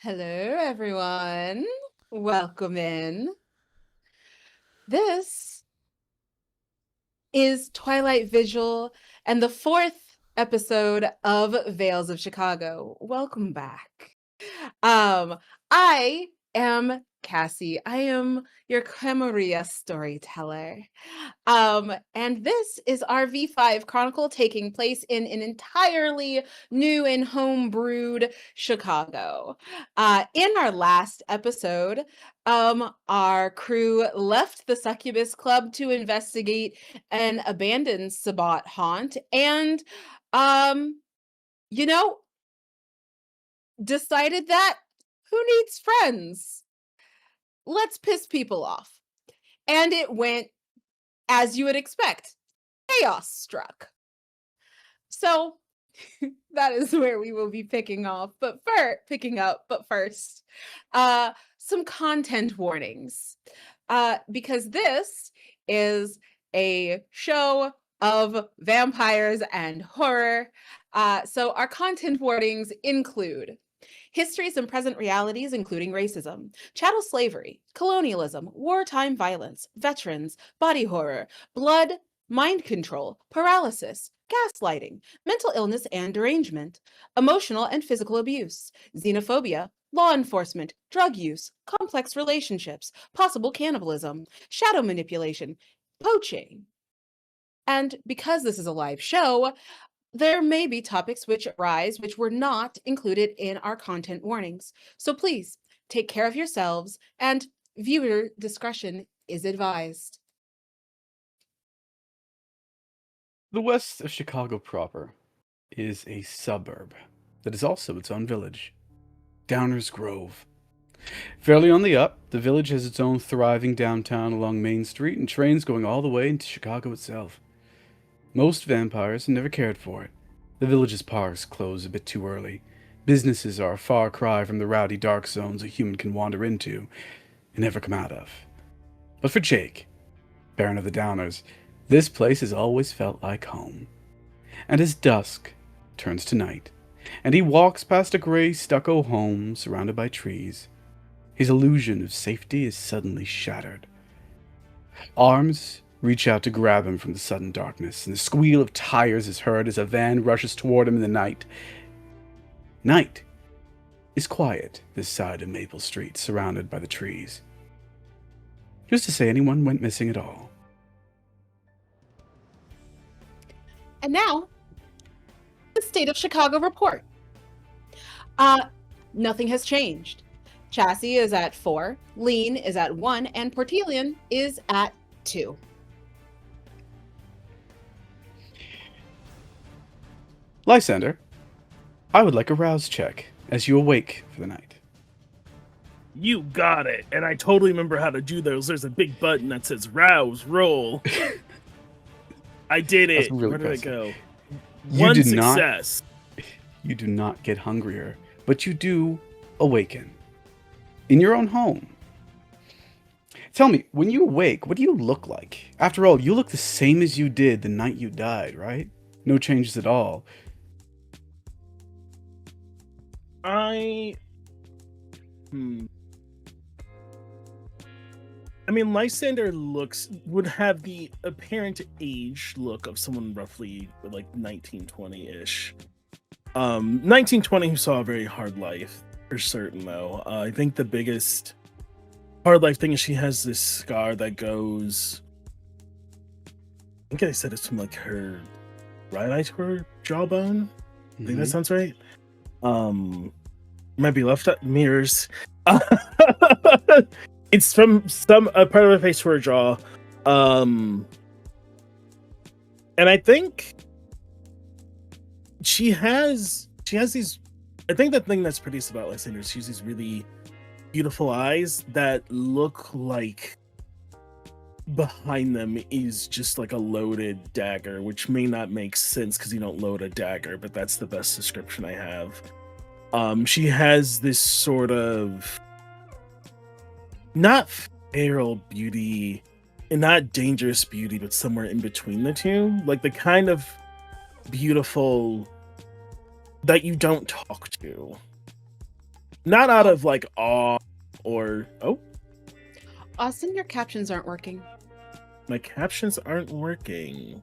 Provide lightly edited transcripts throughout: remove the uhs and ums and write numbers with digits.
Hello, everyone. Welcome in. This is Twilight Visual and the fourth episode of Veils of Chicago. Welcome back. Um, I am Cassie. I am your Camarilla storyteller. And this is our V5 Chronicle taking place in an entirely new and homebrewed Chicago. In our last episode, our crew left the Succubus Club to investigate an abandoned Sabbat haunt and, um, you know, decided that who needs friends? Let's piss people off. And it went as you would expect. Chaos struck. So that is where we will be picking up. But first, some content warnings. Because this is a show of vampires and horror. So our content warnings include histories and present realities, including racism, chattel slavery, colonialism, wartime violence, veterans, body horror, blood, mind control, paralysis, gaslighting, mental illness and derangement, emotional and physical abuse, xenophobia, law enforcement, drug use, complex relationships, possible cannibalism, shadow manipulation, poaching. And because this is a live show, there may be topics which arise which were not included in our content warnings. So please take care of yourselves and viewer discretion is advised. The west of Chicago proper is a suburb that is also its own village, Downers Grove. Fairly on the up, the village has its own thriving downtown along Main Street and trains going all the way into Chicago itself. Most vampires have never cared for it. The village's parks close a bit too early. Businesses are a far cry from the rowdy dark zones a human can wander into and never come out of. But for Jake, Baron of the Downers, this place has always felt like home. And as dusk turns to night, and he walks past a gray stucco home surrounded by trees, his illusion of safety is suddenly shattered. Arms reach out to grab him from the sudden darkness, and the squeal of tires is heard as a van rushes toward him in the night. Night is quiet this side of Maple Street, surrounded by the trees. Who's to say anyone went missing at all? And now, the State of Chicago report. Nothing has changed. Chassis is at 4, Lean is at 1, and Portelian is at 2. Lysander, I would like a rouse check as you awake for the night. You got it. And I totally remember how to do those. There's a big button that says rouse, roll. I did it. Really Where did I go? You One did success. You do not get hungrier, but you do awaken in your own home. Tell me, when you awake, what do you look like? After all, you look the same as you did the night you died, right? No changes at all. I mean, Lysander would have the apparent age look of someone roughly like 1920-ish. 1920 who saw a very hard life, for certain, though. I think the biggest hard life thing is she has this scar that goes, I think I said it's from like her right eye to her jawbone. I think that sounds right. Might be left at mirrors. It's from a part of her face to her jaw. And I think she has these, I think the thing that's prettiest about Lysander is she has these really beautiful eyes that look like behind them is just like a loaded dagger, which may not make sense because you don't load a dagger, but that's the best description I have. She has this sort of not feral beauty and not dangerous beauty, but somewhere in between the two, like the kind of beautiful that you don't talk to. Not out of like awe or Austin, your captions aren't working. my captions aren't working.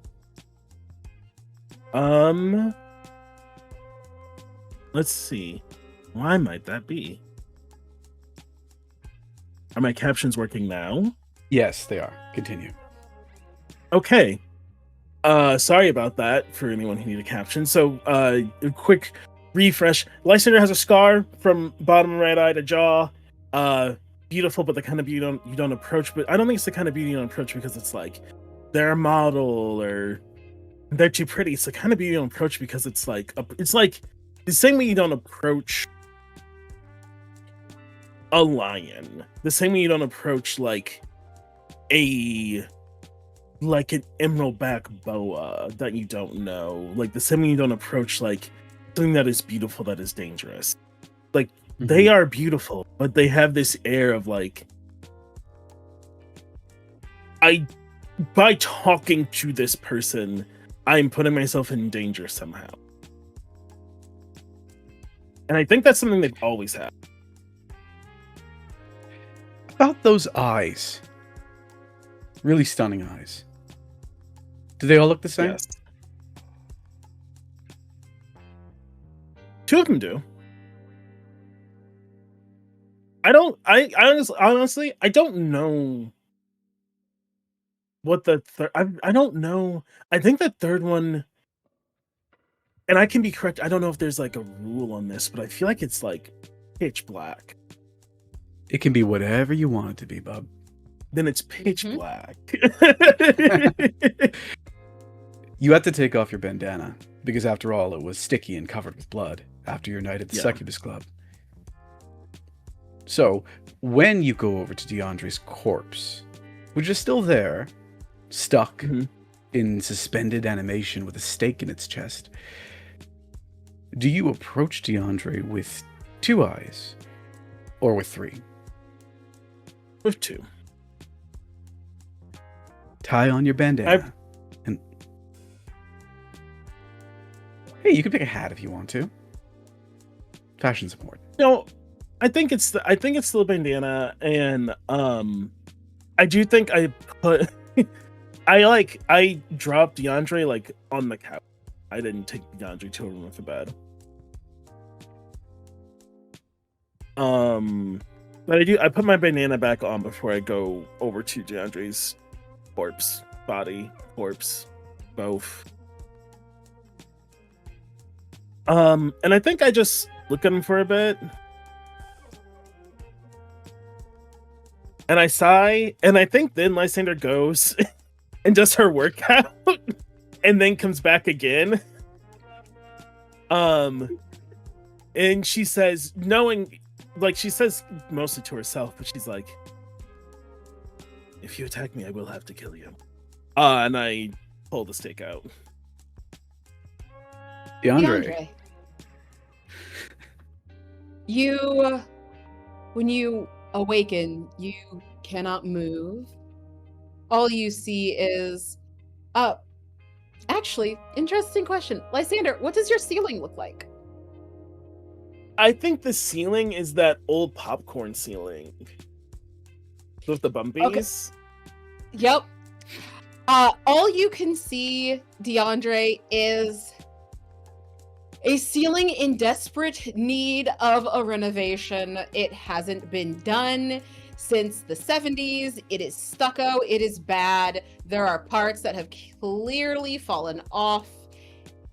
Let's see. Why might that be? Are my captions working now? Yes, they are. Continue. Okay. Sorry about that for anyone who needed a caption. So, a quick refresh. Lysander has a scar from bottom right eye to jaw. Beautiful, but the kind of beauty you don't approach. But I don't think it's the kind of beauty you don't approach because it's like they're a model or they're too pretty. It's the kind of beauty you don't approach because it's like the same way you don't approach a lion, the same way you don't approach like an emerald back boa that you don't know, like the same way you don't approach like something that is beautiful that is dangerous. Like they are beautiful, but they have this air of like, by talking to this person, I'm putting myself in danger somehow. And I think that's something they've always had. About those eyes. Really stunning eyes. Do they all look the same? Yes. Two of them do. Honestly, I don't know what the third. I don't know. I think the third one, and I can be correct. I don't know if there's like a rule on this, but I feel like it's like pitch black. It can be whatever you want it to be, bub. Then it's pitch black. You had to take off your bandana, because after all, it was sticky and covered with blood after your night at the Succubus Club. So, when you go over to DeAndre's corpse, which is still there, stuck in suspended animation with a stake in its chest, do you approach DeAndre with 2 eyes? Or with 3? With 2. Tie on your bandana. And hey, you can pick a hat if you want to. Fashion's important. No, I think it's the bandana, and I do think I put I dropped DeAndre like on the couch. I didn't take DeAndre to a room with the bed. But I put my bandana back on before I go over to DeAndre's corpse, both. And I think I just look at him for a bit. And I sigh, and I think then Lysander goes and does her workout and then comes back again. And she says, she says mostly to herself, but she's like, if you attack me, I will have to kill you. And I pull the stake out. DeAndre. When you awaken, you cannot move. All you see is actually, interesting question. Lysander, what does your ceiling look like? I think the ceiling is that old popcorn ceiling with the bumpies. Okay. Yep. All you can see, DeAndre, is a ceiling in desperate need of a renovation. It hasn't been done since the 70s. It is stucco. It is bad. There are parts that have clearly fallen off.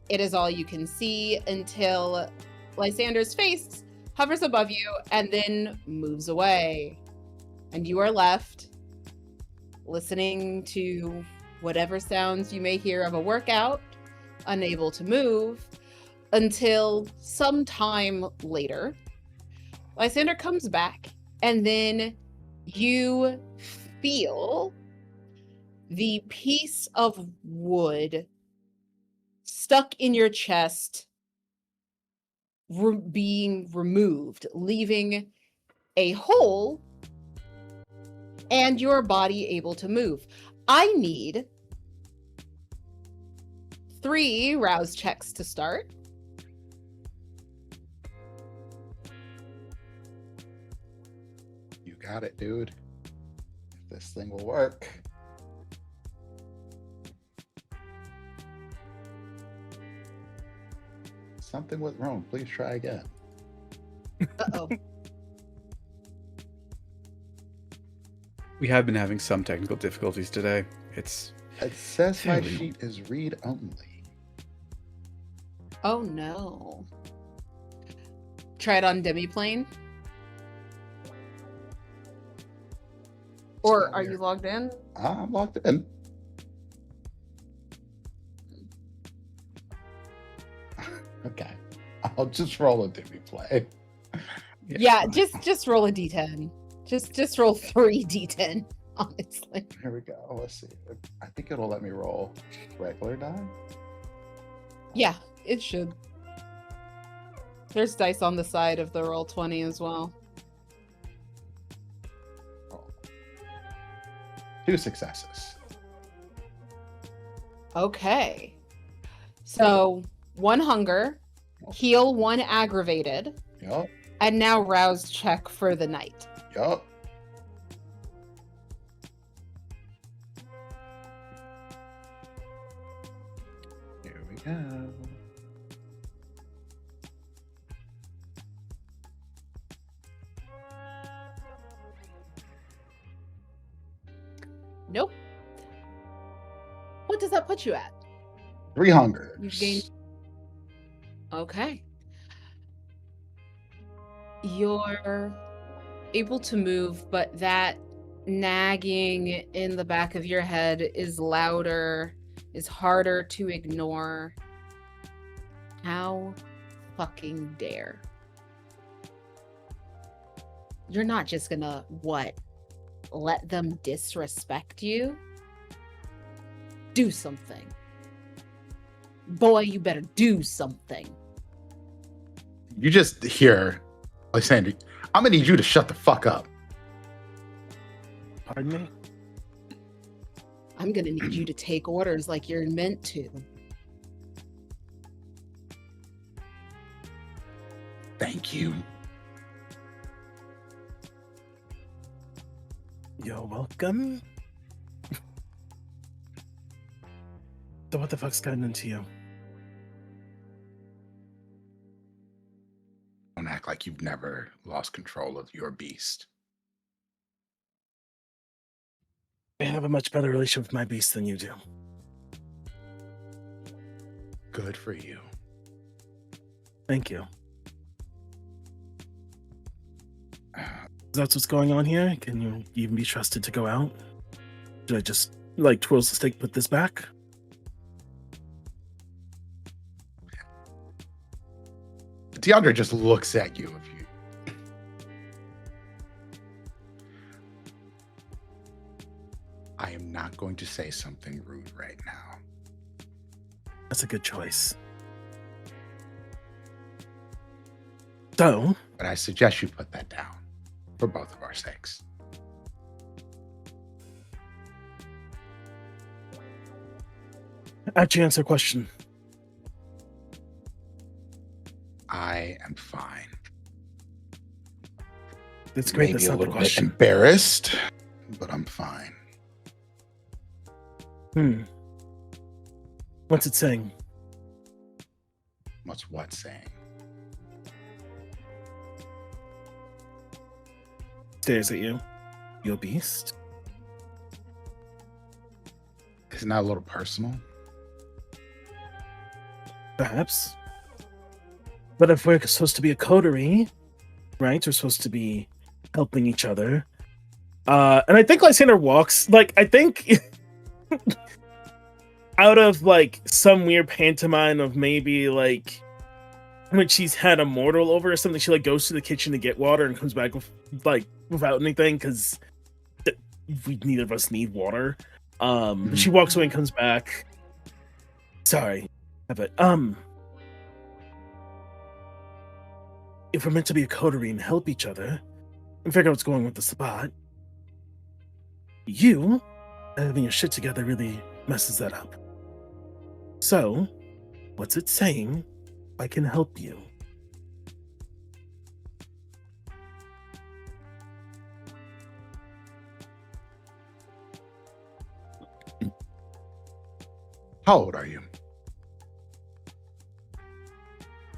It is all you can see until Lysander's face hovers above you and then moves away. And you are left listening to whatever sounds you may hear of a workout, unable to move, until sometime later, Lysander comes back, and then you feel the piece of wood stuck in your chest being removed, leaving a hole and your body able to move. I need 3 rouse checks to start. You got it, dude. If this thing will work. Something went wrong. Please try again. Uh-oh. We have been having some technical difficulties today. It says my Fairly. sheet is read only. Oh no. Try it on demiplane. Or Still are you weird. logged in? I'm logged in. Okay. I'll just roll a demi play. Yeah, just roll a d10. Just roll 3 d10, honestly. Here we go. Let's see. I think it'll let me roll regular die. Yeah, it should. There's dice on the side of the roll 20 as well. Oh. 2 successes. Okay. So 1 hunger, heal 1 aggravated, Yup. and now rouse check for the night. Yup. Here we go. Nope. What does that put you at? 3 hunger. You've gained. Okay. You're able to move, but that nagging in the back of your head is louder, is harder to ignore. How fucking dare. You're not just gonna, what, let them disrespect you? Do something. Boy, you better do something. You just hear Lysander, I'm gonna need you to shut the fuck up. Pardon me? I'm gonna need you to take orders like you're meant to. Thank you. You're welcome. So what the fuck's gotten into you? Don't act like you've never lost control of your beast. I have a much better relationship with my beast than you do. Good for you. Thank you. That's what's going on here? Can you even be trusted to go out? Should I just, like, twirls the stick, put this back? DeAndre just looks at you. I am not going to say something rude right now. That's a good choice. So, But I suggest you put that down for both of our sakes. actually answer a question. I am fine. It's great. Maybe That's a not the little bit question. embarrassed, but I'm fine. What's it saying? What's what saying? Stares at you. You a beast? Isn't that a little personal? Perhaps. But if we're supposed to be a coterie, right? We're supposed to be helping each other. And I think Lysander walks, like, I think out of, like, some weird pantomime of maybe, like, when she's had a mortal over or something, she, like, goes to the kitchen to get water and comes back with, like, without anything, because neither of us need water. She walks away and comes back. Sorry. But, if we're meant to be a coterie and help each other and figure out what's going on with the spot, you having your shit together really messes that up. So, what's it saying? I can help you. How old are you?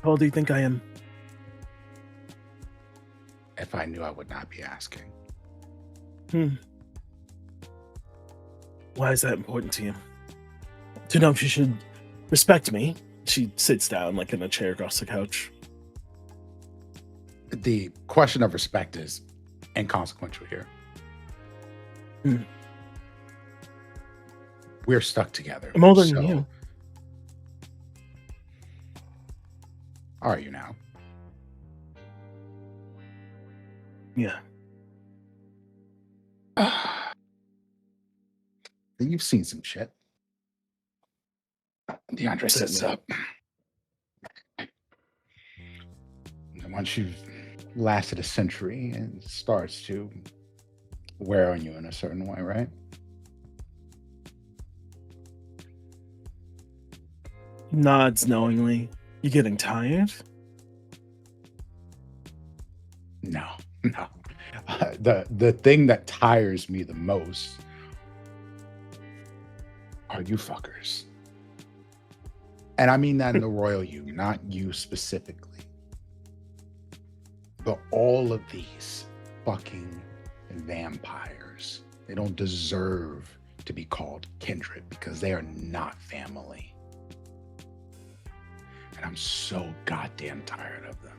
How old do you think I am? If I knew, I would not be asking. Why is that important to you? To know if you should respect me. She sits down like in a chair across the couch. The question of respect is inconsequential here. We're stuck together. I'm older than you. Are you now? Yeah. You've seen some shit. DeAndre sits Certainly. up. And once you've lasted a century, it starts to wear on you in a certain way, right? Nods knowingly. You getting tired? No. The thing that tires me the most are you fuckers. And I mean that in the royal you, not you specifically. But all of these fucking vampires, they don't deserve to be called kindred because they are not family. And I'm so goddamn tired of them.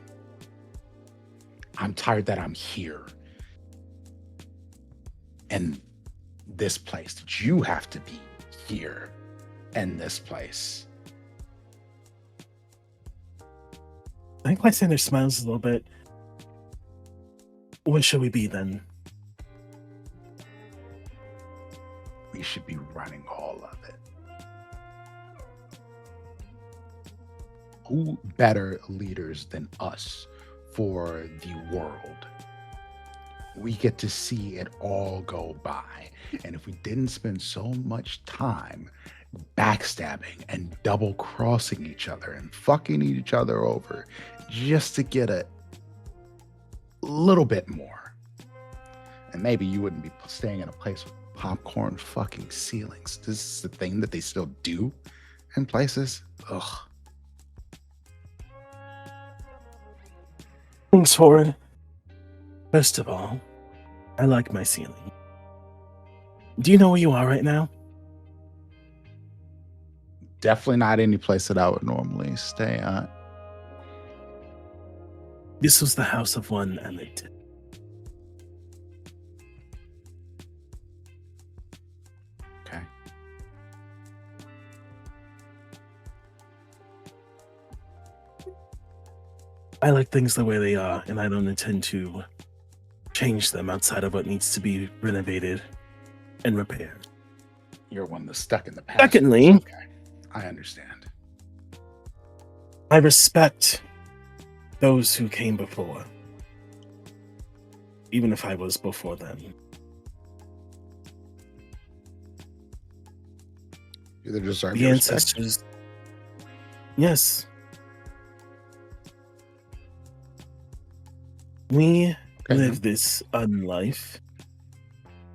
I'm tired that I'm here in this place, that you have to be here in this place. I think Lysander smiles a little bit. Where should we be then? We should be running all of it. Who better leaders than us for the world? We get to see it all go by. And if we didn't spend so much time backstabbing and double crossing each other and fucking each other over just to get a little bit more, and maybe you wouldn't be staying in a place with popcorn fucking ceilings. This is the thing that they still do in places. Ugh. Thanks, Forward. First of all, I like my ceiling. Do you know where you are right now? Definitely not any place that I would normally stay at. This was the house of one and they did. Okay. I like things the way they are, and I don't intend to change them outside of what needs to be renovated and repaired. You're one that's stuck in the past. Secondly, Okay. I understand. I respect those who came before, even if I was before them. You either deserve The your respect. ancestors. Yes. We Okay. live this unlife,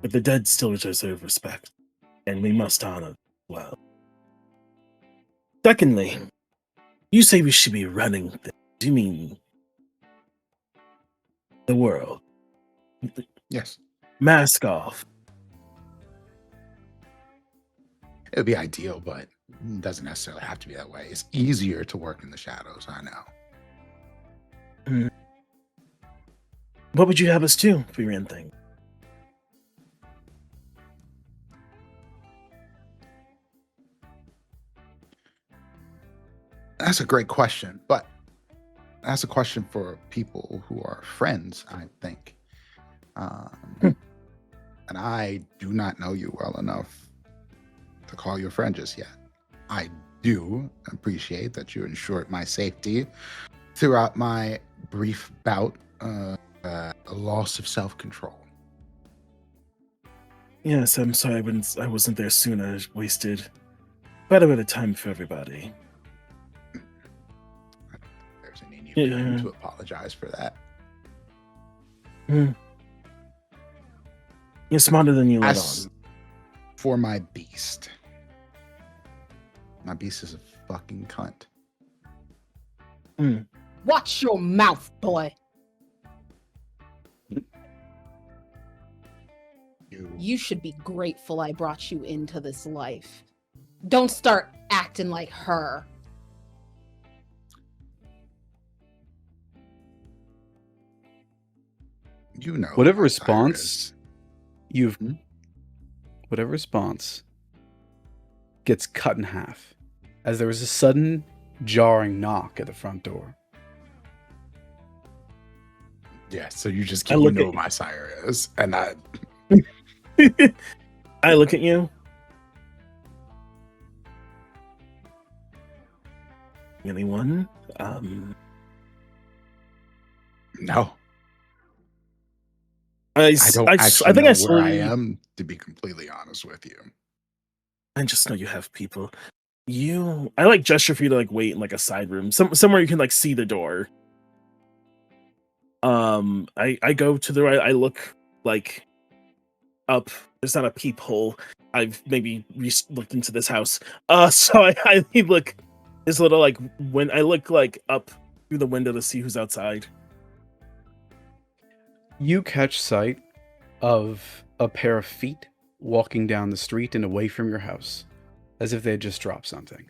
but the dead still deserve respect, and we must honor well. Secondly, you say we should be running things. Do you mean the world? Yes. Mask off. It would be ideal, but it doesn't necessarily have to be that way. It's easier to work in the shadows, I know. What would you have us do if we ran things? That's a great question, but that's a question for people who are friends, I think. And I do not know you well enough to call you a friend just yet. I do appreciate that you ensured my safety throughout my brief bout loss of self-control. Yes, I'm sorry I wasn't there sooner. I wasted quite a bit of time for everybody. There's any need for you Yeah. to apologize for that. You're smarter than you let As on. for my beast, My beast is a fucking cunt. Watch your mouth, boy. You should be grateful I brought you into this life. Don't start acting like her. You know Whatever who response you've, Hmm? whatever response gets cut in half as there is a sudden jarring knock at the front door. Yeah, so you just I you look know at- who my sire is, and I I look at you. Anyone? no, I don't actually think know I where slowly, I am. To be completely honest with you, I just know you have people. I like gesture for you to like wait in like a side room, somewhere you can like see the door. I go to the right. I look like up. There's not a peephole. I've maybe looked into this house. So I look. This little like when I look like up through the window to see who's outside. You catch sight of a pair of feet walking down the street and away from your house, as if they had just dropped something.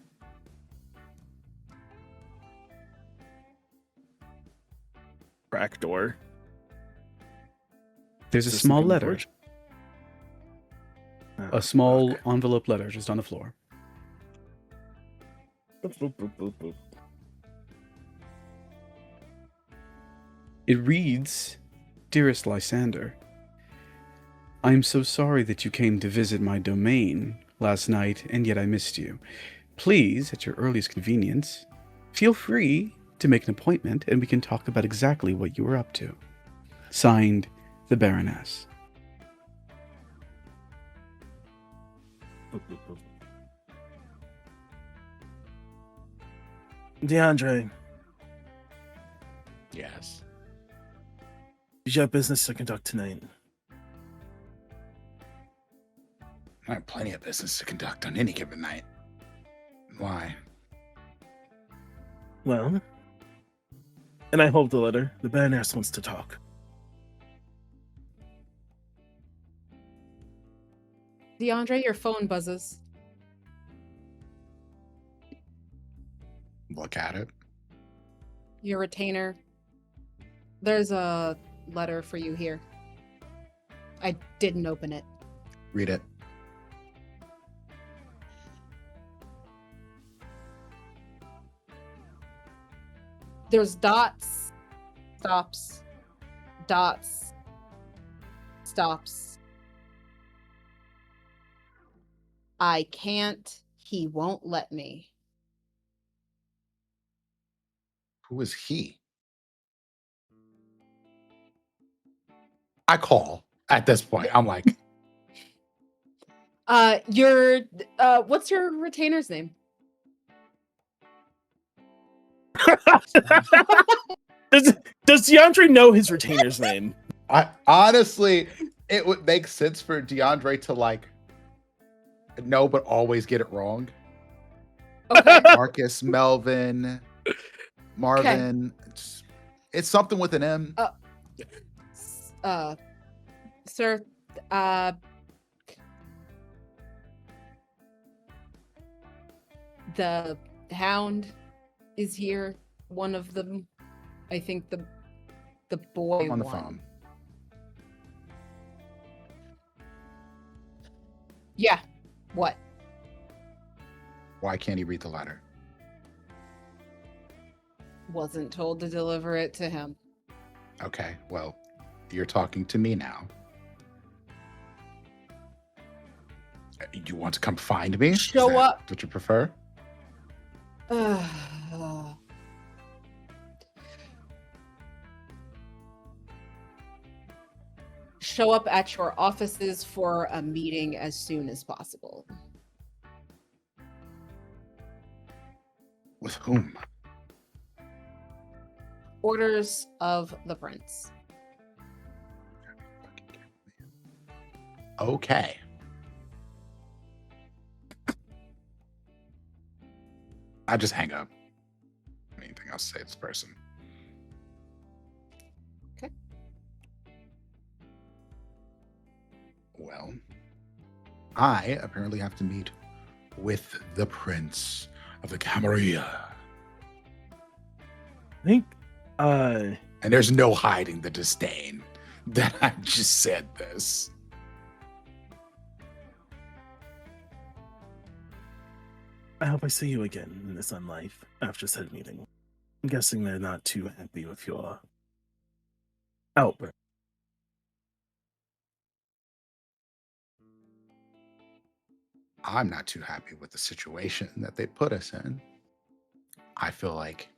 Crack door. There's a Is this small the letter, porch? a small Okay. envelope letter just on the floor. Boop, boop, boop, boop, boop. It reads, "Dearest Lysander, I am so sorry that you came to visit my domain last night, and yet I missed you. Please, at your earliest convenience, feel free to make an appointment, and we can talk about exactly what you were up to. Signed, the Baroness." Boop, boop, boop. DeAndre, yes. did you have business to conduct tonight? I have plenty of business to conduct on any given night. Why? Well, and I hold the letter. The Baroness wants to talk. DeAndre, your phone buzzes. Look at it. Your retainer. There's a letter for you here. I didn't open it. Read it. There's dots, stops, dots, stops. I can't. He won't let me. Who is he? I call at this point. I'm like, What's your retainer's name? Does DeAndre know his retainer's name? I honestly, it would make sense for DeAndre to like know, but always get it wrong. Okay. Marcus, Melvin, Marvin. It's something with an M. Sir, the hound is here. One of them, I think the boy I'm on the one. phone. Yeah. What? Why can't he read the letter? Wasn't told to deliver it to him. Okay, well, you're talking to me now. You want to come find me? Is Show that up. What you prefer? Show up at your offices for a meeting as soon as possible. With whom? Orders of the prince. Okay. I just hang up. Anything else to say to this person? Okay. Well, I apparently have to meet with the Prince of the Camarilla. I think, And there's no hiding the disdain that I just said this. I hope I see you again in this unlife after said meeting. I'm guessing they're not too happy with your outburst. I'm not too happy with the situation that they put us in. I feel like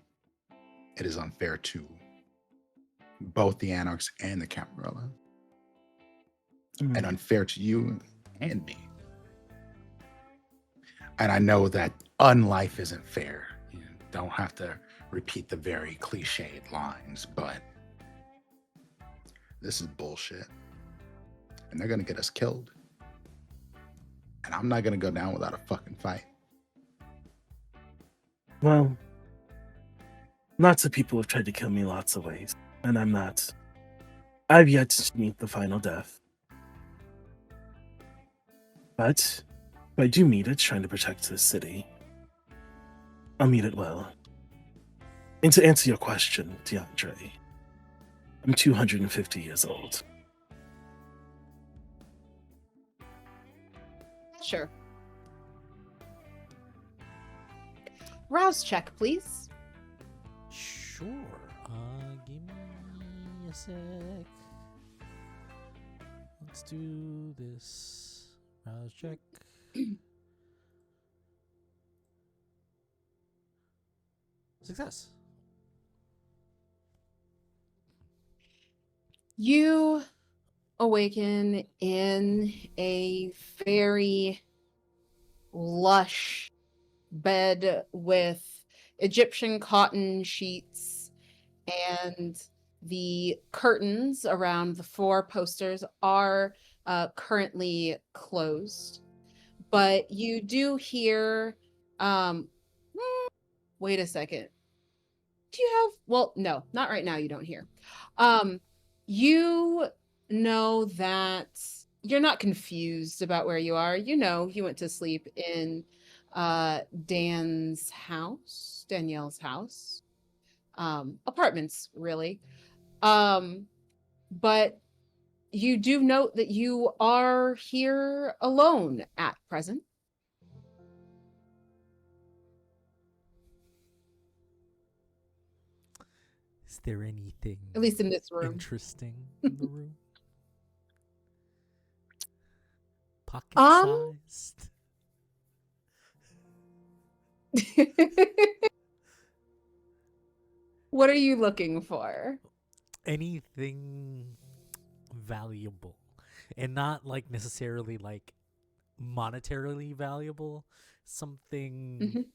it is unfair to both the Anarchs and the Camarilla, and unfair to you and me. And I know that unlife isn't fair. You don't have to repeat the very cliched lines, but this is bullshit. And they're gonna get us killed. And I'm not gonna go down without a fucking fight. Well, lots of people have tried to kill me lots of ways, and I've yet to meet the final death. But if I do meet it trying to protect this city, I'll meet it well. And to answer your question, DeAndre, I'm 250 years old. Sure. Rouse check, please. Sure. Give me a sec. Let's do this. Rouse check. Success. You awaken in a very lush bed with Egyptian cotton sheets, and the curtains around the 4 posters are currently closed. But you do hear, wait a second. Do you have, well, no, not right now. You don't hear. You know that you're not confused about where you are. You know, you went to sleep in Danielle's house, apartments, really. But you do note that you are here alone at present. Is there anything At least in this room. interesting in the room? Pocket sized? What are you looking for? Anything valuable. And not like necessarily like monetarily valuable. Something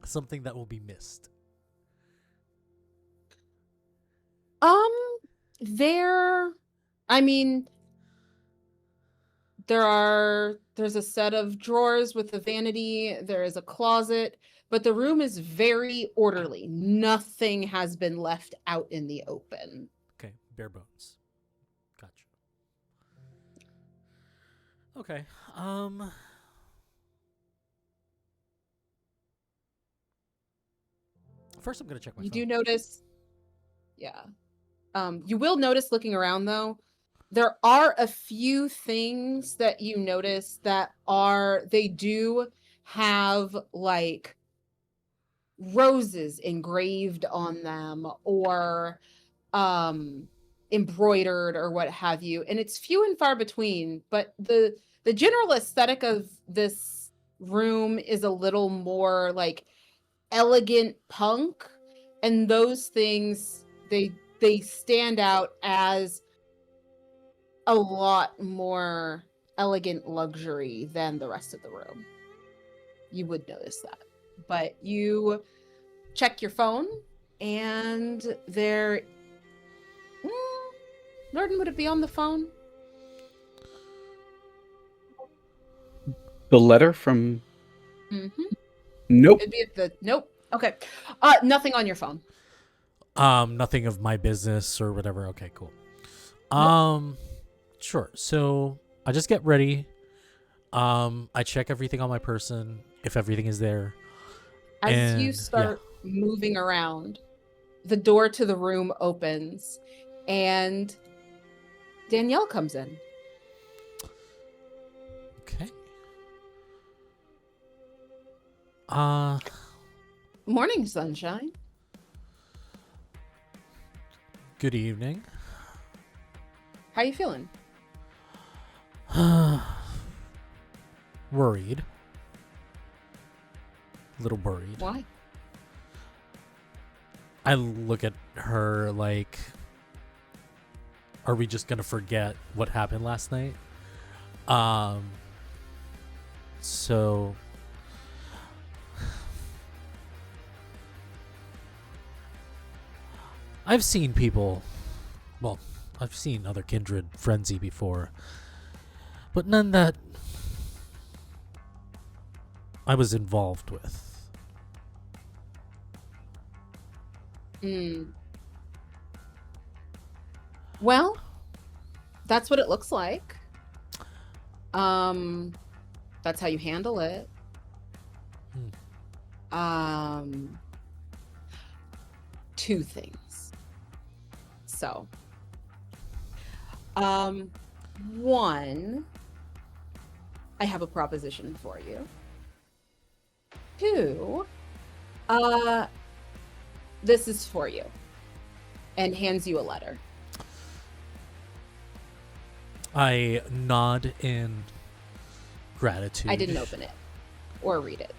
something that will be missed. There's a set of drawers with a vanity, there is a closet, but the room is very orderly. Nothing has been left out in the open. Okay, bare bones. Gotcha. Okay. First I'm gonna check my You phone. do notice, yeah. You will notice looking around though, there are a few things that you notice that they do have like roses engraved on them or embroidered or what have you, and it's few and far between, but the general aesthetic of this room is a little more like elegant punk, and those things they stand out as a lot more elegant luxury than the rest of the room. You would notice that. But you check your phone, and there... Norton, would it be on the phone? The letter from... Mm-hmm. Nope. It'd be at the nope. Okay. Nothing on your phone. Nothing of my business or whatever. Okay, cool. Sure. So I just get ready. I check everything on my person if everything is there. As you And, start moving around, the door to the room opens and Danielle comes in. Okay. Morning, sunshine. Good evening. How you feeling? Worried. A little worried. Why? I look at her like, are we just gonna forget what happened last night? So I've seen people, well, I've seen other kindred frenzy before, but none that I was involved with. Well, that's what it looks like. That's how you handle it. Two things. So, one, I have a proposition for you. Two, this is for you, and hands you a letter. I nod in gratitude. I didn't open it or read it.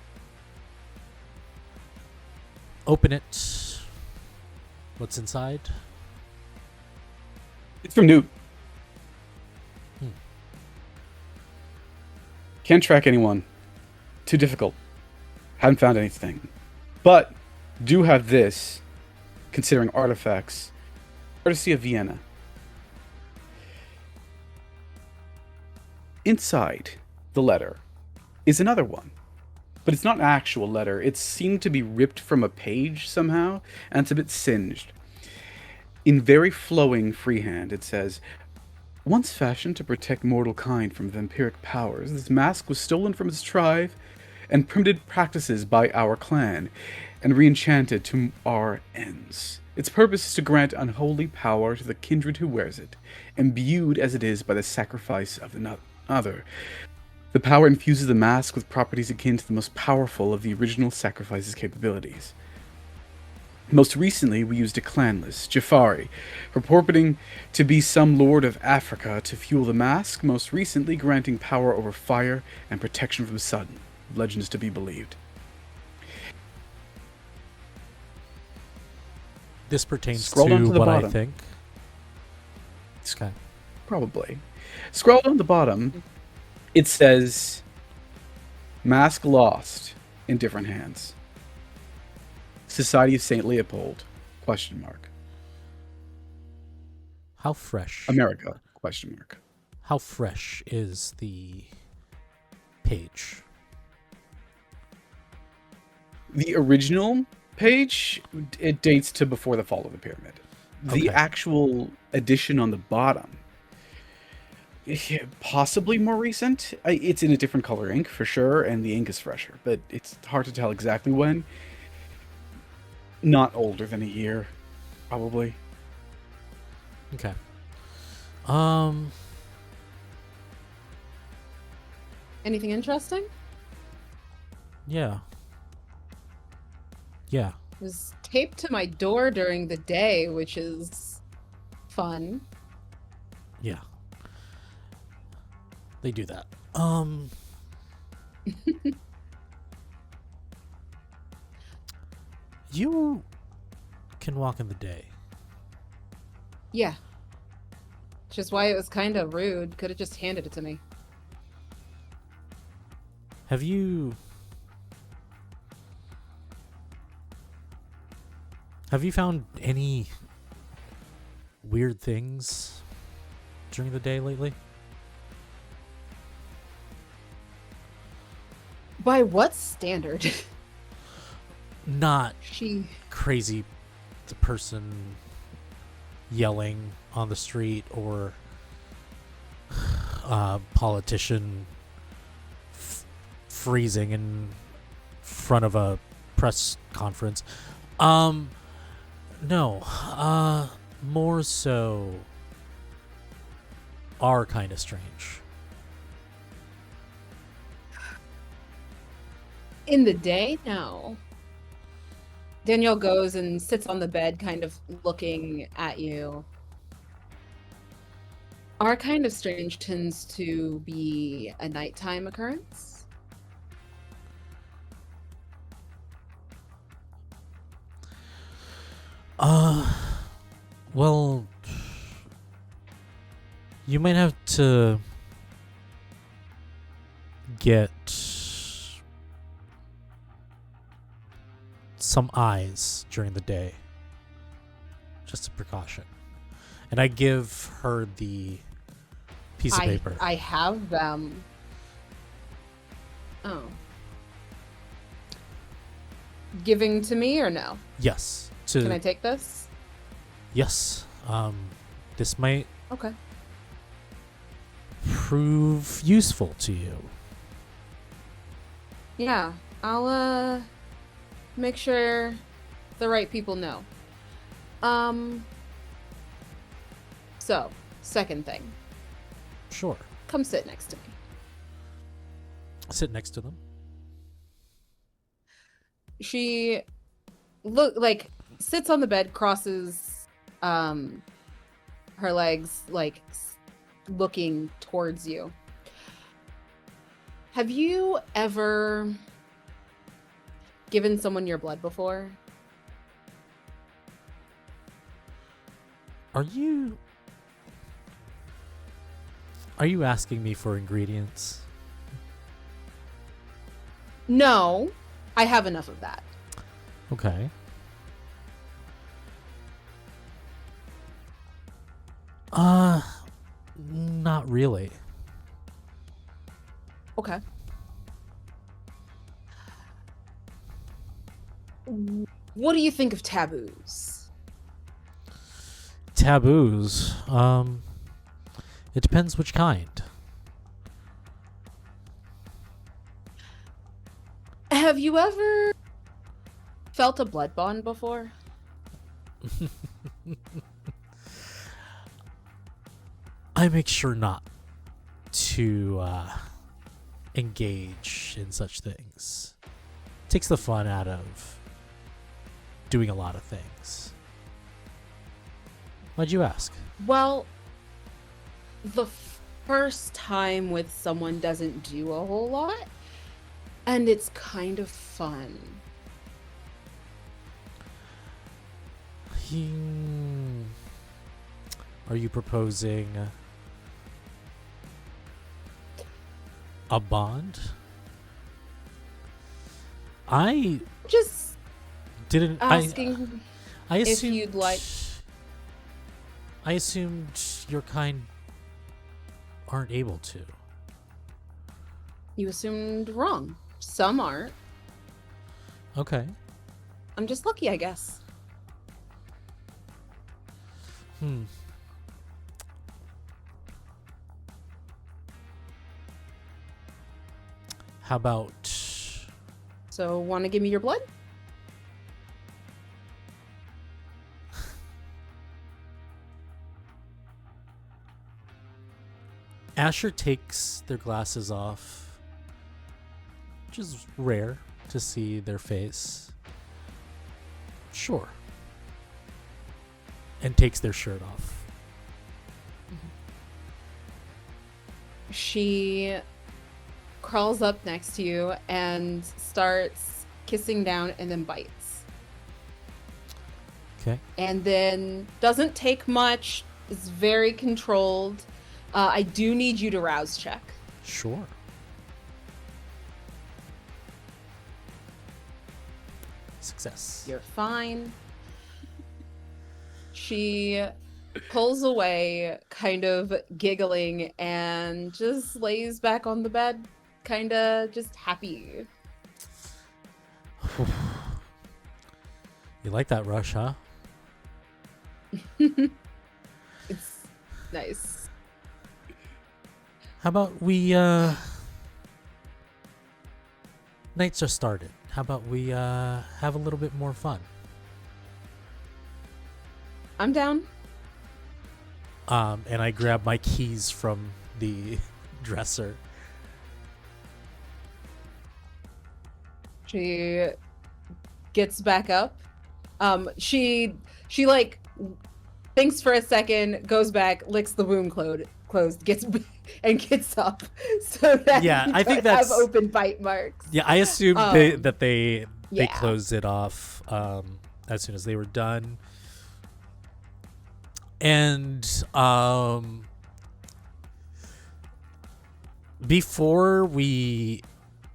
Open it. What's inside? It's from Newt. Can't track anyone. Too difficult. Haven't found anything. But do have this, considering artifacts, courtesy of Vienna. Inside the letter is another one. But it's not an actual letter. It seemed to be ripped from a page somehow, and it's a bit singed. In very flowing freehand, it says, "Once fashioned to protect mortal kind from vampiric powers, this mask was stolen from its tribe and primitive practices by our clan, and re-enchanted to our ends. Its purpose is to grant unholy power to the kindred who wears it, imbued as it is by the sacrifice of another. The power infuses the mask with properties akin to the most powerful of the original sacrifice's capabilities. Most recently, we used a clanless, Jafari, purporting to be some lord of Africa to fuel the mask, most recently granting power over fire and protection from sudden. Legends to be believed." This pertains Scroll down to to the what I bottom. think. Okay. Probably. Scroll down the bottom. It says, "Mask lost in different hands. Society of St. Leopold, ? How fresh? America, ? How fresh is the page? The original page, it dates to before the fall of the pyramid. The Okay. actual edition on the bottom, possibly more recent. It's in a different color ink for sure, and the ink is fresher, but it's hard to tell exactly when. Not older than a year, probably. Okay. Anything interesting? Yeah. Yeah. It was taped to my door during the day, which is fun. Yeah. They do that. You can walk in the day. Yeah. Which is why it was kind of rude. Could have just handed it to me. Have you found any weird things during the day lately? By what standard? not She crazy, the person yelling on the street or politician freezing in front of a press conference. No. More so are kind of strange. in the day? No. Danielle goes and sits on the bed, kind of looking at you. Our kind of strange tends to be a nighttime occurrence. Well, you might have to get some eyes during the day. Just a precaution. And I give her the piece of paper. I have them. Oh. Giving to me or no? Yes. Can I take this? Yes. This might Okay. prove useful to you. Yeah, I'll make sure the right people know. So, second thing, Sure. come sit next to me. Sit next to them. She sits on the bed, crosses her legs, looking towards you. Have you ever given someone your blood before? Are you asking me for ingredients? No, I have enough of that. Okay. Not really. Okay. What do you think of taboos? Taboos. It depends which kind. Have you ever felt a blood bond before? I make sure not to engage in such things. Takes the fun out of doing a lot of things. Why'd you ask? Well, the first time with someone doesn't do a whole lot, and it's kind of fun. Are you proposing a bond? I Just didn't. asking I if assumed you'd like. I assumed your kind aren't able to. You assumed wrong. Some aren't. Okay. I'm just lucky, I guess. How about So, want to give me your blood? Asher takes their glasses off, which is rare to see their face. Sure. And takes their shirt off. She crawls up next to you and starts kissing down and then bites. Okay. And then doesn't take much, is very controlled. I do need you to rouse check. Sure. Success. You're fine. She pulls away, kind of giggling, and just lays back on the bed, kind of just happy. You like that rush, huh? It's nice. How about we nights just started. How about we have a little bit more fun? I'm down. And I grab my keys from the dresser. She gets back up. She like thinks for a second, goes back, licks the wound closed, gets up so that Yeah, you I think don't have that's- open bite marks. Yeah, I assumed they yeah. closed it off as soon as they were done. And before we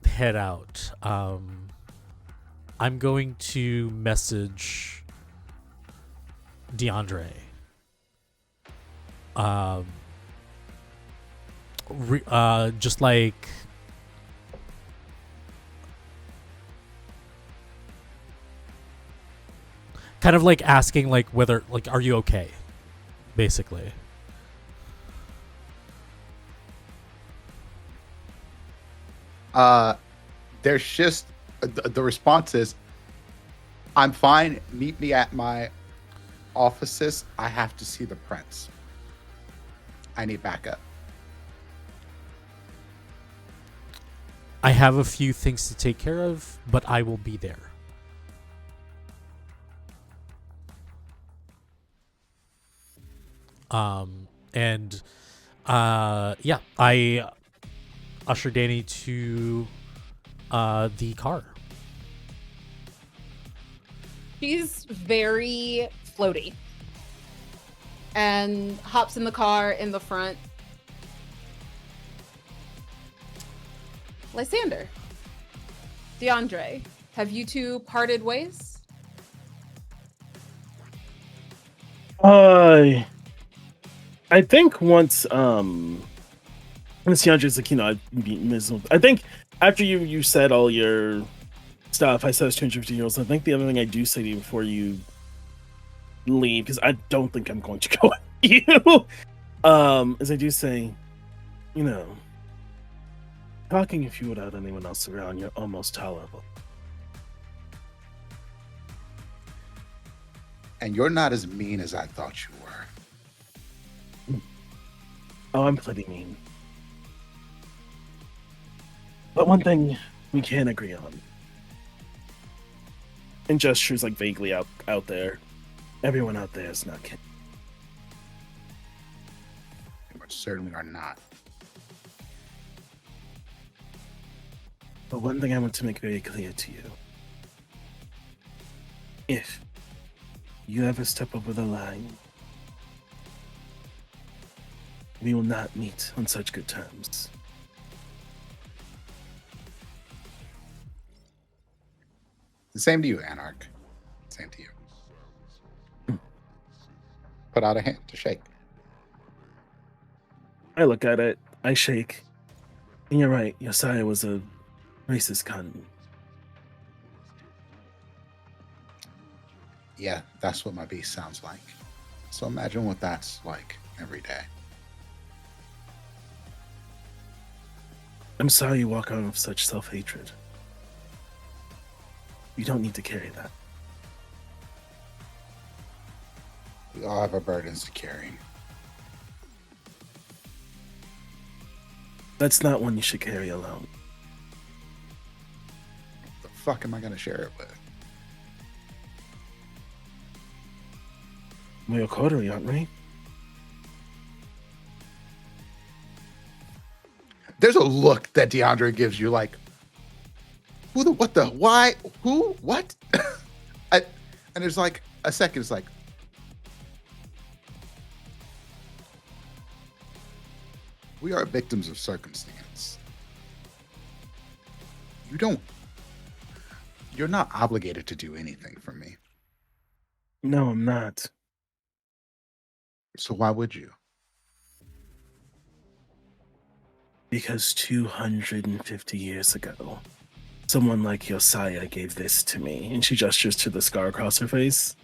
head out, I'm going to message DeAndre. Just like kind of like asking like whether like are you okay, basically. There's just the response is, I'm fine. Meet me at my offices. I have to see the prince. I need backup. I have a few things to take care of, but I will be there. And yeah, I usher Danny to the car. She's very floaty and hops in the car in the front. Lysander, DeAndre, have you two parted ways? I think once Andre's like, I think after you said all your stuff, I said it's 250 euros. I think the other thing I do say to you before you leave, because I don't think I'm going to go with you, is I do say, talking if you without anyone else around, you're almost tolerable. And you're not as mean as I thought you were. Oh, I'm plenty mean. But one thing we can agree on, and gestures like vaguely out there, everyone out there is not kidding. You certainly are not. But one thing I want to make very clear to you. If you ever step over the line, we will not meet on such good terms. The same to you, Anarch. Same to you. Put out a hand to shake. I look at it, I shake, and you're right, Josiah was a racist cunt. Yeah, that's what my beast sounds like. So imagine what that's like every day. I'm sorry you walk out of such self-hatred. You don't need to carry that. We all have our burdens to carry. That's not one you should carry alone. The fuck am I gonna share it with? We're a coterie, aren't we? There's a look that DeAndre gives you like, who the, what the, why, who, what? And there's like a second, it's like, we are victims of circumstance. You're not obligated to do anything for me. No, I'm not. So why would you? Because 250 years ago, someone like Josiah gave this to me. And she gestures to the scar across her face.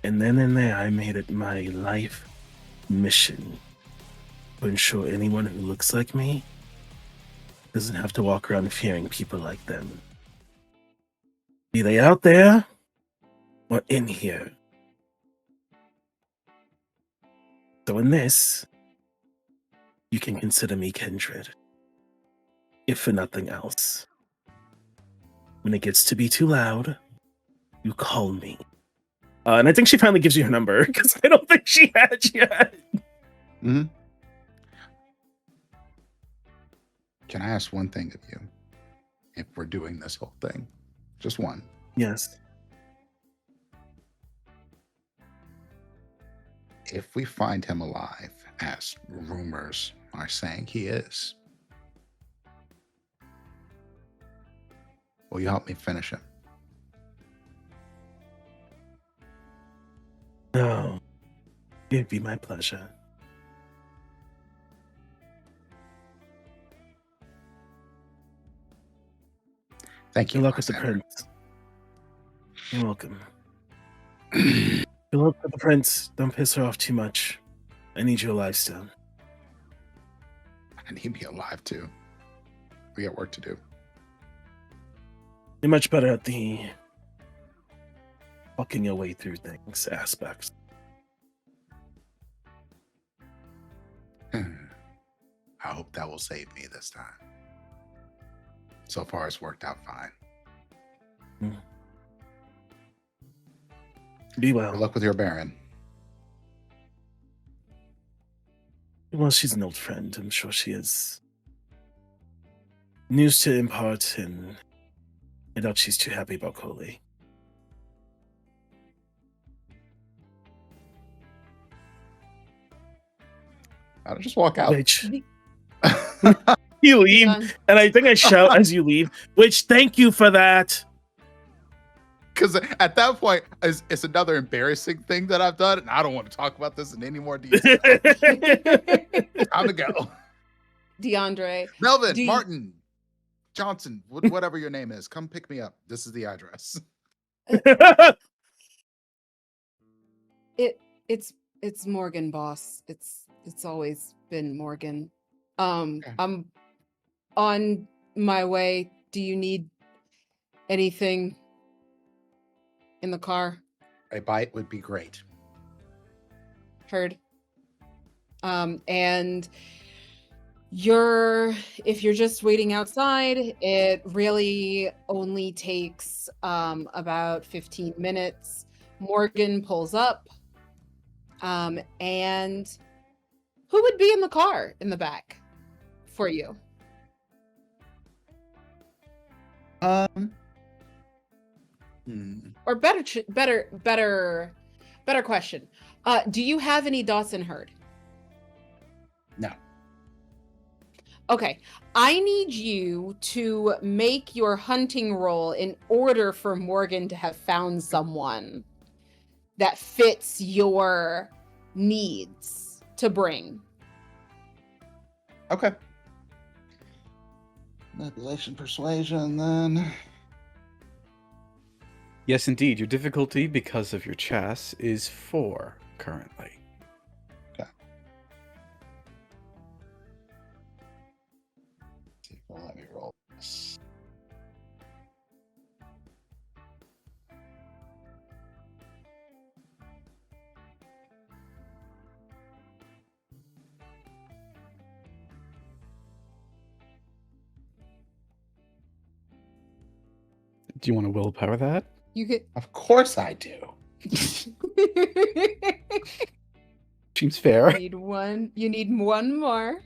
And then and there, I made it my life mission to ensure anyone who looks like me doesn't have to walk around fearing people like them. Be they out there or in here. So in this, you can consider me kindred, if for nothing else. When it gets to be too loud, you call me. And I think she finally gives you her number, because I don't think she had yet. Mm-hmm. Can I ask one thing of you? If we're doing this whole thing, just one. Yes. If we find him alive, as rumors are saying he is, will you help me finish him? No, it'd be my pleasure. Thank you. Good luck with the Alexander. prince. You're welcome. Good luck with the prince. Don't piss her off too much. I need you alive still. I need me alive too. We got work to do. You're much better at the fucking your way through things aspects. I hope that will save me this time. So far, it's worked out fine. Be well. Good luck with your Baron. Well, she's an old friend. I'm sure she is. News to impart, and I doubt she's too happy about Coley. I'll just walk out. Which you leave, Done. and I think I shout as you leave. Which, thank you for that. Because at that point, it's another embarrassing thing that I've done, and I don't want to talk about this in any more detail. Time to go. DeAndre, Melvin, Do you- Martin, Johnson, whatever your name is, come pick me up. This is the address. it's Morgan, boss. It's always been Morgan. Okay. I'm on my way. Do you need anything in the car? A bite would be great. Heard. And if you're just waiting outside, it really only takes about 15 minutes. Morgan pulls up. And who would be in the car in the back for you? Or better question. Do you have any Dawson herd? No. Okay. I need you to make your hunting roll in order for Morgan to have found someone that fits your needs to bring. Okay. Manipulation, persuasion, then. Yes, indeed. Your difficulty, because of your chas, is 4 currently. Okay. Well, let me roll this. Do you want to willpower that? You could. Of course I do. Seems fair. You need one more.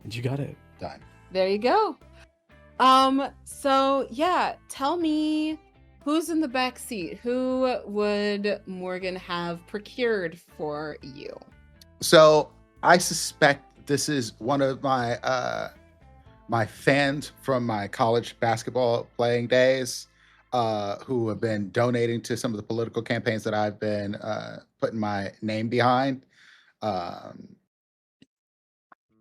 And you got it. Done. There you go. So yeah, tell me who's in the back seat. Who would Morgan have procured for you? So I suspect this is one of my my fans from my college basketball playing days, who have been donating to some of the political campaigns that I've been putting my name behind.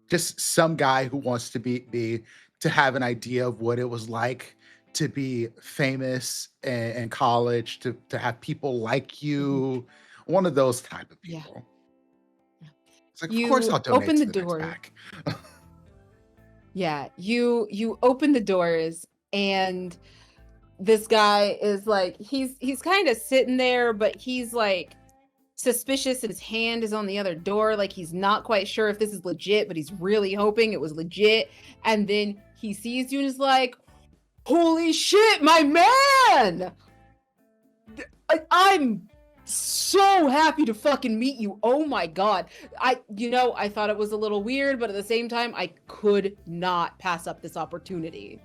Just some guy who wants to be to have an idea of what it was like to be famous in college, to have people like you, one of those type of Yeah. people. It's like, of course You I'll donate open the to the next door. pack. Yeah, you open the doors, and this guy is like, he's kind of sitting there, but he's like suspicious, and his hand is on the other door, like he's not quite sure if this is legit, but he's really hoping it was legit. And then he sees you and is like, holy shit, my man! I'm so happy to fucking meet you. Oh my god. I thought it was a little weird, but at the same time, I could not pass up this opportunity.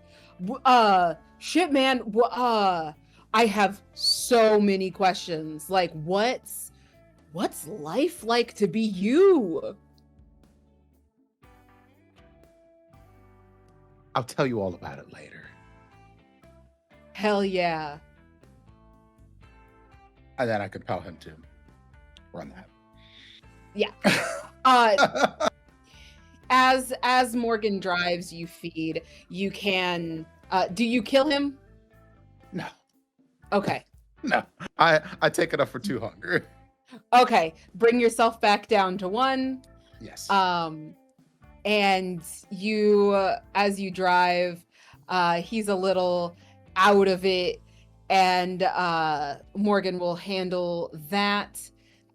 Shit, man. I have so many questions. Like, what's life like to be you? I'll tell you all about it later. Hell yeah. And then I compel him to run that. Yeah. As Morgan drives, you feed. You can. Do you kill him? No, Okay. no. I take it up for 2 hunger. Okay. Bring yourself back down to 1. Yes. And you, as you drive, he's a little out of it, and Morgan will handle that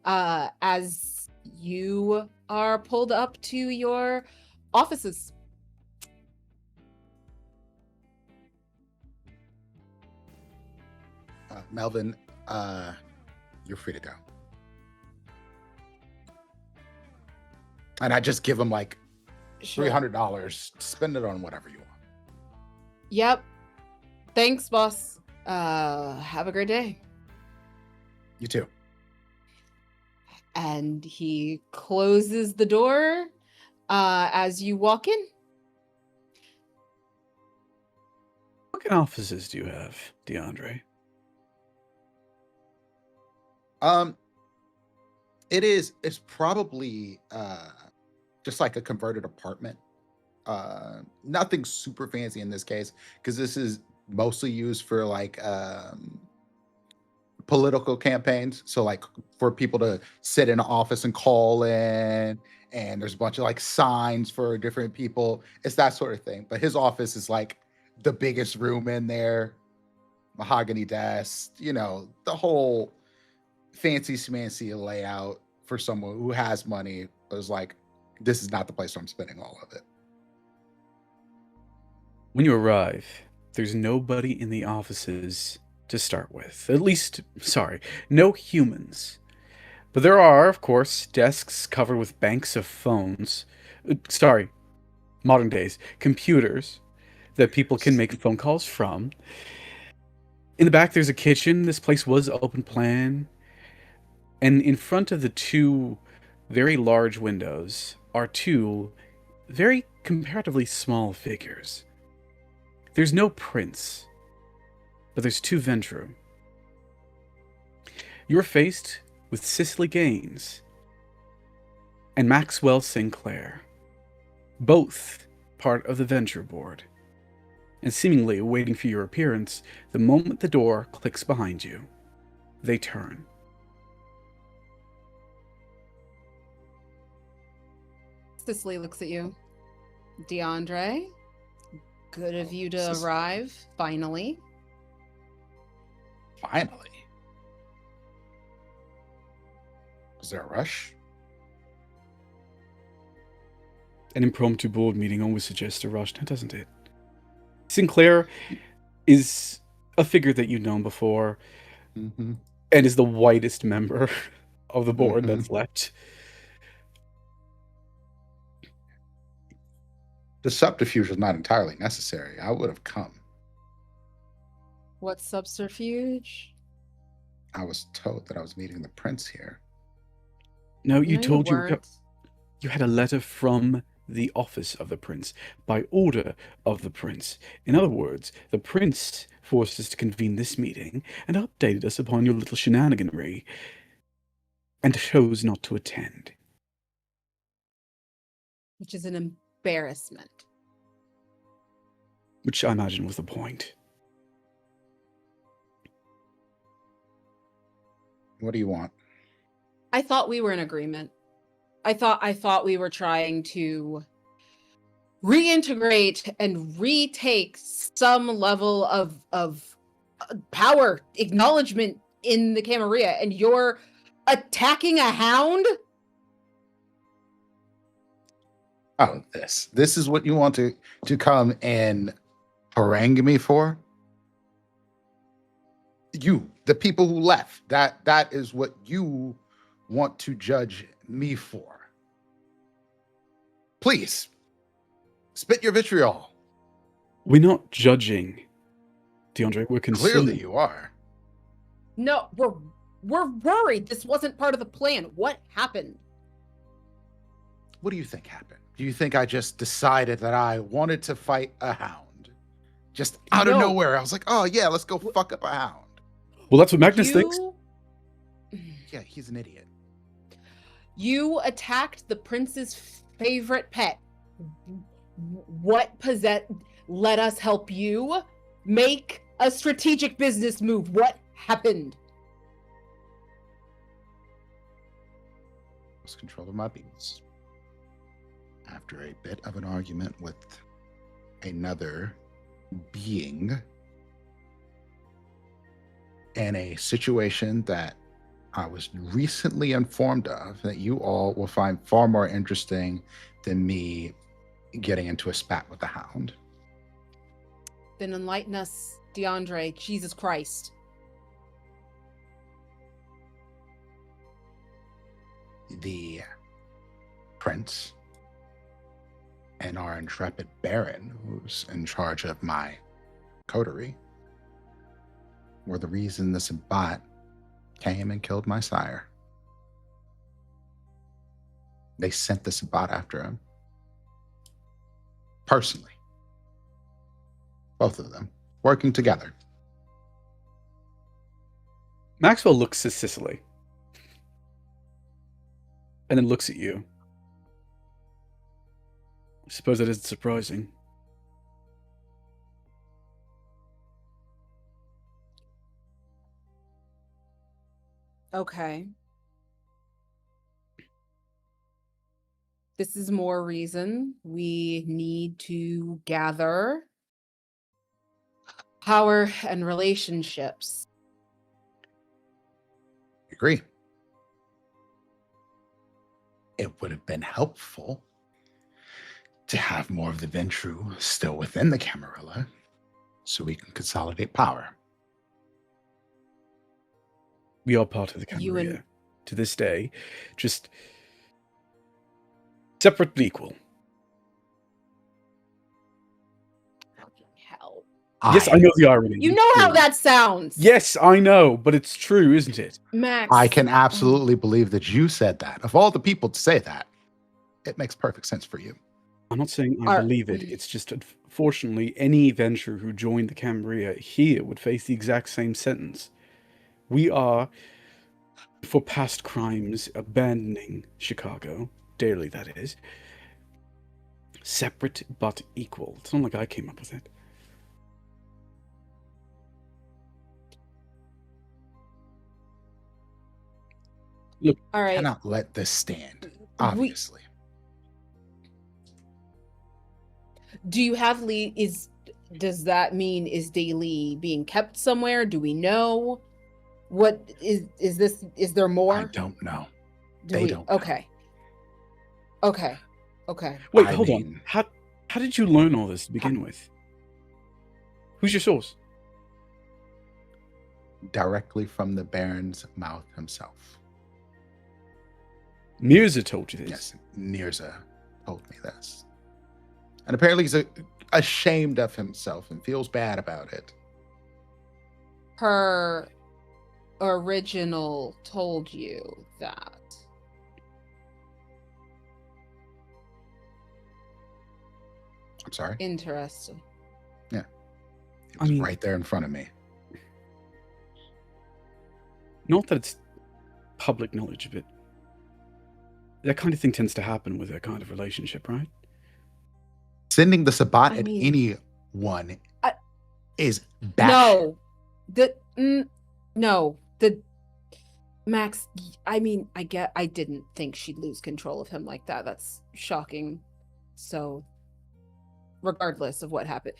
as you are pulled up to your offices. Melvin, you're free to go. And I just give him like Sure. $300. Spend it on whatever you want. Yep. Thanks, boss. Have a great day. You too. And he closes the door as you walk in. What kind of offices do you have, DeAndre? It's probably just like a converted apartment. Nothing super fancy in this case, because this is mostly used for like political campaigns. So like for people to sit in an office and call in, and there's a bunch of like signs for different people. It's that sort of thing. But his office is like the biggest room in there, mahogany desk, the whole fancy schmancy layout for someone who has money. It was like, this is not the place where I'm spending all of it. When you arrive, there's nobody in the offices to start with. At least, no humans. But there are, of course, desks covered with banks of phones. Modern days, computers that people can make phone calls from. In the back, there's a kitchen. This place was open plan. And in front of the 2 very large windows are 2 very comparatively small figures. There's no prince, but there's 2 Ventru. You're faced with Cicely Gaines and Maxwell Sinclair, both part of the Venture Board, and seemingly waiting for your appearance the moment the door clicks behind you. They turn. Cicely looks at you. DeAndre, good of you to arrive, finally. Finally. Is there a rush? An impromptu board meeting always suggests a rush, now doesn't it? Sinclair is a figure that you've known before, Mm-hmm. and is the whitest member of the board that's left. The subterfuge was not entirely necessary. I would have come. What subterfuge? I was told that I was meeting the prince here. No, No, you weren't. you had a letter from the office of the prince, by order of the prince. In other words, the prince forced us to convene this meeting and updated us upon your little shenaniganry, and chose not to attend. Which is an embarrassment. which I imagine was the point. What do you want? I thought we were in agreement. I thought we were trying to reintegrate and retake some level of power, acknowledgement in the Camarilla, and you're attacking a hound? Oh, this is what you want to come and harangue me for? You, the people who left, that is what you want to judge me for. Please, spit your vitriol. We're not judging, DeAndre. We're concerned. Clearly you are. No, we're worried. This wasn't part of the plan. What happened? What do you think happened? Do you think I just decided that I wanted to fight a hound? Just out of nowhere, I was like, oh yeah, let's go fuck up a hound. Well, that's what Magnus thinks. Yeah, he's an idiot. You attacked the prince's favorite pet. What let us help you make a strategic business move? What happened? Lost control of my beats. After a bit of an argument with another being in a situation that I was recently informed of that you all will find far more interesting than me getting into a spat with the hound. Then enlighten us, DeAndre. Jesus Christ. The prince and our intrepid baron, who's in charge of my coterie, were the reason the Sabbat came and killed my sire. They sent the Sabbat after him. Personally. Both of them. Working together. Maxwell looks at Cicely. And then looks at you. I suppose that isn't surprising. Okay. This is more reason we need to gather power and relationships. Agree. It would have been helpful to have more of the Ventru still within the Camarilla so we can consolidate power. We are part of the You Camarilla and- to this day, just separate but equal. Fucking hell. Yes, I know the irony. You It's know how true. that sounds. Yes, I know, but it's true, isn't it? Max. I can absolutely believe that you said that. Of all the people to say that, it makes perfect sense for you. I'm not saying I Are- believe it. It's just, unfortunately, any venture who joined the Camarilla here would face the exact same sentence. We are, for past crimes, abandoning Chicago, daily that is, separate but equal. It's not like I came up with it. All right. Cannot let this stand, obviously. Do you have does that mean is Daily being kept somewhere? Do we know? What is this? Is there more? I don't know. Do they we- don't know. Okay. Okay. Wait, I hold on. mean- How did you learn all this to begin with? Who's your source? Directly from the Baron's mouth himself. Mirza told you this. Yes, Mirza told me this. And apparently he's ashamed of himself and feels bad about it. Her original told you that. I'm sorry. Interesting. It was I mean- right there in front of me. Not that it's public knowledge, but that kind of thing tends to happen with that kind of relationship, right? Sending the Sabbat I at mean- any one I- is bad. No. No. The Max, I mean, I didn't think she'd lose control of him like that. That's shocking. So, regardless of what happened,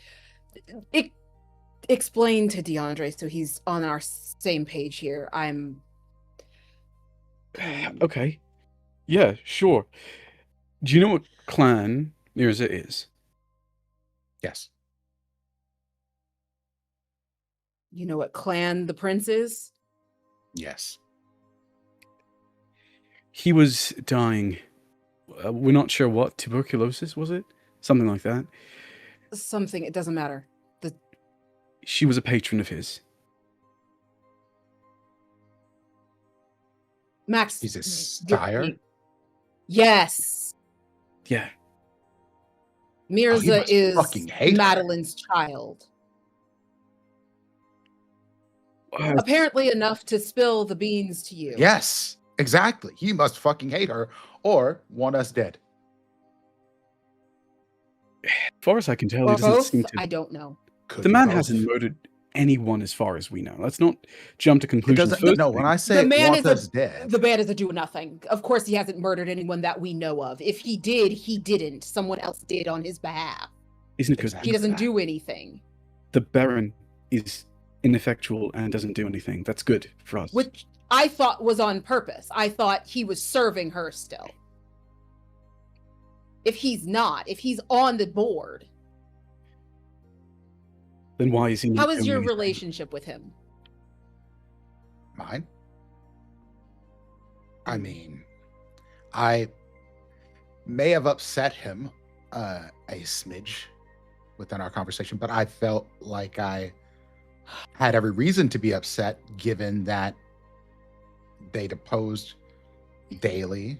explain to DeAndre so he's on our same page here. Okay. Yeah, sure. Do you know what clan Mirza is? Yes. You know what clan the prince is? Yes. He was dying. We're not sure what. Tuberculosis, was it? Something like that. Something, it doesn't matter. She was a patron of his. Max. He's a sire? Yes. Yeah. Mirza must is fucking hate her. Madeline's child. Uh, Apparently enough to spill the beans to you. Yes, exactly. He must fucking hate her or want us dead. as far as I can tell, Or he doesn't both? seem to. I don't know. Could The be man both. hasn't murdered anyone as far as we know. Let's not jump to It conclusions. doesn't. First No, thing, when I say The man want is us dead, The man is a do nothing. Of course he hasn't murdered anyone that we know of. If he did, he didn't. Someone else did on his behalf. isn't it because Exactly. He doesn't do anything. the Baron is ineffectual and doesn't do anything? That's good for us. Which I thought was on purpose. I thought he was serving her still. If he's not, if he's on the board, Then why is he not how is doing your anything? relationship with him? mine. I mean, I may have upset him a smidge within our conversation, but I felt like I had every reason to be upset given that they deposed Daly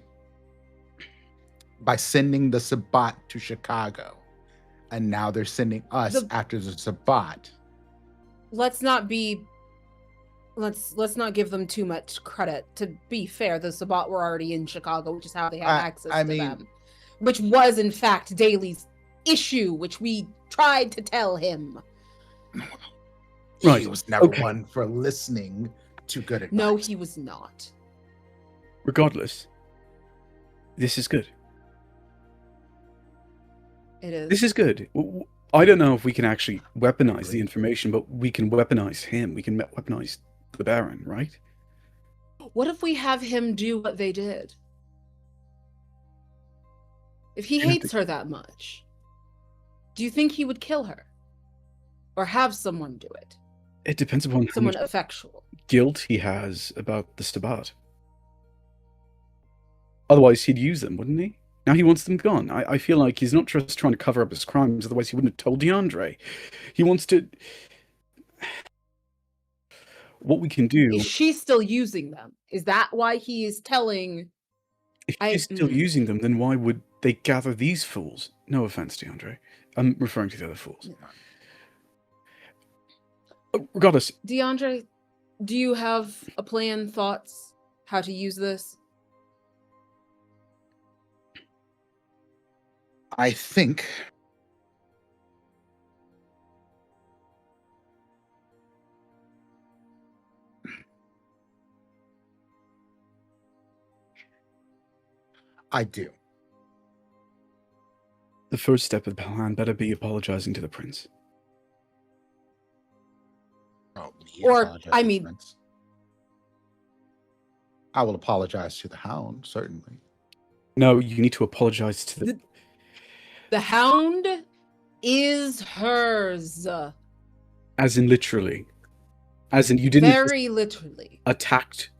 by sending the Sabbat to Chicago. And now they're sending us after the Sabbat. Let's not give them too much credit. To be fair, the Sabbat were already in Chicago, which is how they have access to them. Which was in fact Daly's issue, which we tried to tell him. Right, He was never okay. one for listening to good advice. No, he was not. Regardless, this is good. It is. This is good. I don't know if we can actually weaponize the information, but we can weaponize him. We can weaponize the Baron, right? What if we have him do what they did? If he You have hates her that much, do you think he would kill her? Or have someone do it? It depends upon how Someone much effectual. guilt he has about the Stabat. Otherwise, he'd use them, wouldn't he? Now he wants them gone. I feel like he's not just trying to cover up his crimes, otherwise he wouldn't have told DeAndre. He wants to... What we can do... Is she still using them? Is that why he is telling... If he's still using them, then why would they gather these fools? No offense, DeAndre. I'm referring to the other fools. Regardless... DeAndre, do you have a plan, thoughts, how to use this? I think I do. The first step of the plan better be apologizing to the prince. Oh, me Or, apologize I to the mean- prince. I will apologize to the Hound, certainly. No, you need to apologize to the... The Hound is hers. As in literally. As in you didn't Very literally. attacked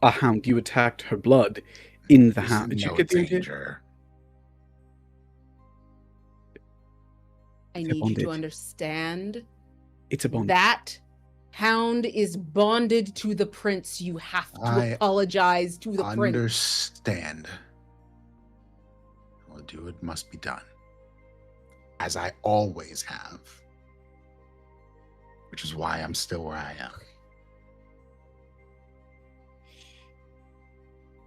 a hound. You attacked her blood in the There's hound. Did you no get the idea? danger. I It's a need you to bondage. understand It's a bond. that Hound is bonded to the prince. You have to I apologize to the prince. Understand. I will do what must be done. As I always have. Which is why I'm still where I am.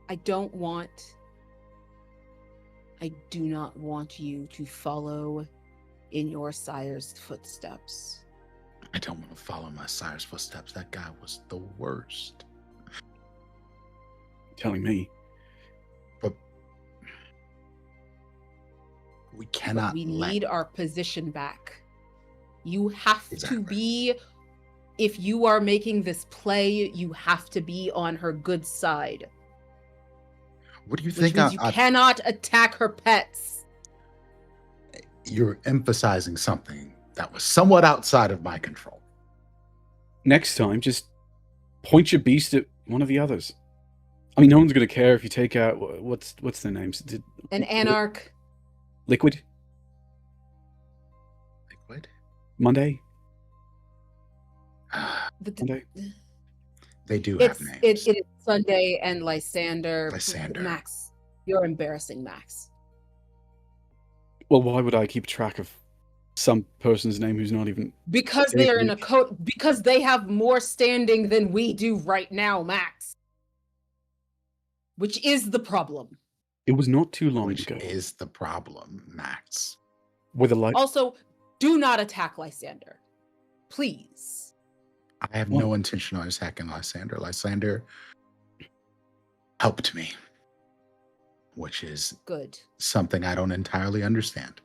I do not want you to follow in your sire's footsteps. I don't want to follow my sire's footsteps. That guy was the worst. Telling me. But we cannot We let... need our position back. You have Exactly. to be, if you are making this play, you have to be on her good side. What do you Which think? means you cannot attack her pets. You're emphasizing something that was somewhat outside of my control. Next time, just point your beast at one of the others. I mean, no one's going to care if you take out... What's their names? An anarch. Liquid? Liquid? Monday? The- Monday? They do have names. It is Sunday and Lysander. Lysander. Max, you're embarrassing, Max. Well, why would I keep track of some person's name who's not even... Because they are in a because they have more standing than we do right now, Max. Which is the problem. It was not too long Which ago. is the problem, Max. With a light... Also, do not attack Lysander. Please. I have no intention on attacking Lysander. Lysander helped me, which is Good. something I don't entirely understand.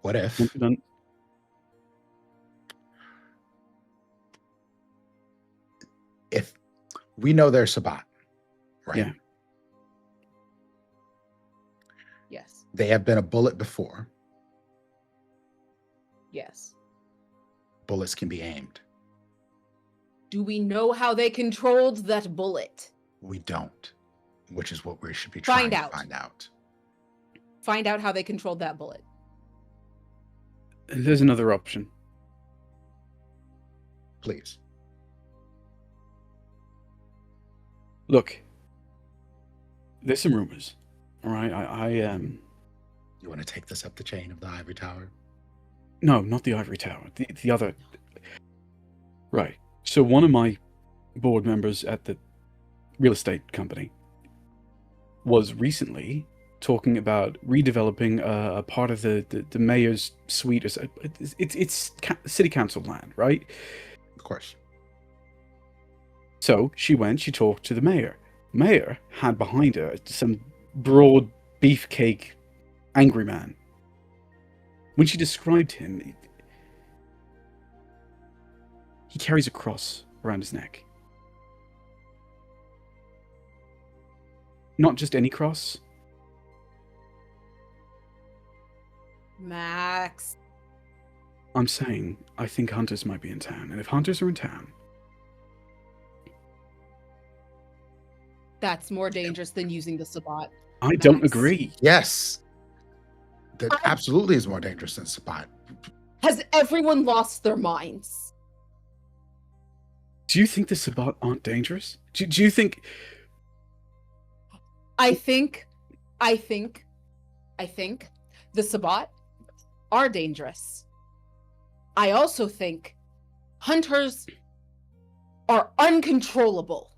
What if we know they're Sabbat, right? Yeah. Yes. They have been a bullet before. Yes. Bullets can be aimed. Do we know how they controlled that bullet? We don't, which is what we should be Find trying out. to find out. Find out how they controlled that bullet. There's another option. Please. Look, there's some rumors. All right, You want to take this up the chain of the ivory tower? No, not the ivory tower. The other. Right. So one of my board members at the real estate company was recently talking about redeveloping a part of the mayor's suite. It's city council land, right? Of course. So she talked to the mayor. Mayor had behind her some broad beefcake angry man. When she described him, he carries a cross around his neck. Not just any cross. Max. I'm saying I think hunters might be in town, and if hunters are in town, That's more dangerous than using the Sabbat. I don't Max. agree. Yes. That absolutely is more dangerous than Sabbat. Has everyone lost their minds? Do you think the Sabbat aren't dangerous? Do you think... I think the Sabbat are dangerous. I also think hunters are uncontrollable.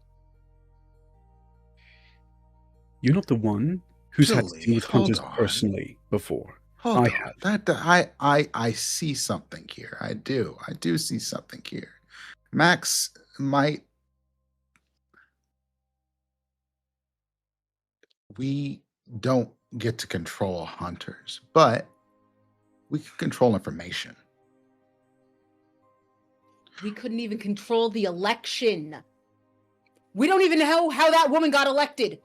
You're not the one who's had to Julie, deal with hold hunters on. personally before. Hold I on. have. I see something here. I do see something here. Max might... We don't get to control hunters, but we can control information. We couldn't even control the election. We don't even know how that woman got elected.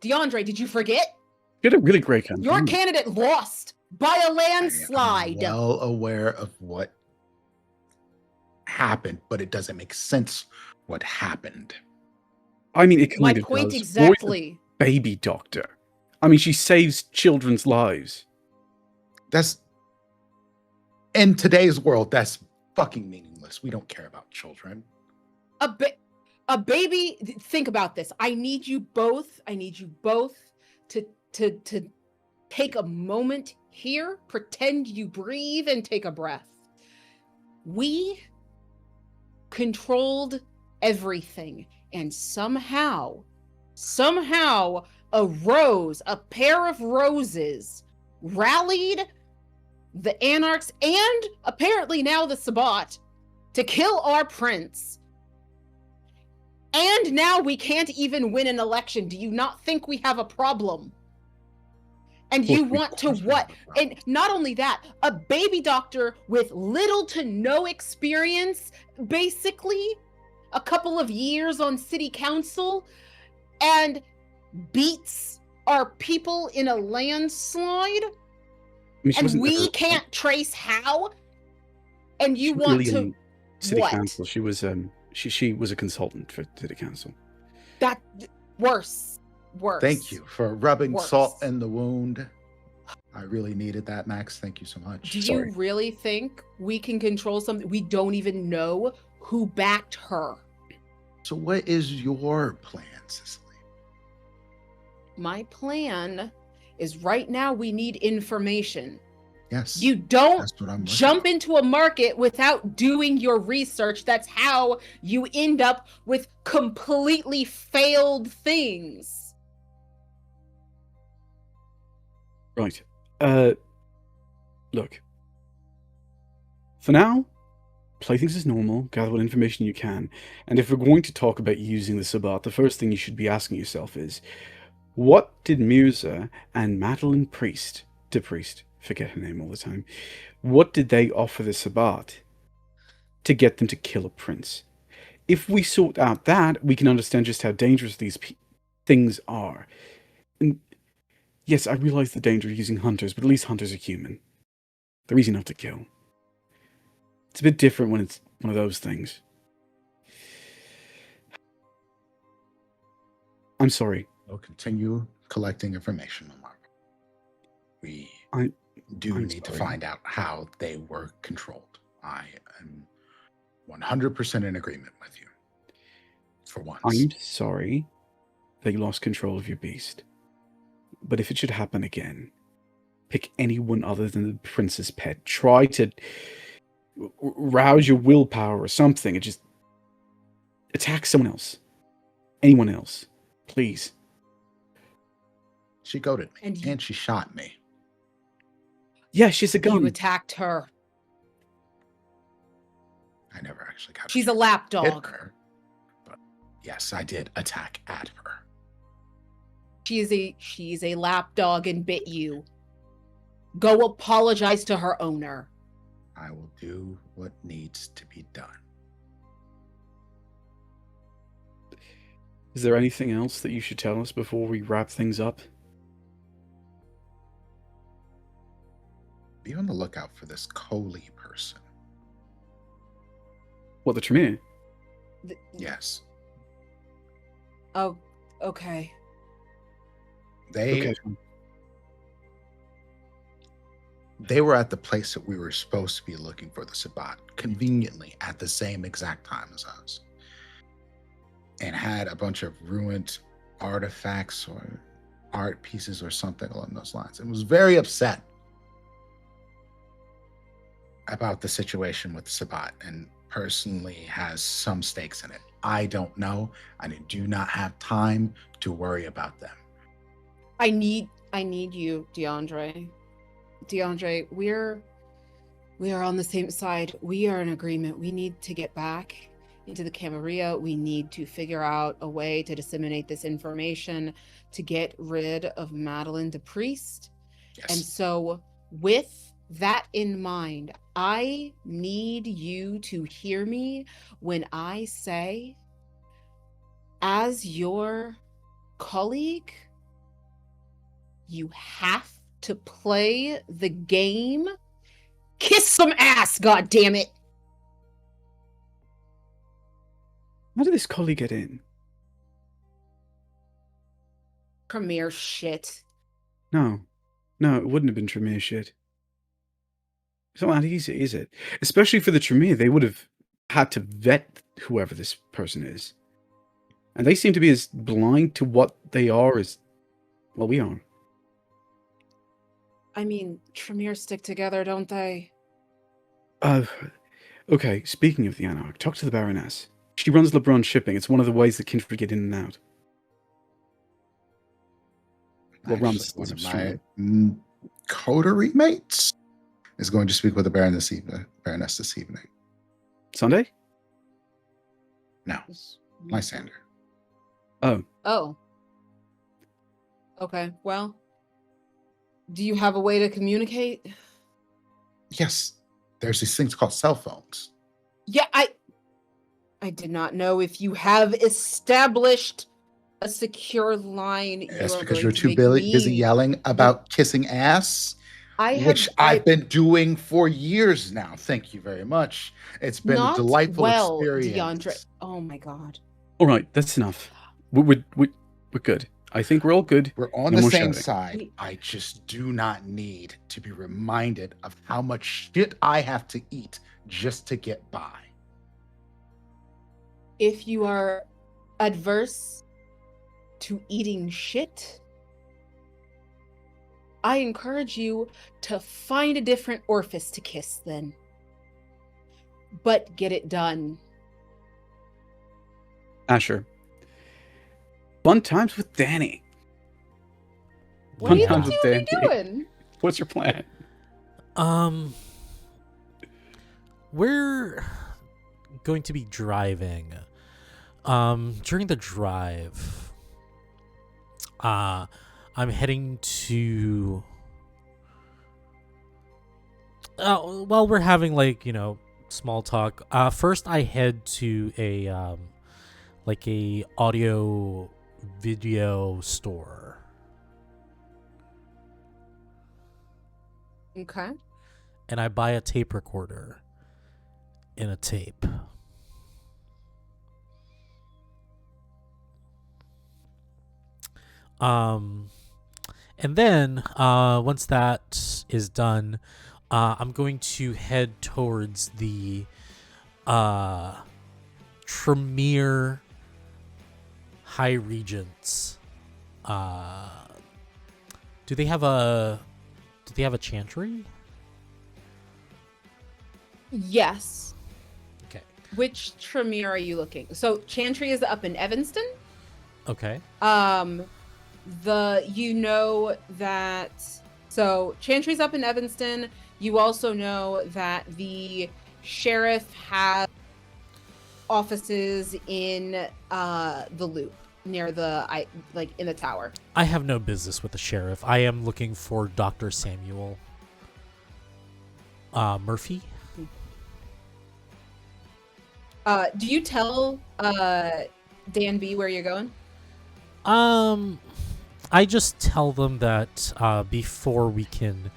DeAndre, did you forget? You had a really great campaign. Your candidate lost by a I am landslide. well aware of what happened, but it doesn't make sense what happened. I mean, it kind My of point does. exactly. Baby doctor. I mean, she saves children's lives. That's... In today's world, that's fucking meaningless. We don't care about children. A baby. Think about this. I need you both to take a moment here, pretend you breathe and take a breath. We controlled everything, and somehow somehow a rose, a pair of roses, rallied the Anarchs and apparently now the Sabbat to kill our prince. And now we can't even win an election. Do you not think we have a problem? And you want to what? And not only that, a baby doctor with little to no experience, basically, a couple of years on city council, and beats our people in a landslide, and we can't trace how. And you want really to city what? council. She was she was a consultant for city council. That worse. Thank you for rubbing Worse. salt in the wound. I really needed that, Max. Thank you so much. Do you really think we can control something? We don't even know who backed her. So what is your plan, Cicely? My plan is right now we need information. Yes. You don't that's what I'm working jump on. into a market without doing your research. That's how you end up with completely failed things. Right. Look. For now, play things as normal, gather what information you can, and if we're going to talk about using the Sabbat, the first thing you should be asking yourself is, what did Mirza and Madeline de Priest, forget her name all the time, what did they offer the Sabbat to get them to kill a prince? If we sort out that, we can understand just how dangerous these things are. And yes, I realize the danger of using hunters, but at least hunters are human. They're easy enough to kill. It's a bit different when it's one of those things. I'm sorry. We'll continue collecting information, Mark. We I'm need to sorry. find out how they were controlled. I am 100% in agreement with you. For once. I'm sorry that you lost control of your beast. But if it should happen again, pick anyone other than the prince's pet. Try to rouse your willpower or something and just attack someone else. Anyone else. Please. She goaded me, And and she shot me. Yeah, she's a gun. You attacked her. I never actually got She's a chance to hit lapdog. her, but yes, I did attack at her. She's a lapdog and bit you. Go apologize to her owner. I will do what needs to be done. Is there anything else that you should tell us before we wrap things up? Be on the lookout for this Coley person. What, the Tremere? Yes. Oh, okay. They were at the place that we were supposed to be looking for the Sabbat, conveniently at the same exact time as us, and had a bunch of ruined artifacts or art pieces or something along those lines, and was very upset about the situation with the Sabbat, and personally has some stakes in it. I don't know. I do not have time to worry about them. I need you, DeAndre. DeAndre, we are on the same side. We are in agreement. We need to get back into the Camarilla. We need to figure out a way to disseminate this information to get rid of Madeline de Priest. Yes. And so with that in mind, I need you to hear me when I say, as your colleague, you have to play the game. Kiss some ass, goddammit! How did this collie get in? Premier shit. No, it wouldn't have been Tremere shit. It's not that easy, is it? Especially for the Tremere, they would have had to vet whoever this person is. And they seem to be as blind to what they are as, well, we are. I mean, Tremere stick together, don't they? Okay, speaking of the Anarch, talk to the Baroness. She runs LeBron Shipping. It's one of the ways that Kindred get in and out. What Actually, runs one is of streaming. my coterie mates is going to speak with the Baroness this evening. Sunday? No, Lysander. Oh, Oh. Okay, well, do you have a way to communicate? Yes, there's these things called cell phones. Yeah, I did not know if you have established a secure line. That's You are because going you're to too make busy me. yelling about kissing ass, which I've been doing for years now. Thank you very much. It's been a Not delightful well, experience. DeAndre. Oh my god. all right. That's enough. We're good. I think we're all good. We're on No the more same shouting. side. I just do not need to be reminded of how much shit I have to eat just to get by. If you are adverse to eating shit, I encourage you to find a different orifice to kiss then. But get it done. Asher. Fun times with Danny. What are you Fun times with Danny. doing? What's your plan? We're going to be driving. During the drive, I'm heading to. While we're having small talk. First I head to a audio video store. Okay. And I buy a tape recorder and a tape. And then once that is done, I'm going to head towards the Tremere High Regents. Do they have a chantry? Yes. Okay. Which Tremere are you looking? So Chantry is up in Evanston. Okay. So Chantry's up in Evanston. You also know that the sheriff has offices in the Loop near the in the tower. I have no business with the sheriff. I am looking for Dr. Samuel Murphy. Do you tell Dan B where you're going? I just tell them that before we can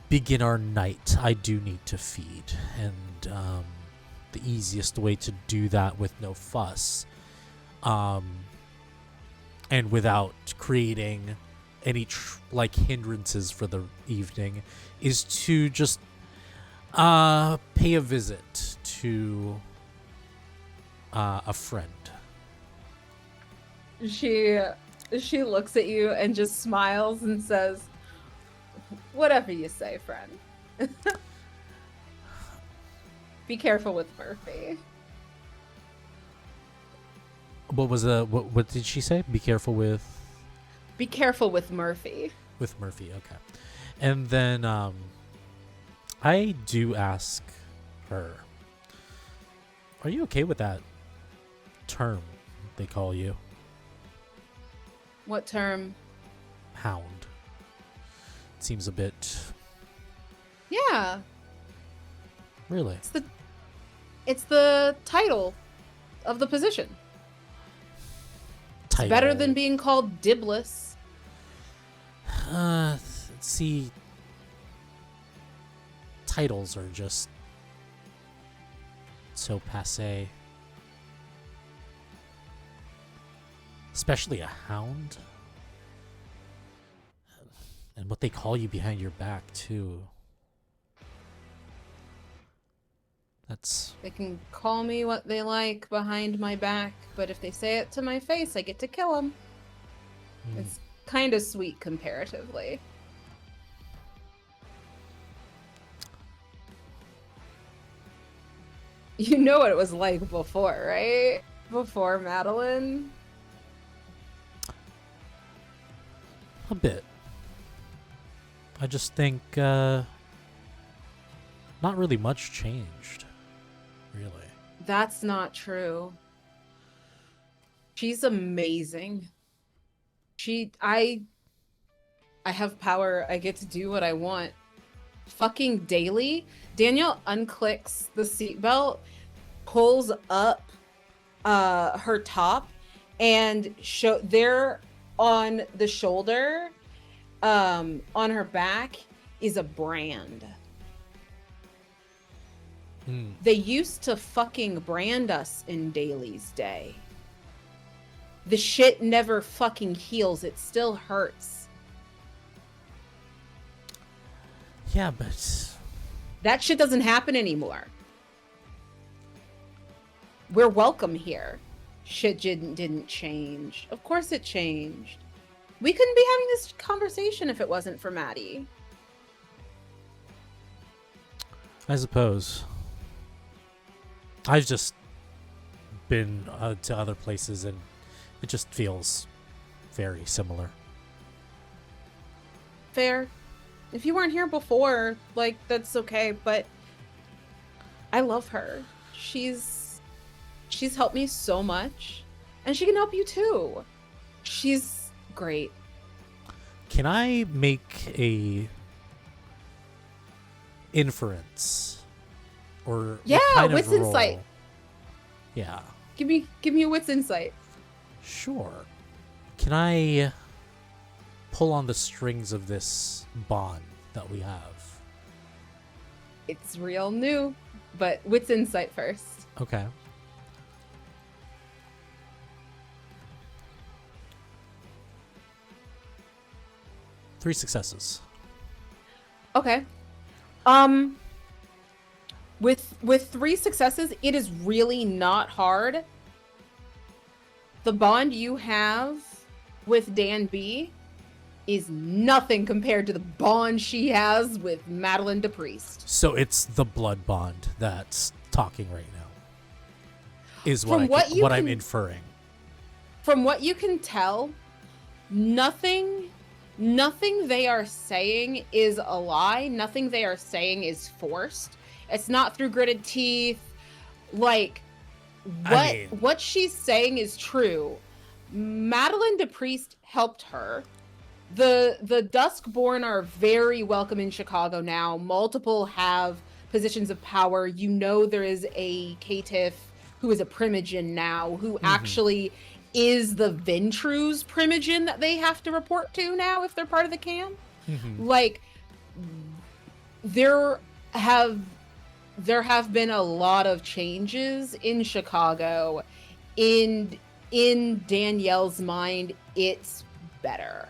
begin our night, I do need to feed, and the easiest way to do that with no fuss, and without creating any hindrances for the evening, is to just pay a visit to a friend. She looks at you and just smiles and says, "Whatever you say, friend." Be careful with Murphy. What did she say? Be careful with Murphy. With Murphy, okay. And then I do ask her, are you okay with that term they call you? What term? Hound. It seems a bit... Yeah. Really? It's the title of the position. It's better than being called Dibless. See, titles are just so passé. Especially a hound. And what they call you behind your back, too. They can call me what they like behind my back, but if they say it to my face, I get to kill them. It's kind of sweet comparatively. You know what it was like before, right? Before Madeline? A bit. I just think not really much changed. Really. That's not true. She's amazing. I have power. I get to do what I want. Fucking daily. Daniel unclicks the seatbelt, pulls up her top, and there on the shoulder, on her back, is a brand. They used to fucking brand us in Daly's day. The shit never fucking heals. It still hurts. Yeah, but That shit doesn't happen anymore. We're welcome here. Shit didn't change. Of course it changed. We couldn't be having this conversation if it wasn't for Maddie. I suppose. I've just been to other places and it just feels very similar. Fair. If you weren't here before, like, that's okay, but I love her. She's helped me so much, and she can help you too. She's great. Can I make a inference? Or Yeah, what kind wits of role? insight. Yeah. Give me a wits insight. Sure. Can I pull on the strings of this bond that we have? It's real new, but wits insight first. Okay. Three successes. Okay. With 3 successes, it is really not hard. The bond you have with Dan B is nothing compared to the bond she has with Madeline DePriest. So it's the blood bond that's talking right now. Is From what, what I'm can- inferring. From what you can tell, nothing they are saying is a lie. Nothing they are saying is forced. It's not through gritted teeth. Like, what she's saying is true. Madeline DePriest helped her. The Duskborn are very welcome in Chicago now. Multiple have positions of power. You know there is a caitiff who is a primogen now, who actually is the Ventru's primogen that they have to report to now if they're part of the camp. Like, there have been a lot of changes in Chicago. In Danielle's mind, it's better.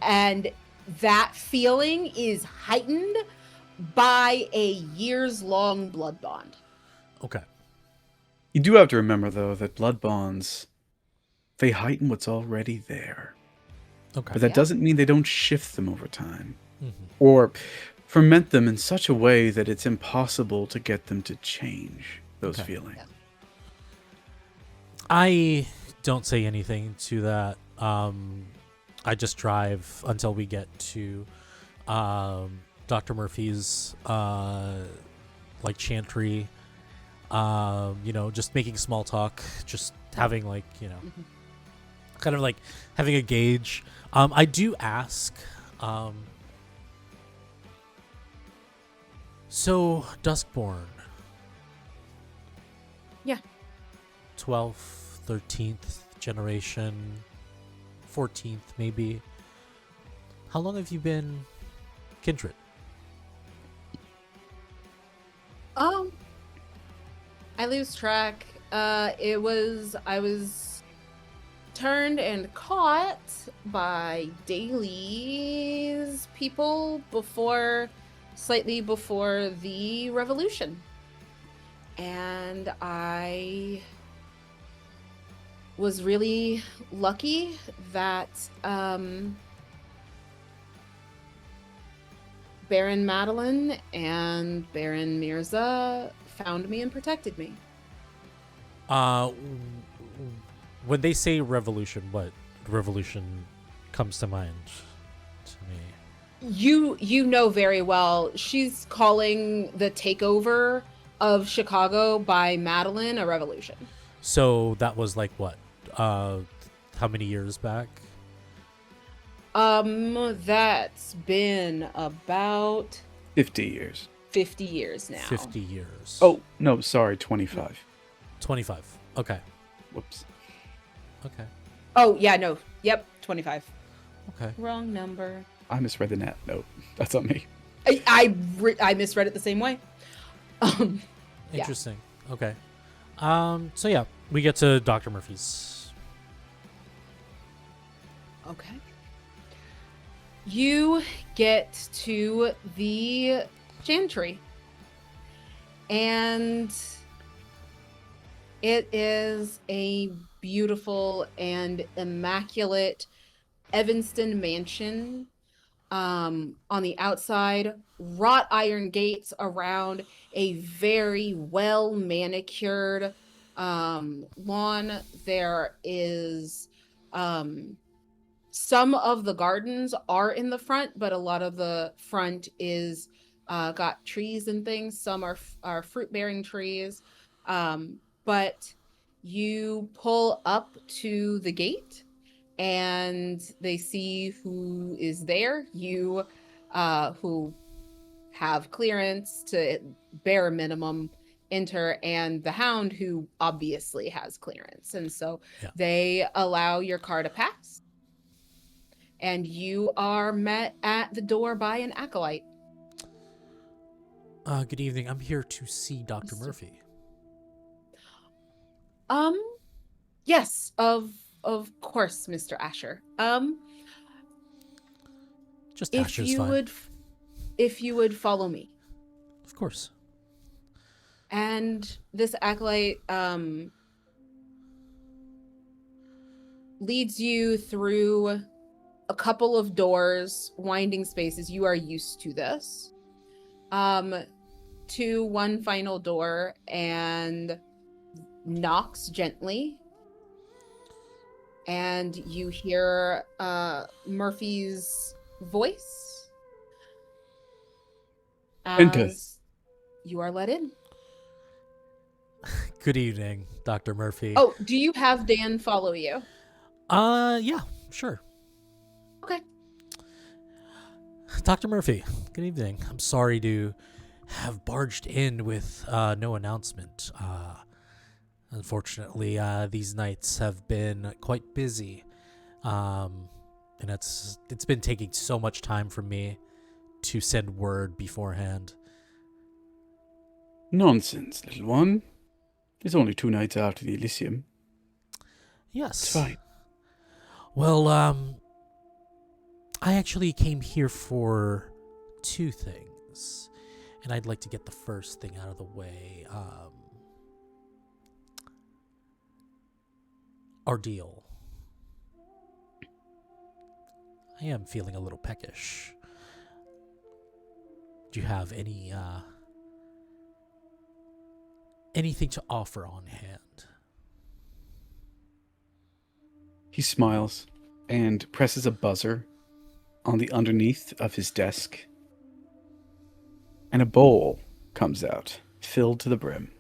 And that feeling is heightened by a years-long blood bond. Okay. You do have to remember, though, that blood bonds, they heighten what's already there. Okay. But that Yeah. doesn't mean they don't shift them over time. Mhm. Or ferment them in such a way that it's impossible to get them to change those Okay. feelings. Yeah. I don't say anything to that. I just drive until we get to Dr. Murphy's like chantry. Just making small talk, just having kind of like having a gauge. I do ask, so Duskborn. Yeah. 12th, 13th generation, 14th maybe. How long have you been kindred? I lose track. I was turned and caught by Daly's people slightly before the revolution. And I was really lucky that Baron Madeline and Baron Mirza found me and protected me. When they say revolution, what revolution comes to mind to me. You know very well. She's calling the takeover of Chicago by Madeline a revolution. So that was like what? How many years back? That's been about 50 years. 50 years now. 50 years. Oh, no, sorry, 25. 25. Okay. Whoops. Okay. Oh, yeah, no. Yep, 25. Okay. Wrong number. I misread the net. Nope, that's on me. I misread it the same way. Yeah. Interesting. Okay. So yeah, we get to Dr. Murphy's. Okay. You get to the gantry. And it is a beautiful and immaculate Evanston mansion. On the outside, wrought iron gates around a very well manicured lawn. There is some of the gardens are in the front, but a lot of the front is got trees and things. Some are fruit bearing trees, but you pull up to the gate and they see who is there. You who have clearance to bare minimum enter, and the hound who obviously has clearance, and so they allow your car to pass, and you are met at the door by an acolyte. Good evening. I'm here to see Dr. Murphy. Yes, of course, Mr. Asher. Just Asher's fine. If you would follow me. Of course. And this acolyte leads you through a couple of doors, winding spaces. You are used to this. To one final door and knocks gently. And you hear Murphy's voice Enter. as you are let in. Good evening, Dr. Murphy. Oh, do you have Dan follow you? Yeah, sure. Okay. Dr. Murphy, good evening. I'm sorry to have barged in with no announcement. Unfortunately, these nights have been quite busy, and it's been taking so much time for me to send word beforehand. Nonsense, little one. It's only 2 nights after the Elysium. Yes. It's fine. Well, I actually came here for 2 things, and I'd like to get the first thing out of the way. Our deal. I am feeling a little peckish. Do you have anything to offer on hand? He smiles and presses a buzzer on the underneath of his desk. And a bowl comes out, filled to the brim.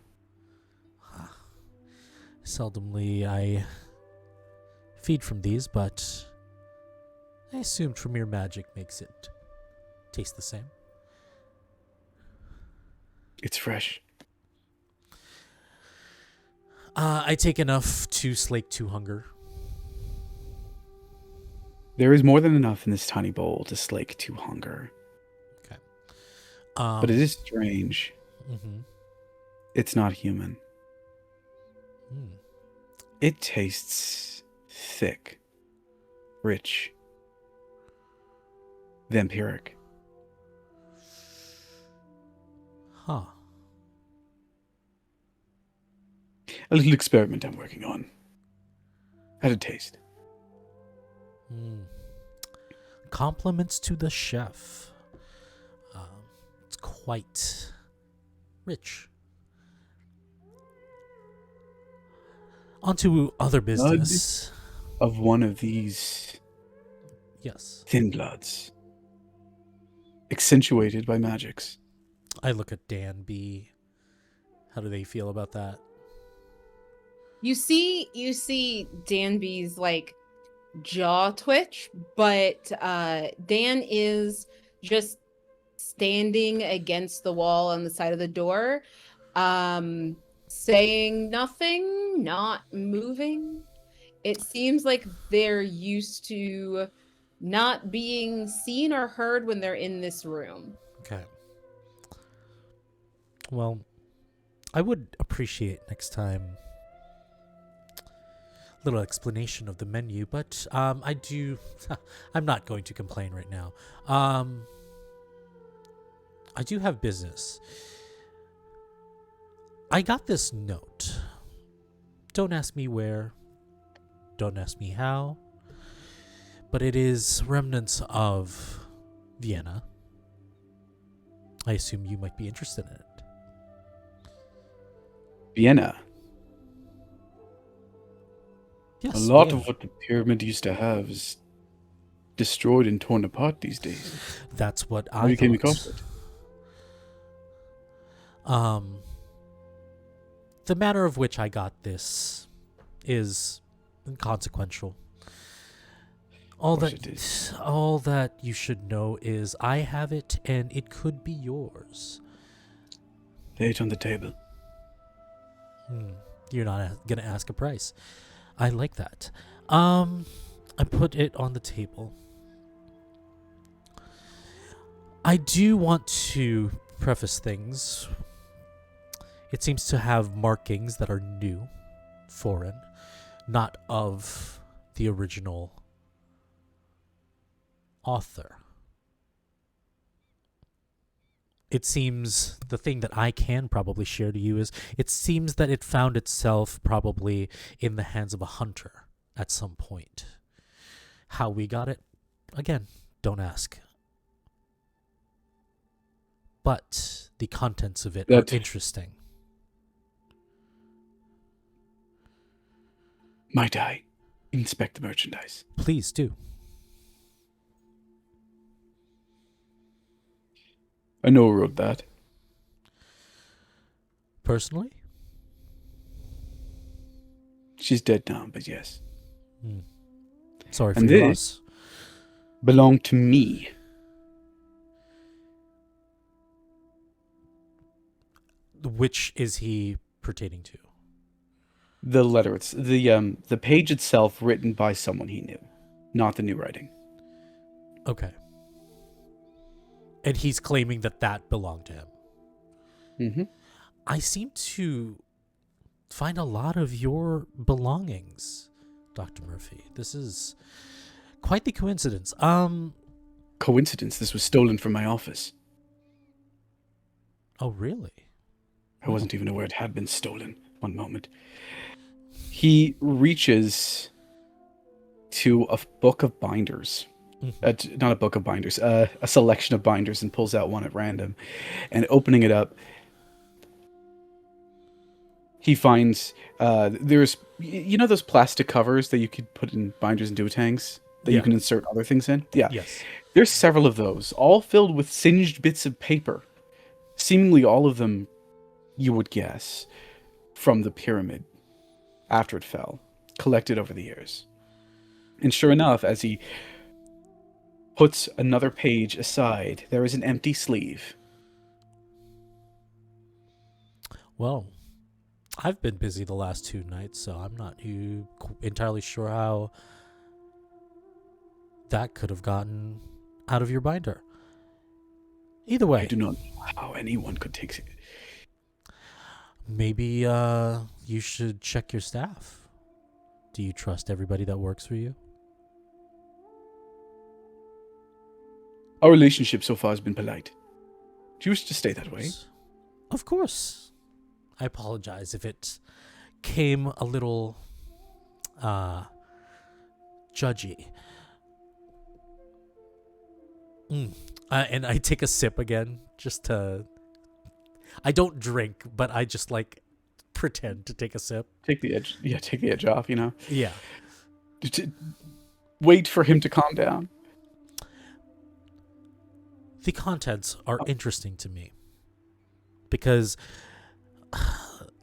Seldomly I feed from these, but I assume Tremere magic makes it taste the same. It's fresh. I take enough to slake 2 hunger. There is more than enough in this tiny bowl to slake 2 hunger. Okay. But it is strange. Mm-hmm. It's not human. Mm. It tastes thick, rich, vampiric. Huh. A little experiment I'm working on. Had a taste. Compliments to the chef. It's quite rich. On to other business. Of one of these Yes. Thin bloods. Accentuated by magics. I look at Dan B. How do they feel about that? You see Danby's like jaw twitch, but Dan is just standing against the wall on the side of the door, saying nothing, not moving. It seems like they're used to not being seen or heard when they're in this room. Okay. Well, I would appreciate next time a little explanation of the menu, but I do. I'm not going to complain right now. I do have business. I got this note. Don't ask me where. Don't ask me how. But it is remnants of Vienna. I assume you might be interested in it. Vienna. Yes. A lot Vienna. of what the pyramid used to have is destroyed and torn apart these days. That's what How I you came thought. across it? The manner of which I got this is inconsequential. All course it that you should know is I have it and it could be yours. Lay it on the table. You're not gonna ask a price. I like that. I put it on the table. I do want to preface things. It seems to have markings that are new, foreign, not of the original author. It seems the thing that I can probably share to you is it seems that it found itself probably in the hands of a hunter at some point. How we got it, again, don't ask. But the contents of it are interesting. Might I inspect the merchandise? Please do. I know who wrote that. Personally? She's dead now, but yes. Sorry for And your this loss. belonged to me. Which is he pertaining to? The letter, it's the page itself written by someone he knew, not the new writing. Okay. And he's claiming that that belonged to him. Mm-hmm. I seem to find a lot of your belongings, Dr. Murphy. This is quite the coincidence. Coincidence, this was stolen from my office. Oh, really? I wasn't even aware it had been stolen. One moment. He reaches to a book of binders. Not a book of binders, a selection of binders, and pulls out one at random. And opening it up, he finds there's, you know, those plastic covers that you could put in binders and duotangs that you can insert other things in? Yeah. Yes. There's several of those, all filled with singed bits of paper. Seemingly all of them, you would guess, from the pyramid after it fell, collected over the years. And sure enough, as he puts another page aside, there is an empty sleeve. Well, I've been busy the last 2 nights, so I'm not entirely sure how that could have gotten out of your binder. Either way. I do not know how anyone could take it. Maybe you should check your staff. Do you trust everybody that works for you? Our relationship so far has been polite. Do you wish to stay that way? Of course. I apologize if it came a little judgy. And I take a sip again, just to... I don't drink, but I just, like, pretend to take a sip. Take the edge off, you know? Yeah. Wait for him to calm down. the contents are interesting to me because,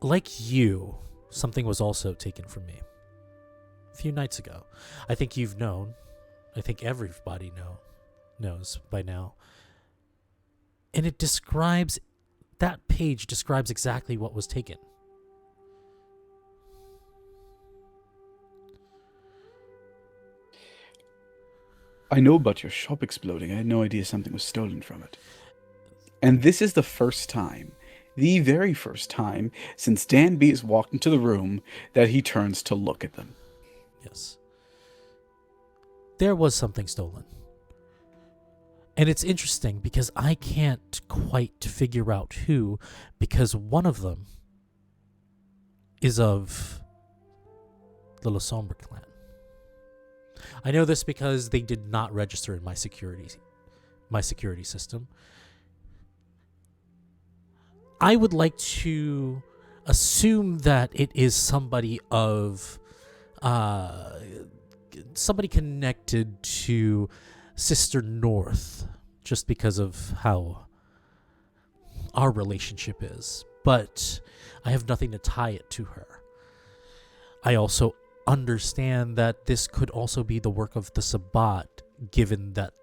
like you, something was also taken from me a few nights ago. I think you've known. I think everybody knows by now. And that page describes exactly what was taken. I know about your shop exploding. I had no idea something was stolen from it. And this is the very first time since Dan B has walked into the room that he turns to look at them. Yes. There was something stolen. And it's interesting because I can't quite figure out who, because one of them is of the La Sombre clan. I know this because they did not register in my security system. I would like to assume that it is somebody connected to Sister North, just because of how our relationship is. But I have nothing to tie it to her. I also understand that this could also be the work of the Sabbat, given that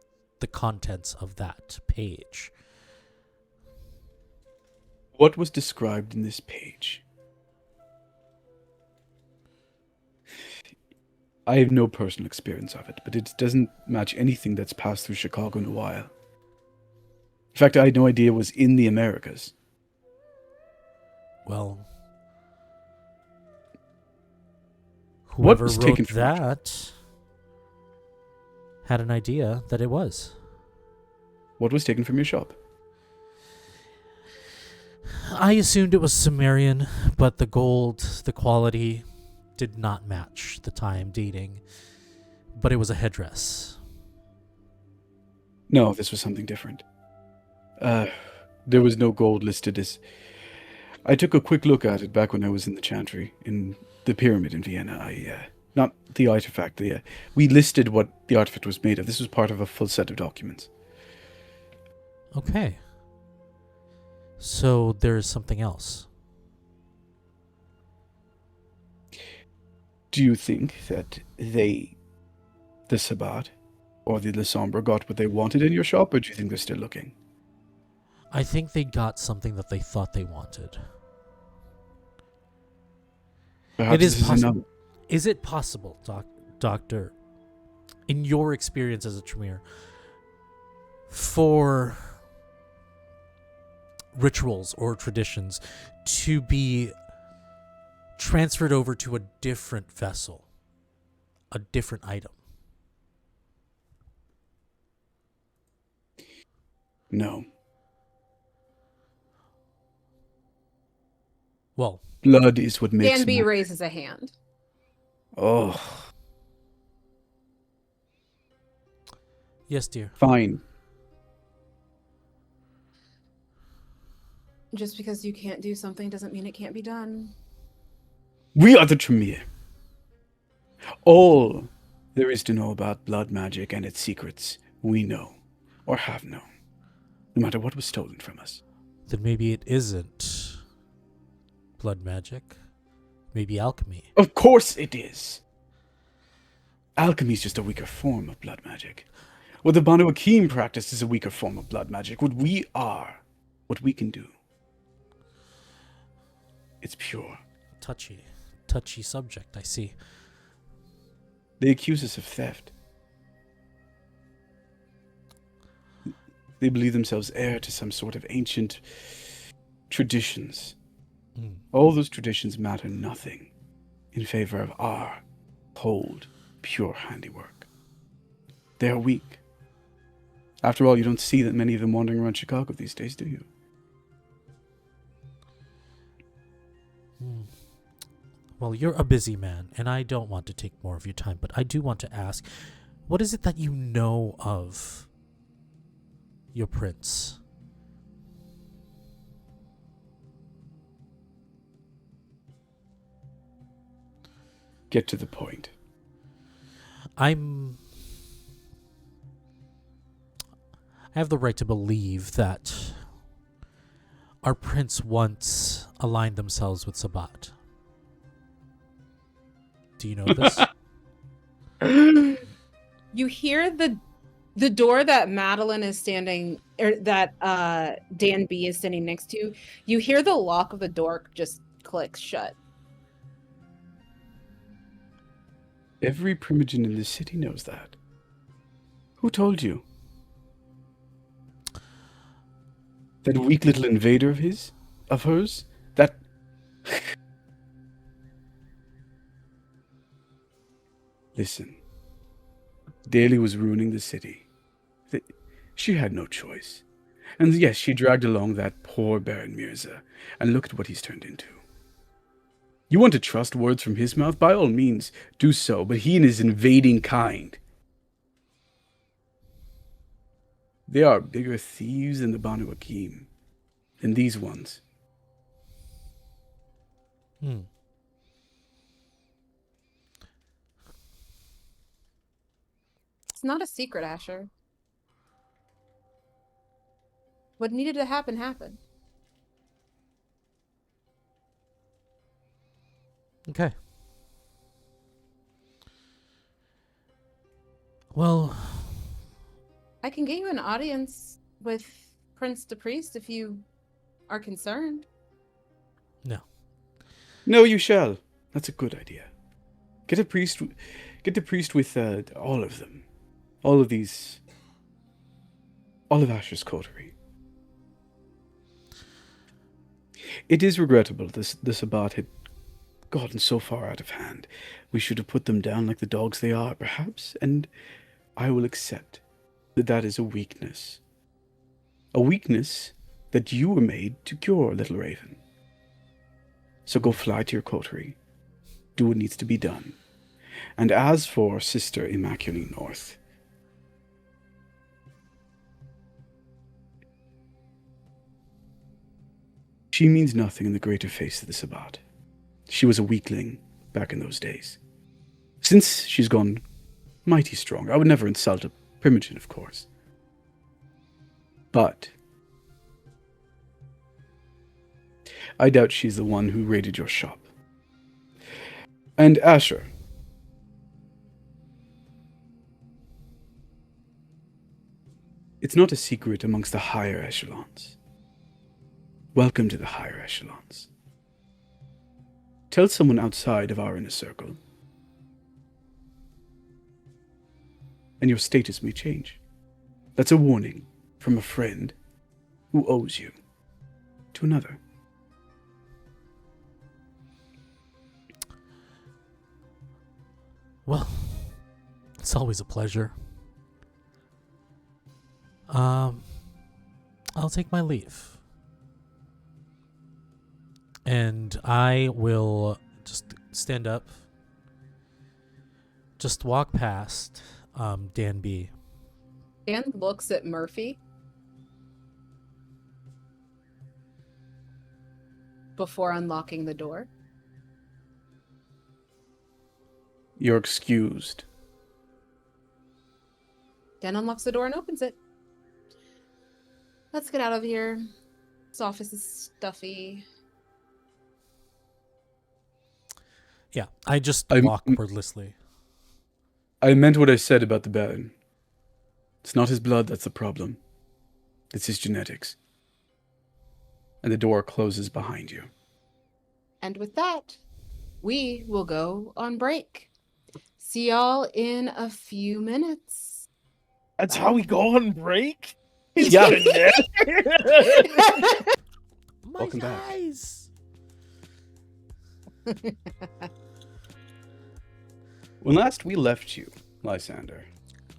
the contents of that page. What was described in this page? I have no personal experience of it, but it doesn't match anything that's passed through Chicago in a while. In fact, I had no idea it was in the Americas. Well, What whoever was wrote taken from that had an idea that it was. What was taken from your shop? I assumed it was Sumerian, but the gold, the quality, did not match the time dating. But it was a headdress. No, this was something different. There was no gold listed as... I took a quick look at it back when I was in the chantry, in the pyramid in Vienna. Not the artifact, we listed what the artifact was made of. This was part of a full set of documents. Okay. So there's something else. Do you think that the Sabbat, or the La Sombre got what they wanted in your shop, or do you think they're still looking? I think they got something that they thought they wanted. Perhaps It is this possible. another. Is it possible, Doctor, in your experience as a Tremere, for rituals or traditions to be transferred over to a different vessel, a different item? No. Well, Blood is what makes... Dan B raises a hand. Oh, yes, dear. fine. Just because you can't do something doesn't mean it can't be done. We are the Tremere. All there is to know about blood magic and its secrets, we know, or have known, no matter what was stolen from us. Then maybe it isn't blood magic. Maybe alchemy. Of course it is. Alchemy is just a weaker form of blood magic. What the Banu Hakim practice is a weaker form of blood magic. What we are, what we can do, it's pure. Touchy subject, I see. They accuse us of theft. They believe themselves heir to some sort of ancient traditions. All those traditions matter nothing in favor of our cold, pure handiwork. They are weak. After all, you don't see that many of them wandering around Chicago these days, do you? Well, you're a busy man, and I don't want to take more of your time, but I do want to ask, what is it that you know of your prince? Get to the point. I have the right to believe that our prince once aligned themselves with Sabat. Do you know this? You hear the door that Madeline is standing, or that Dan B is standing next to. You hear the lock of the door just click shut. Every primogen in this city knows that. Who told you? That weak little invader of hers? That... Listen. Daly was ruining the city. She had no choice. And yes, she dragged along that poor Baron Mirza, and look at what he's turned into. You want to trust words from his mouth? By all means, do so, but he and his invading kind. They are bigger thieves than the Banu Hakim, than these ones. It's not a secret, Asher. What needed to happen happened. Okay. Well, I can get you an audience with Prince the Priest if you are concerned. no. No, you shall. That's a good idea. Get the priest with all of them. All of Asher's coterie. It is regrettable the Sabbat had gotten so far out of hand. We should have put them down like the dogs they are, perhaps, and I will accept that is a weakness. A weakness that you were made to cure, little raven. So go fly to your coterie. Do what needs to be done. And as for Sister Immaculate North, she means nothing in the greater face of the Sabbat. She was a weakling back in those days. Since she's gone mighty strong, I would never insult a primogen, of course. But I doubt she's the one who raided your shop. And Asher. It's not a secret amongst the higher echelons. Welcome to the higher echelons. Tell someone outside of our inner circle, and your status may change. That's a warning from a friend who owes you to another. Well, it's always a pleasure. I'll take my leave. And I will just stand up, just walk past Dan B. Dan looks at Murphy before unlocking the door. You're excused. Dan unlocks the door and opens it. Let's get out of here. This office is stuffy. Yeah, I just I'm- walk wordlessly. I meant what I said about the Baron. It's not his blood that's the problem. It's his genetics. And the door closes behind you. And with that, we will go on break. See y'all in a few minutes. That's how we go on break? Yeah. My Welcome back. eyes. When last we left you, Lysander,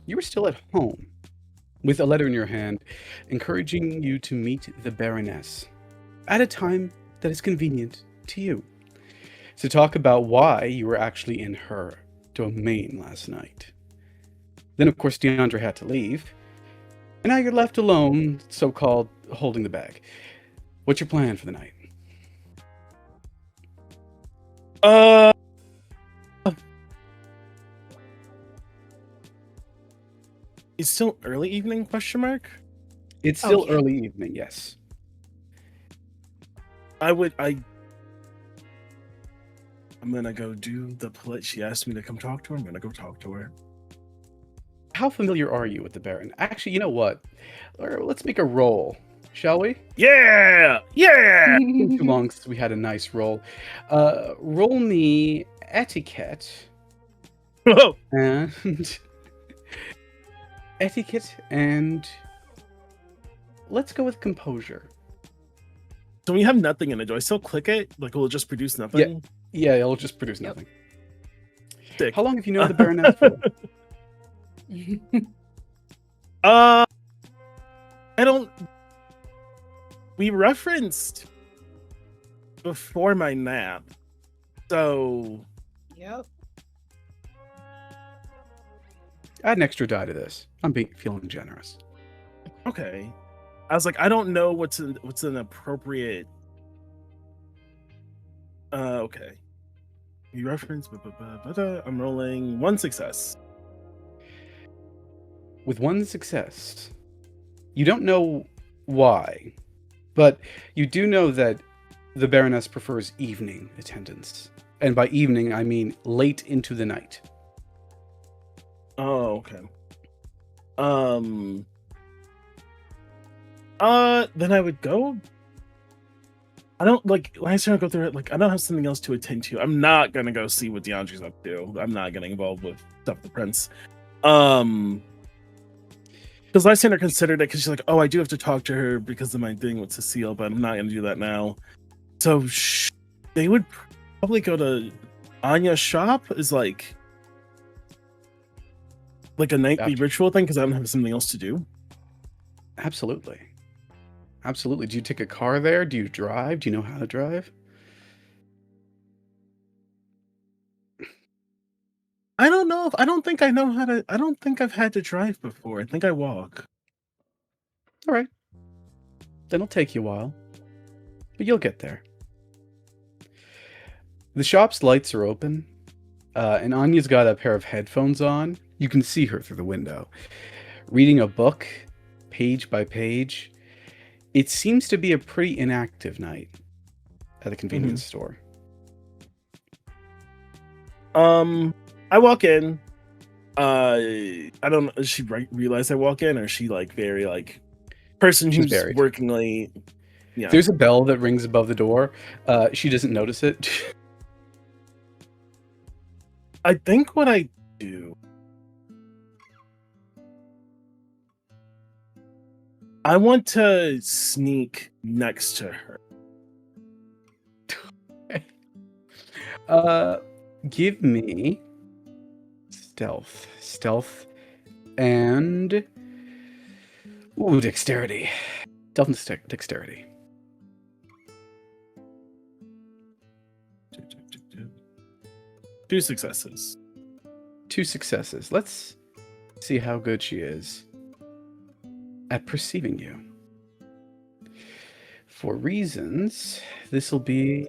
you were still at home, with a letter in your hand, encouraging you to meet the Baroness at a time that is convenient to you, to talk about why you were actually in her domain last night. Then, of course, DeAndre had to leave, and now you're left alone, so-called holding the bag. What's your plan for the night? It's still early evening, question mark? It's still Okay. early evening, yes. I'm gonna go do the play. She asked me to come talk to her. I'm gonna go talk to her. How familiar are you with the Baron? Actually, you know what? Let's make a roll, shall we? Yeah! Yeah! It's been too long since we had a nice roll. Roll me etiquette Whoa! and etiquette and let's go with composure. So we have nothing in it. Do I still click it? Like, will it just produce nothing? Yeah, it'll just produce Yep. nothing. Sick. How long have you known the Baroness for? I don't. We referenced before my nap, so Yep. Add an extra die to this. I'm feeling generous. okay. I was like, I don't know what's an appropriate. Okay. We reference. I'm rolling 1 success. With 1 success, you don't know why, but you do know that the Baroness prefers evening attendance. And by evening, I mean late into the night. Oh, okay. Then I would go. I don't like when I start to go through it. Like, I don't have something else to attend to. I'm not gonna go see what DeAndre's up to. I'm not getting involved with stuff with the prince. Because Lysander considered it because she's like, oh, I do have to talk to her because of my thing with Cecile, but I'm not gonna do that now. So they would probably go to Anya's shop. Is like a nightly Gotcha. ritual thing because I don't have something else to do. Absolutely. Absolutely. Do you take a car there? Do you drive? Do you know how to drive? I don't know if I don't think I know how to. I don't think I've had to drive before. I think I walk. All right. Then it'll take you a while, but you'll get there. The shop's lights are open, and Anya's got a pair of headphones on. You can see her through the window, reading a book, page by page. It seems to be a pretty inactive night at the convenience store. I walk in. I don't know. Does she realize I walk in, or is she like very like person She's who's buried. working late? Yeah. There's a bell that rings above the door. She doesn't notice it. I think what I do. I want to sneak next to her. Give me stealth, and dexterity. Stealth and dexterity. Two successes. 2 successes. Let's see how good she is at perceiving you. For reasons, this will be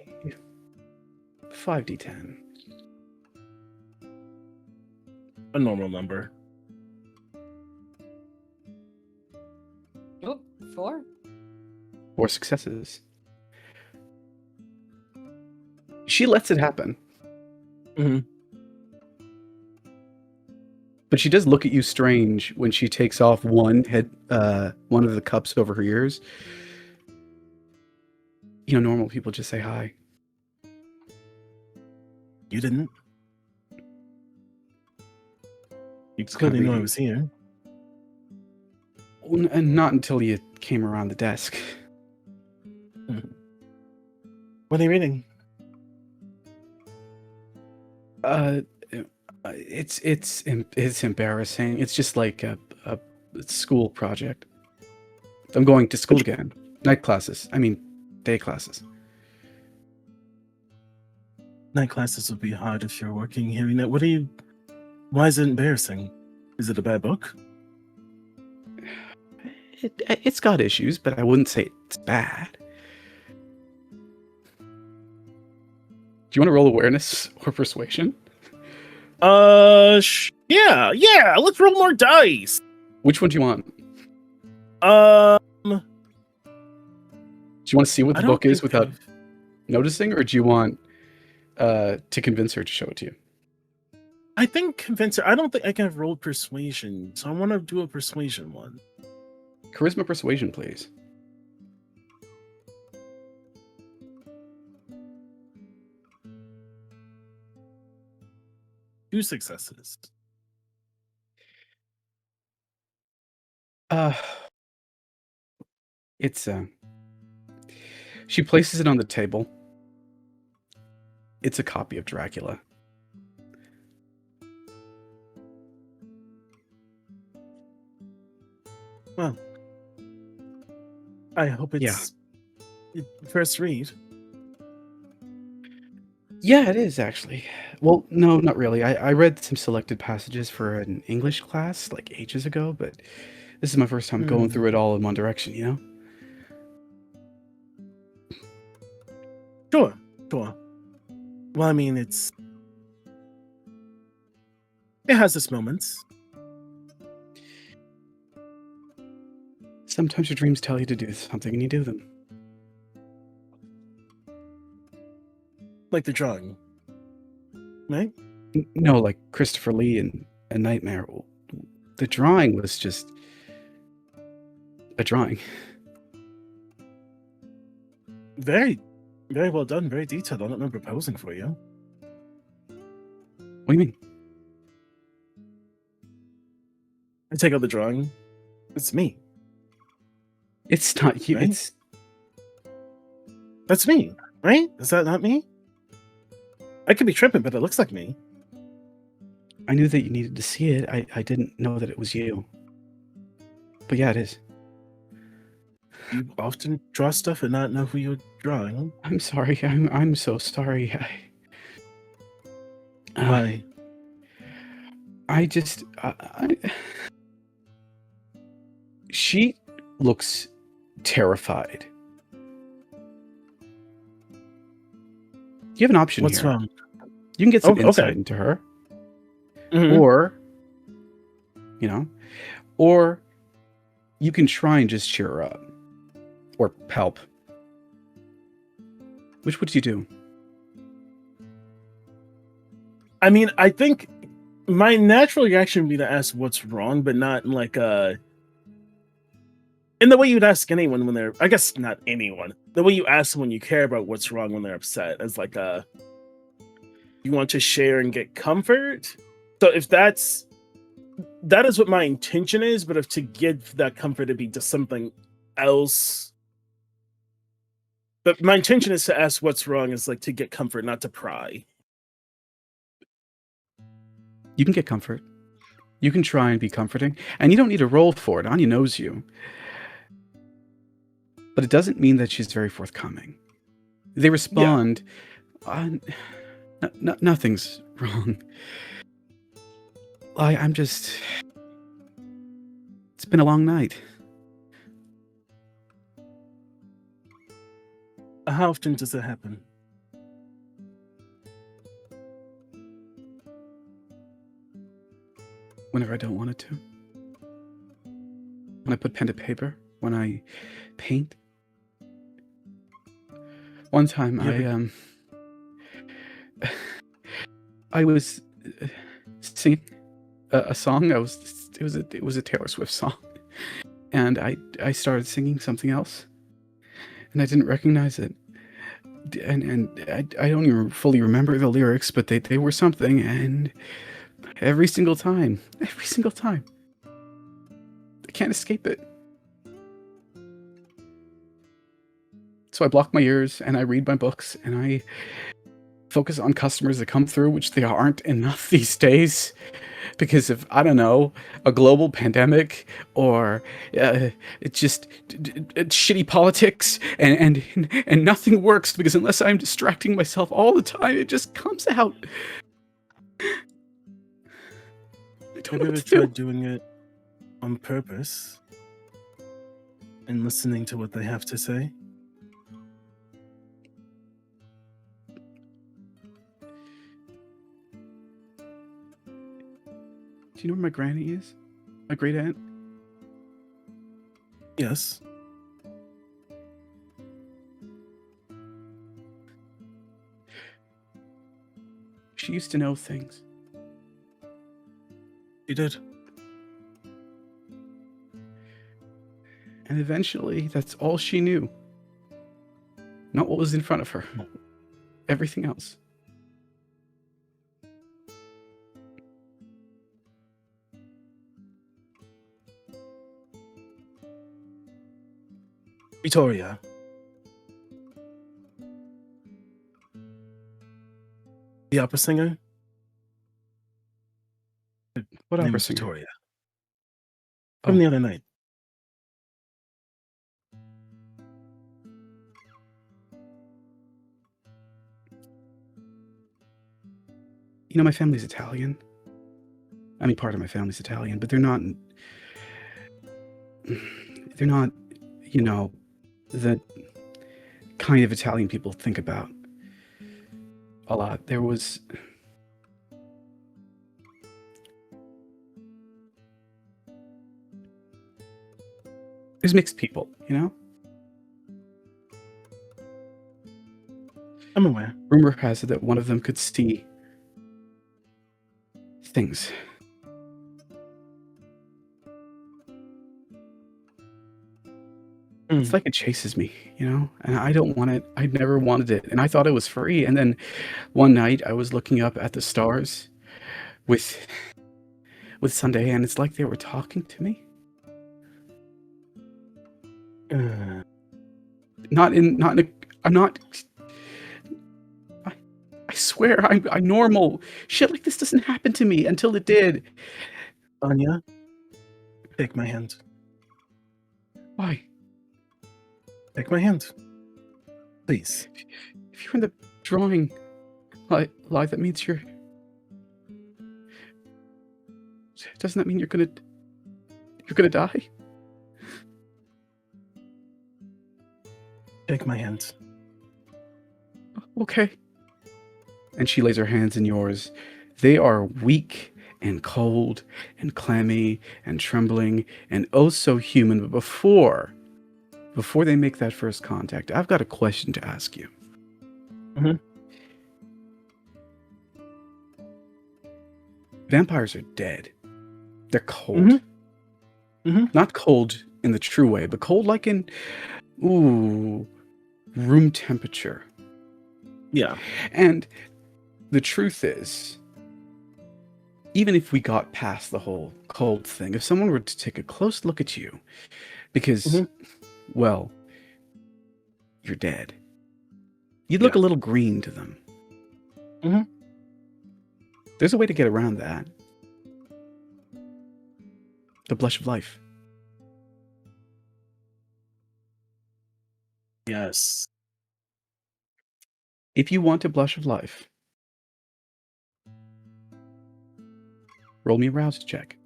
5d10. A normal number. Oh, 4. 4 successes. She lets it happen. Mhm. But she does look at you strange when she takes off one of the cups over her ears. You know, normal people just say hi. You didn't. You It's clearly gotta know I be- was here. And not until you came around the desk. What are you reading? It's embarrassing. It's just like a school project. I'm going to school again. Night classes. I mean, day classes. Night classes would be hard if you're working here. You know, why is it embarrassing? Is it a bad book? It's got issues, but I wouldn't say it's bad. Do you want to roll awareness or persuasion? Yeah. Let's roll more dice. Which one do you want? Um, Do you want to see what I the don't book is think without I've- noticing, or do you want to convince her to show it to you? I think convince her. I don't think I can have rolled persuasion, so I want to do a persuasion one. Charisma persuasion, please. Two successes. It's she places it on the table. It's a copy of Dracula. Well, I hope Yeah. it's your first read. Yeah, it is actually. Well, no, not really. I read some selected passages for an English class like ages ago, but this is my first time going through it all in one direction, you know? Sure, sure. Well, I mean, it has its moments. Sometimes your dreams tell you to do something and you do them. Like the drawing. Right? No, like Christopher Lee in A Nightmare. The drawing was just a drawing. Very, very well done, very detailed. I don't remember posing for you. What do you mean? I take out the drawing. It's me. It's not you. Right? That's me, right? Is that not me? I could be tripping, but it looks like me. I knew that you needed to see it. I didn't know that it was you. But yeah, it is. You often draw stuff and not know who you're drawing. I'm sorry. I'm so sorry. Why? I just she looks terrified. You have an option What's here. wrong? You can get some Oh, insight okay. into her, Mhm. or or you can try and just cheer her up or help. Which would you do? I mean, I think my natural reaction would be to ask what's wrong, but not in like in the way you'd ask anyone when they're, I guess not anyone, the way you ask someone you care about what's wrong when they're upset, as like you want to share and get comfort. So if that is what my intention is, but if to give that comfort to be just something else. But my intention is to ask what's wrong, is like to get comfort, not to pry. You can get comfort. You can try and be comforting, and you don't need to roll for it. Anya knows you. But it doesn't mean that she's very forthcoming. They respond, nothing's wrong. I'm just... It's been a long night. How often does that happen? Whenever I don't want it to. When I put pen to paper. When I paint. One time I was singing a song. It was a Taylor Swift song, and I started singing something else, and I didn't recognize it, and I don't even fully remember the lyrics, but they were something, and every single time, I can't escape it. So I block my ears and I read my books and I focus on customers that come through, which they aren't enough these days because of, I don't know, a global pandemic or it's just shitty politics and nothing works because unless I'm distracting myself all the time, it just comes out. I don't know Have you what ever to do. tried doing it on purpose and listening to what they have to say? Do you know where my granny is? My great aunt? Yes. She used to know things. You did. And eventually, that's all she knew. Not what was in front of her. Everything else. Victoria. The opera singer? What Name opera was singer? Victoria. From Oh. the other night. You know, my family's Italian. I mean, part of my family's Italian, but they're not, you know, the kind of Italian people think about a lot. There's mixed people, you know? I'm aware. Rumor has it that one of them could see things. It's like it chases me, you know? And I don't want it. I never wanted it. And I thought it was free. And then one night I was looking up at the stars with Sunday, and it's like they were talking to me. I swear, I'm normal. Shit like this doesn't happen to me until it did. Anya, take my hand. Why? Take my hand. Please. If you're in the drawing, lie, that means you're... Doesn't that mean you're gonna die? Take my hand. Okay. And she lays her hands in yours. They are weak and cold and clammy and trembling and oh so human. But before they make that first contact, I've got a question to ask you. Mhm. Vampires are dead. They're cold. Mhm. Mhm. Not cold in the true way, but cold like in, room temperature. Yeah. And the truth is, even if we got past the whole cold thing, if someone were to take a close look at you, because, well, you're dead, you'd look a little green to them. Mhm. There's a way to get around that. The blush of life. Yes. If you want a blush of life, roll me a rouse check.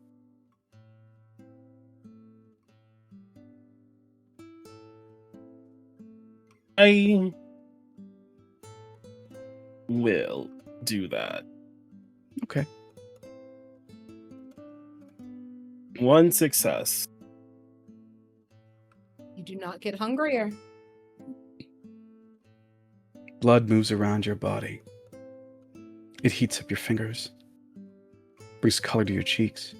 I will do that. Okay. 1 success. You do not get hungrier. Blood moves around your body. It heats up your fingers. Brings color to your cheeks.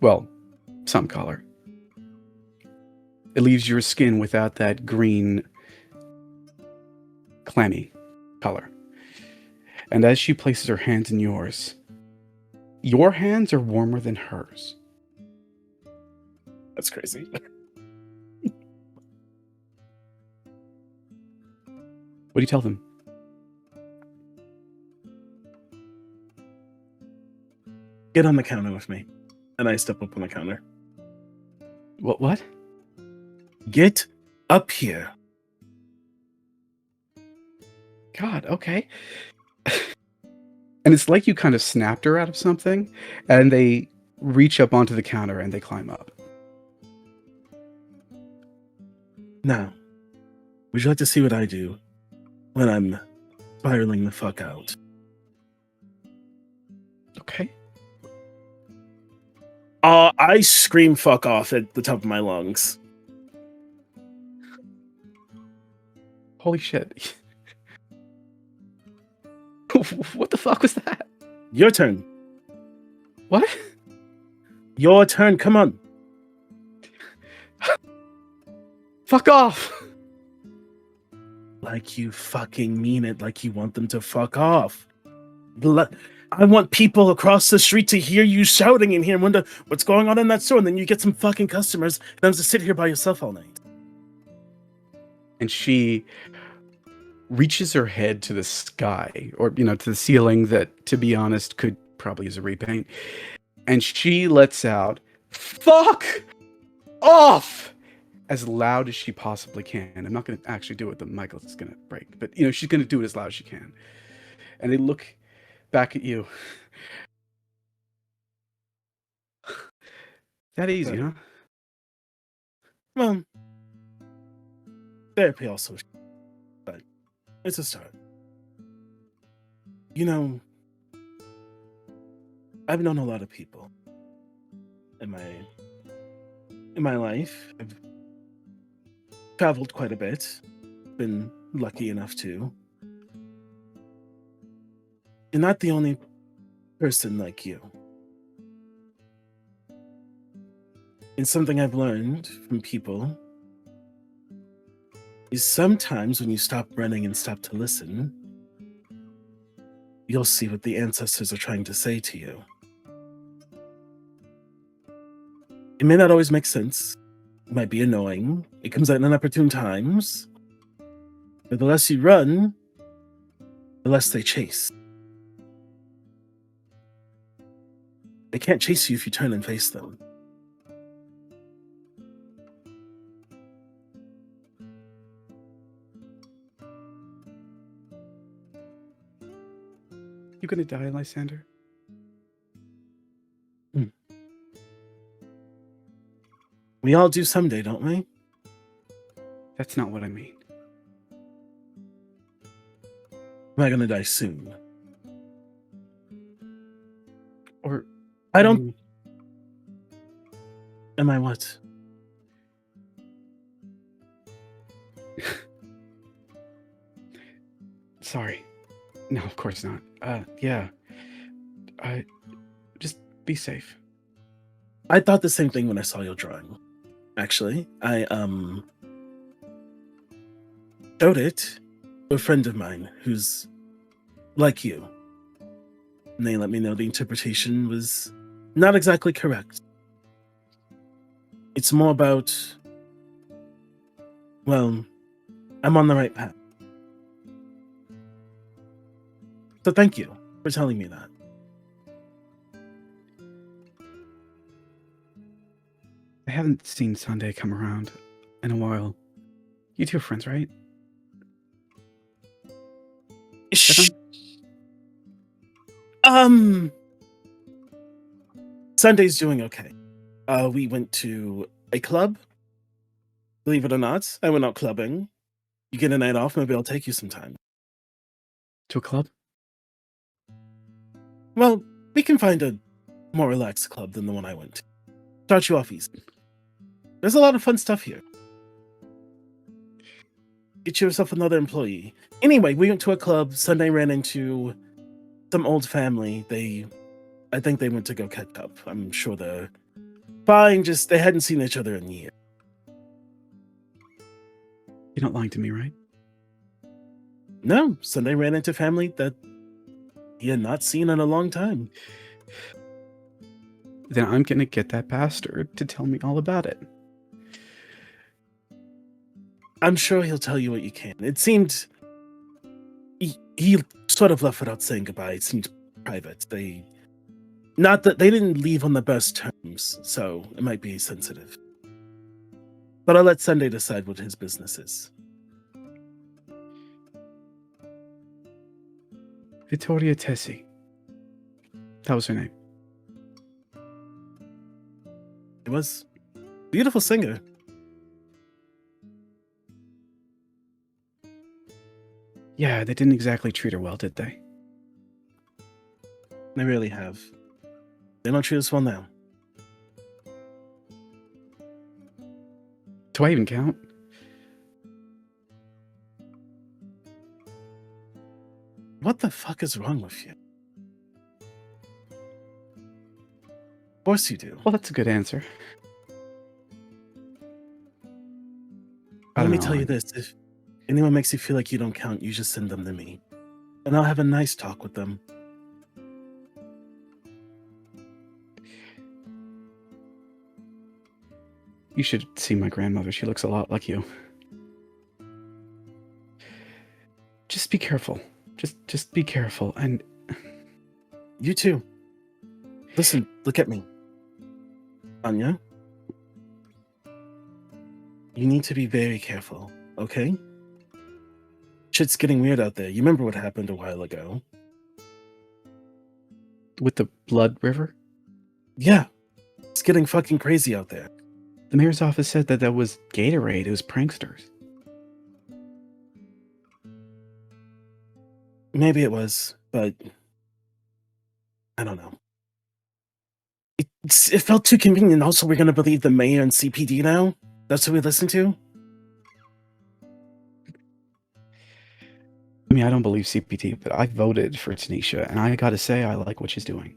Well, some color. It leaves your skin without that green, clammy color. And as she places her hands in yours, your hands are warmer than hers. That's crazy. What do you tell them? Get on the counter with me. And I step up on the counter. What? Get up here. God, okay. And it's like you kind of snapped her out of something, and they reach up onto the counter and they climb up. Now, would you like to see what I do when I'm spiraling the fuck out? Okay. I scream fuck off at the top of my lungs. Holy shit. What the fuck was that? Your turn. What? Your turn. Come on. Fuck off. Like you fucking mean it. Like you want them to fuck off. I want people across the street to hear you shouting in here and wonder what's going on in that store. And then you get some fucking customers and then just sit here by yourself all night. And she reaches her head to the sky, or, to the ceiling that, to be honest, could probably use a repaint. And she lets out, "Fuck off!" as loud as she possibly can. I'm not going to actually do it. The mic's going to break. But, she's going to do it as loud as she can. And they look back at you. That easy, huh? Well, therapy also, but it's a start. I've known a lot of people in my life. I've traveled quite a bit, been lucky enough to. You're not the only person like you. And something I've learned from people is sometimes when you stop running and stop to listen, you'll see what the ancestors are trying to say to you. It may not always make sense. It might be annoying. It comes out in inopportune times. But the less you run, the less they chase. They can't chase you if you turn and face them. You gonna die, Lysander? We all do someday, don't we? That's not what I mean. Am I gonna die soon? Or I don't. Am I what? Sorry. No, of course not. Yeah. Just be safe. I thought the same thing when I saw your drawing. Actually, I showed it to a friend of mine who's like you. And they let me know the interpretation was not exactly correct. It's more about, well, I'm on the right path. So thank you for telling me that. I haven't seen Sunday come around in a while. You two are friends, right? Shh. Sunday's doing okay. We went to a club. Believe it or not, I went out clubbing. You get a night off, maybe I'll take you sometime. To a club? Well, we can find a more relaxed club than the one I went to. Start you off easy. There's a lot of fun stuff here. Get yourself another employee. Anyway, we went to a club. Sunday ran into some old family. I think they went to go catch up. I'm sure they're fine, just they hadn't seen each other in years. You're not lying to me, right? No, Sunday ran into family that he had not seen in a long time. Then I'm gonna get that bastard to tell me all about it. I'm sure he'll tell you what you can. It seemed he sort of left without saying goodbye. It seemed private. They didn't leave on the best terms, so it might be sensitive. But I'll let Sunday decide what his business is. Vittoria Tessi. That was her name. It was beautiful singer. Yeah, they didn't exactly treat her well, did they? They really have. They don't treat us well now. Do I even count? what the fuck is wrong with you? Of course you do. Well, that's a good answer. I Let don't me know. tell you this. If anyone makes you feel like you don't count, you just send them to me. And I'll have a nice talk with them. You should see my grandmother. She looks a lot like you. Just be careful. Just be careful. And You too. Listen, look at me. Anya, you need to be very careful, okay? Shit's getting weird out there. You remember what happened a while ago? with the blood river, Yeah. It's getting fucking crazy out there. the mayor's office said that was Gatorade. It was pranksters. Maybe it was, but I don't know. It felt too convenient. Also, we're gonna believe the mayor and CPD now? That's who we listen to? I mean, I don't believe CPT, but I voted for Tanisha, and I gotta say, I like what she's doing.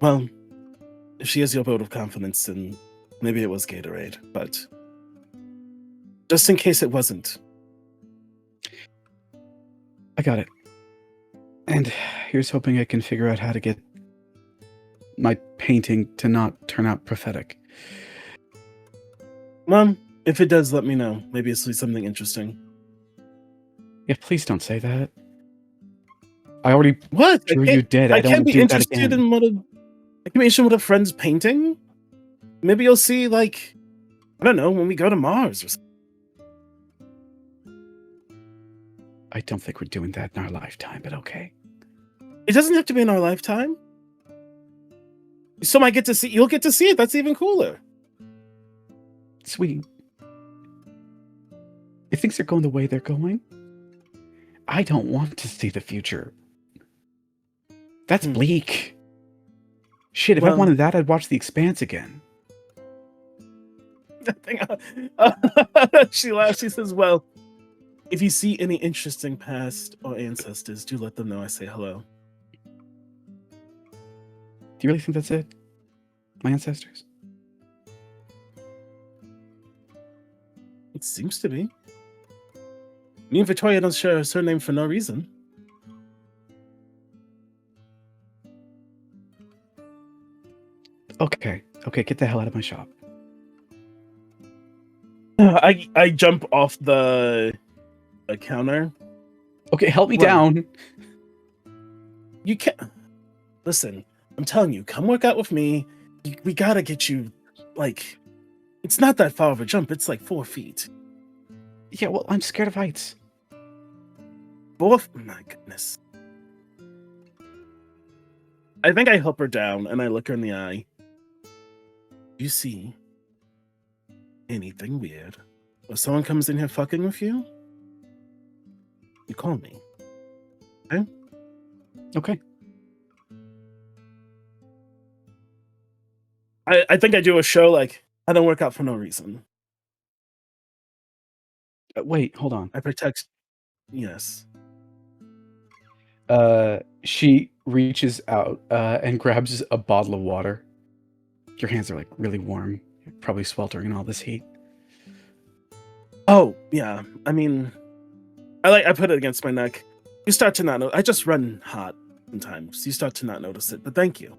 Well, if she has your vote of confidence, then maybe it was Gatorade, but just in case it wasn't. I got it. And here's hoping I can figure out how to get my painting to not turn out prophetic. Well, if it does, let me know. Maybe it's something interesting. Yeah, please don't say that. I already What? drew you dead. I don't can't want to be do that interested again. in what I can be interested in what a friend's painting. Maybe you'll see, like, I don't know, when we go to Mars or something. I don't think we're doing that in our lifetime, but okay. It doesn't have to be in our lifetime. So you'll get to see it. That's even cooler. Sweet. If things are going the way they're going, I don't want to see the future. That's bleak. Shit, if I Well- wanted that, I'd watch The Expanse again. She laughs. She says, well, if you see any interesting past or ancestors, do let them know I say hello. Do you really think that's it? My ancestors? It seems to be. Me and Victoria don't share a surname for no reason. Okay, get the hell out of my shop. I jump off the counter. Okay, help me Well- down. You can't. Listen, I'm telling you, come work out with me. We gotta get you, like, it's not that far of a jump. It's like 4 feet. Yeah, well, I'm scared of heights. My goodness. I think I help her down and I look her in the eye. You see anything weird, or someone comes in here fucking with you, you call me. Okay. I think I do a show like, I don't work out for no reason. Wait, hold on. I protect. Yes. She reaches out and grabs a bottle of water. Your hands are like really warm. You're probably sweltering in all this heat. Oh, yeah. I mean, I put it against my neck. You start to not know. I just run hot sometimes. You start to not notice it, but thank you.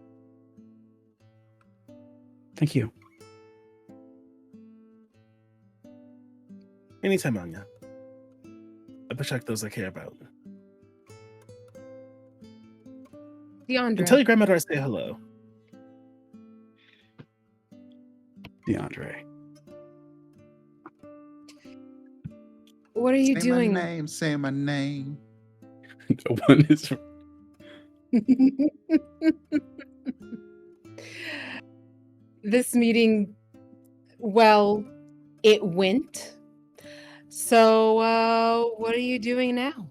Thank you. Anytime, Anya. I protect those I care about. DeAndre. And tell your grandmother I say hello. DeAndre. What are you Say doing? my name. Say my name. No one is. This meeting, well, it went. So, what are you doing now?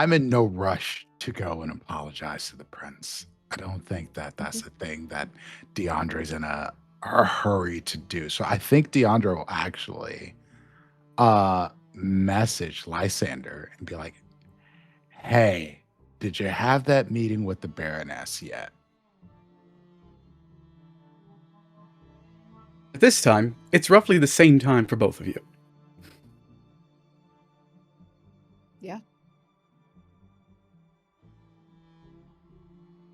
I'm in no rush to go and apologize to the prince. I don't think that that's a thing that DeAndre's in a hurry to do. So I think DeAndre will actually message Lysander and be like, hey, did you have that meeting with the Baroness yet? At this time, it's roughly the same time for both of you. Yeah.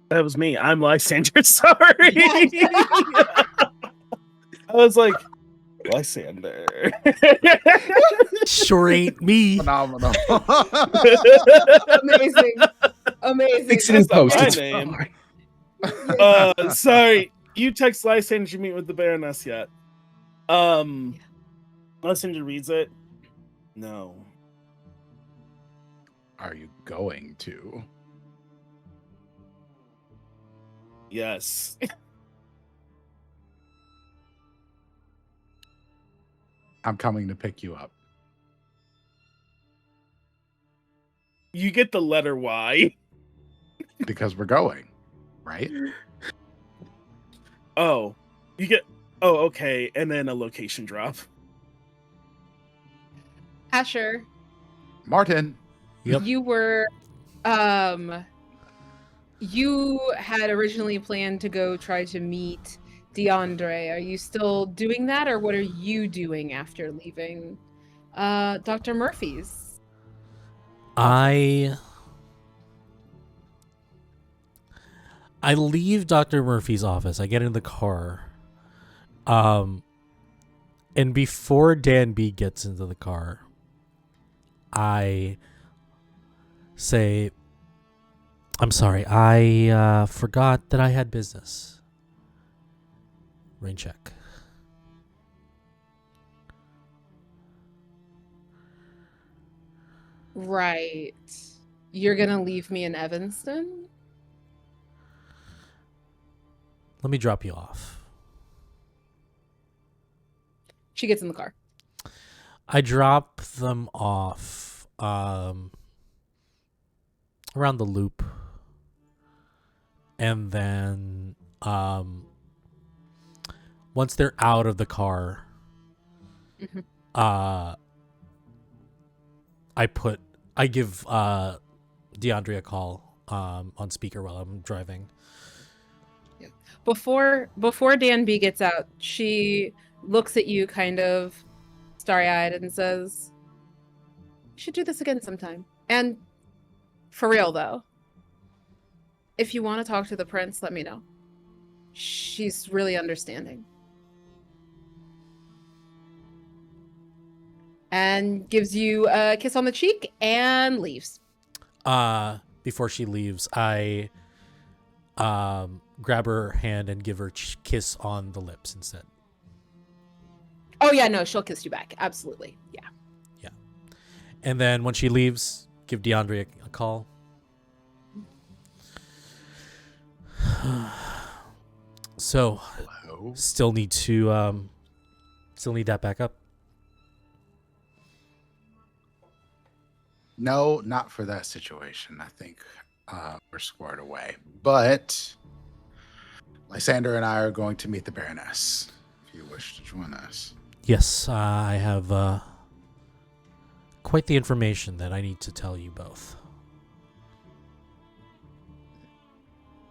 That was me. I'm Lysander. Sorry. Yes. I was like, Lysander. Sure ain't me. Phenomenal. Amazing. Amazing. Fix it in That's not post. my It's name. fine. Sorry. You text Lysander you meet with the Baroness yet. Lysander reads it. No. Are you going to? Yes. I'm coming to pick you up. You get the letter Y. Because we're going, right? Oh. You get okay, and then a location drop. Asher, Martin. Yep. you were you had originally planned to go try to meet DeAndre. Are you still doing that, or what are you doing after leaving Dr. Murphy's? I leave Dr. Murphy's office. I get in the car. And before Dan B gets into the car, I say, I'm sorry, I forgot that I had business. Rain check. Right. You're gonna leave me in Evanston? Let me drop you off. She gets in the car. I drop them off around the loop. And then once they're out of the car, Mhm. I give DeAndre a call on speaker while I'm driving. Before Dan B gets out, she looks at you kind of starry-eyed and says, "We should do this again sometime. And for real though, if you want to talk to the prince, let me know. She's really understanding." And gives you a kiss on the cheek and leaves. Before she leaves, I grab her hand and give her a kiss on the lips instead. Oh yeah, no, she'll kiss you back. Absolutely. Yeah. And then when she leaves, give DeAndre a call. So, Hello? still need that back up. No, not for that situation. I think we're squared away. But Lysander and I are going to meet the Baroness, if you wish to join us. Yes, I have quite the information that I need to tell you both.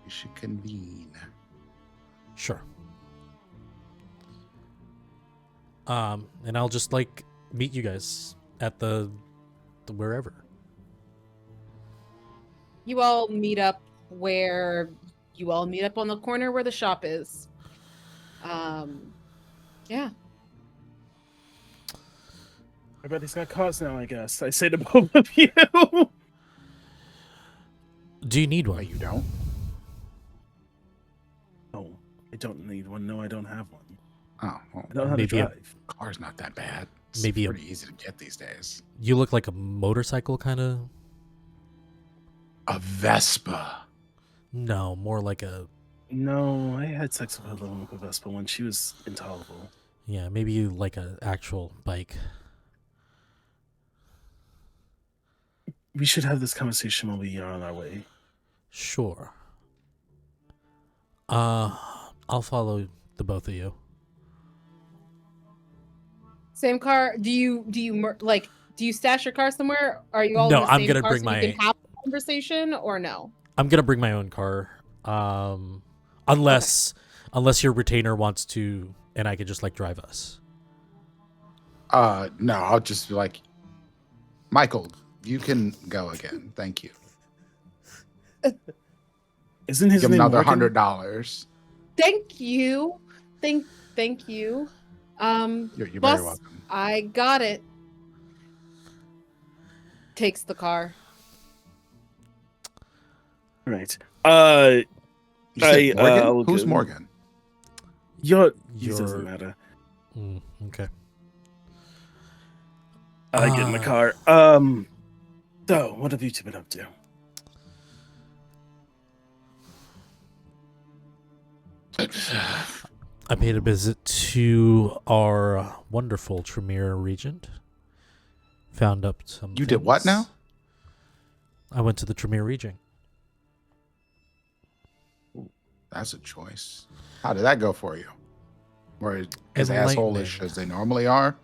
We should convene. Sure. And I'll just meet you guys at the wherever. You all meet up on the corner where the shop is. Yeah. Everybody's got cause now, I guess. I say to both of you. Do you need Why one? you don't? No, I don't need one. No, I don't have one. Oh, well, I don't know how to Maybe a- drive. car's not that bad. It's Maybe pretty easy to get these days. You look like a motorcycle kind of. A Vespa. No, more like a. No, I had sex with a little Vespa when she was intolerable. Yeah, maybe you like an actual bike. we should have this conversation when we are on our way. Sure. I'll follow the both of you. Same car. Do you stash your car somewhere? Are you all No, in the I'm same gonna car bring so you my- can have a conversation, or no? I'm gonna bring my own car. Unless your retainer wants to, and I could just like drive us. No, I'll just be like, Michael, you can go again. Thank you. Isn't his Give him name another Morgan? Thank $100. you. Thank you. You're boss, very welcome. I got it. Takes the car. Right. You said Morgan? I'll Who's go- Morgan? He doesn't matter. Okay. I get in the car. So what have you two been up to? I paid a visit to our wonderful Tremere Regent. Found up some. You did what things. now? I went to the Tremere Regent. That's a choice. How did that go for you? Or as Enlightening. asshole-ish as they normally are?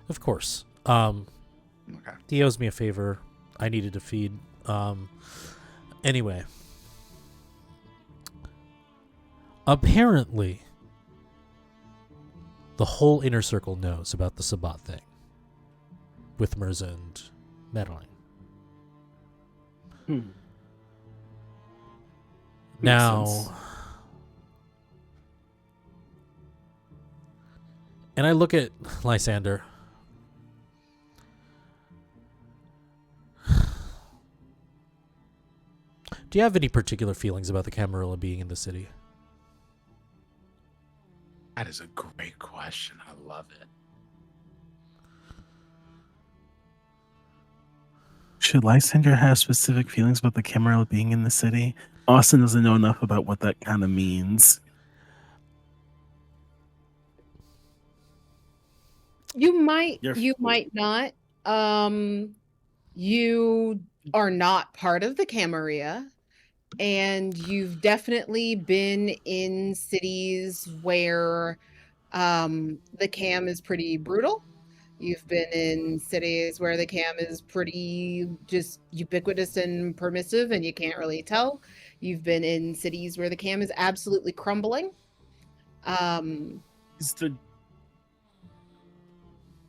Of course. Okay. He owes me a favor. I needed to feed. Anyway. Apparently, the whole inner circle knows about the Sabbat thing with Mirza and meddling. Makes Now, sense. and I look at Lysander. Do you have any particular feelings about the Camarilla being in the city? That is a great question. I love it. Should Lysander have specific feelings about the Camarilla being in the city? Austin doesn't know enough about what that kind of means. You might. You're You full. might not. You are not part of the Camarilla, and you've definitely been in cities where the cam is pretty brutal. You've been in cities where the cam is pretty just ubiquitous and permissive, and you can't really tell. You've been in cities where the cam is absolutely crumbling. Is the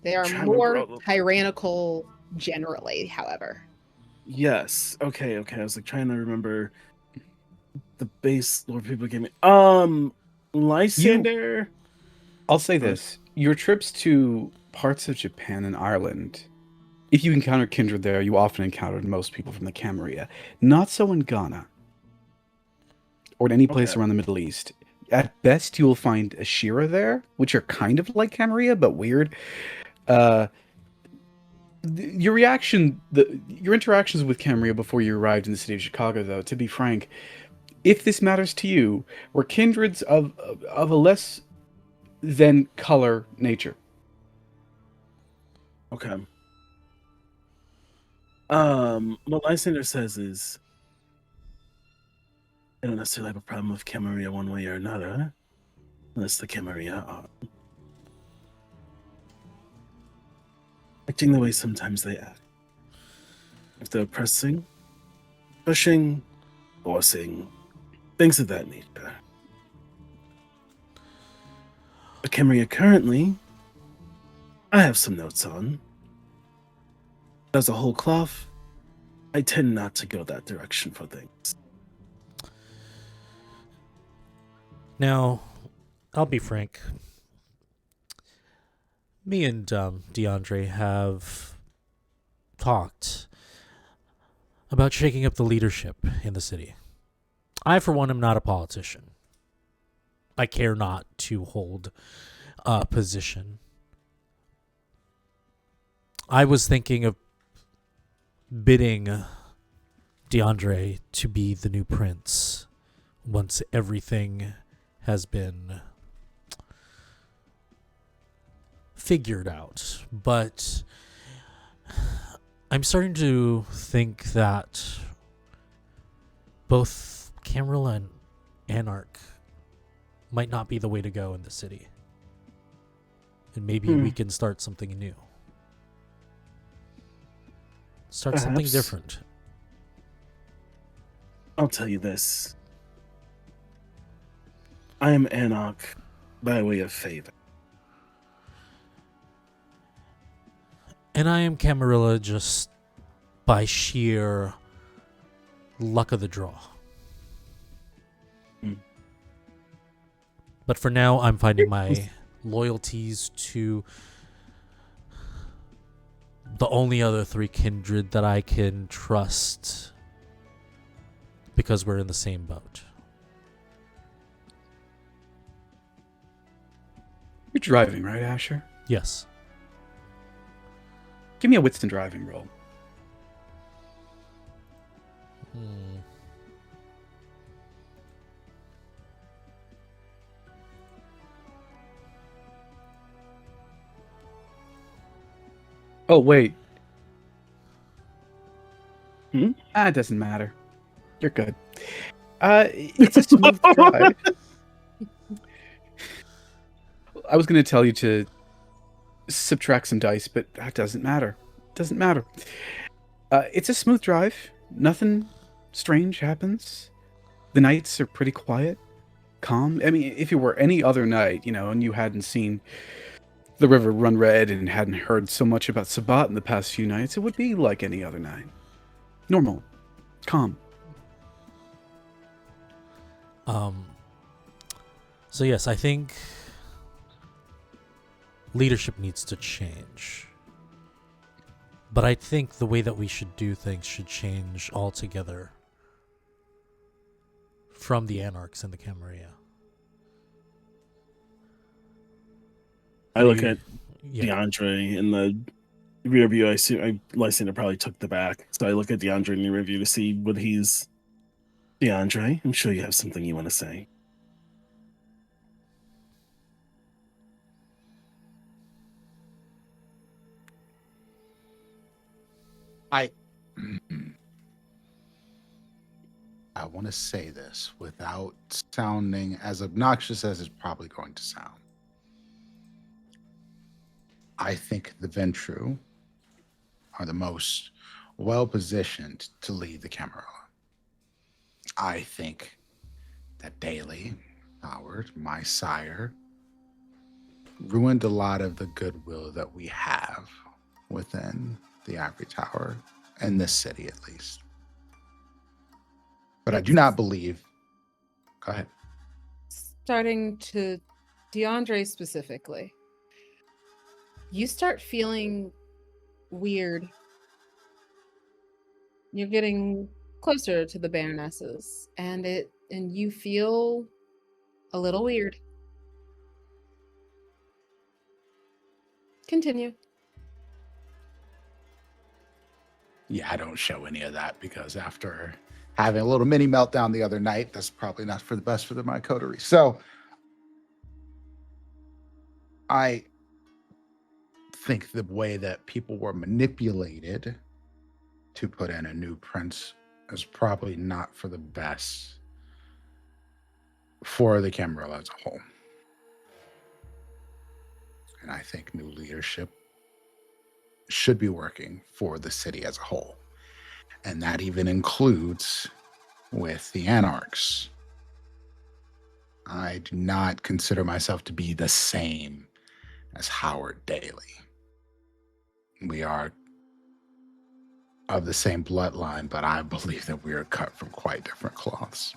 They are Trying to more grow- tyrannical generally, however. yes. Okay. I was like trying to remember the base lore people gave me. Lysander. I'll say this. Your trips to parts of Japan and Ireland, if you encounter kindred there, you often encountered most people from the Camarilla. Not so in Ghana. Or in any place Okay. around the Middle East. At best, you will find Ashira there, which are kind of like Camarilla, but weird. Your interactions with Camarilla before you arrived in the city of Chicago, though, to be frank, if this matters to you, were kindreds of a less than color nature. Okay. What Lysander says is, I don't necessarily have a problem with Camarilla one way or another, unless the Camarilla are acting the way sometimes they act. If they're pressing, pushing, forcing, things of that nature. But Camarilla currently, I have some notes on. As a whole cloth, I tend not to go that direction for things. Now, I'll be frank. Me and DeAndre have talked about shaking up the leadership in the city. I, for one, am not a politician. I care not to hold a position. I was thinking of bidding DeAndre to be the new prince once everything has been figured out. But I'm starting to think that both Camarilla and Anarch might not be the way to go in the city. And maybe we can start something new. Start something Perhaps. different. I'll tell you this. I am Anarch by way of favor. And I am Camarilla just by sheer luck of the draw. But for now, I'm finding my loyalties to the only other three kindred that I can trust because we're in the same boat. You're driving, right, Asher? Yes. Give me a Witston driving roll. Oh, wait. It doesn't matter. You're good. It's a smooth drive. I was going to tell you to subtract some dice, but that doesn't matter. Doesn't matter. It's a smooth drive. Nothing strange happens. The nights are pretty quiet, calm. I mean, if it were any other night, and you hadn't seen the river run red and hadn't heard so much about Sabat in the past few nights, it would be like any other night. Normal. Calm. So yes, I think leadership needs to change. But I think the way that we should do things should change altogether from the Anarchs and the Camarilla. I look at DeAndre in the rear view. I assume Lysander probably took the back. So I look at DeAndre in the rear view to see what he's... DeAndre, I'm sure you have something you want to say. I want to say this without sounding as obnoxious as it's probably going to sound. I think the Ventru are the most well-positioned to lead the Camarilla. I think that Daly, Howard, my sire, ruined a lot of the goodwill that we have within the Ivory Tower, in this city at least. But I do not believe... Go ahead. Starting to DeAndre specifically, you start feeling weird. You're getting closer to the Baronesses, and you feel a little weird. Continue. Yeah, I don't show any of that because after having a little mini meltdown the other night, that's probably not for the best for my coterie. So I think the way that people were manipulated to put in a new prince is probably not for the best for the Camarilla as a whole. And I think new leadership should be working for the city as a whole. And that even includes with the Anarchs. I do not consider myself to be the same as Howard Daly. We are of the same bloodline, but I believe that we are cut from quite different cloths.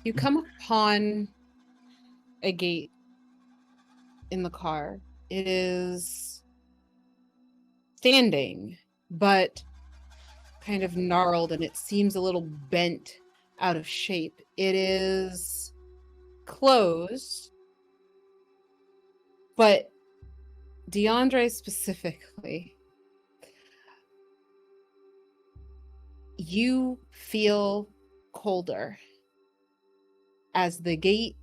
You come upon a gate in the car. It is standing, but kind of gnarled, and it seems a little bent out of shape. It is closed, but DeAndre specifically, you feel colder as the gate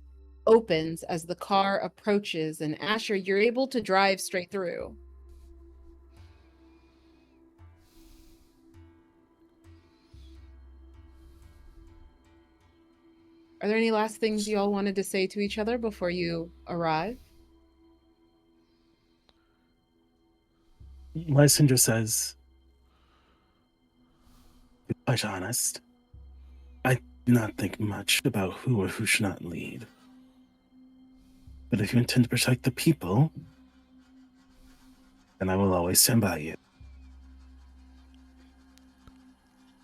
opens, as the car approaches, and Asher, you're able to drive straight through. Are there any last things you all wanted to say to each other before you arrive? Lysander says, to be quite honest, I do not think much about who or who should not lead. But if you intend to protect the people, then I will always stand by you.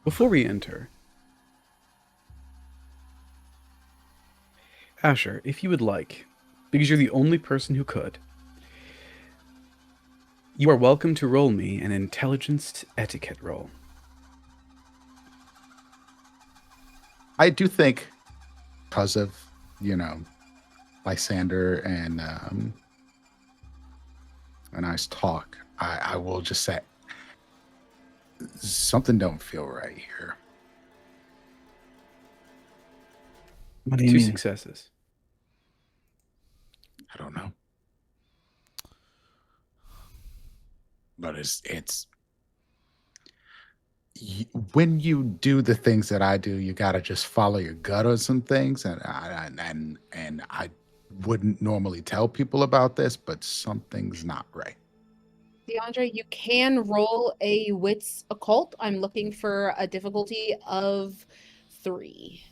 Before we enter, Asher, if you would like, because you're the only person who could, you are welcome to roll me an intelligence etiquette roll. I do think, because of, Lysander and I's talk, I will just say, something don't feel right here. What do you 2 mean? successes. I don't know. But it's when you do the things that I do, you got to just follow your gut on some things. And I wouldn't normally tell people about this, but something's not right. DeAndre, you can roll a wits occult. I'm looking for a difficulty of 3.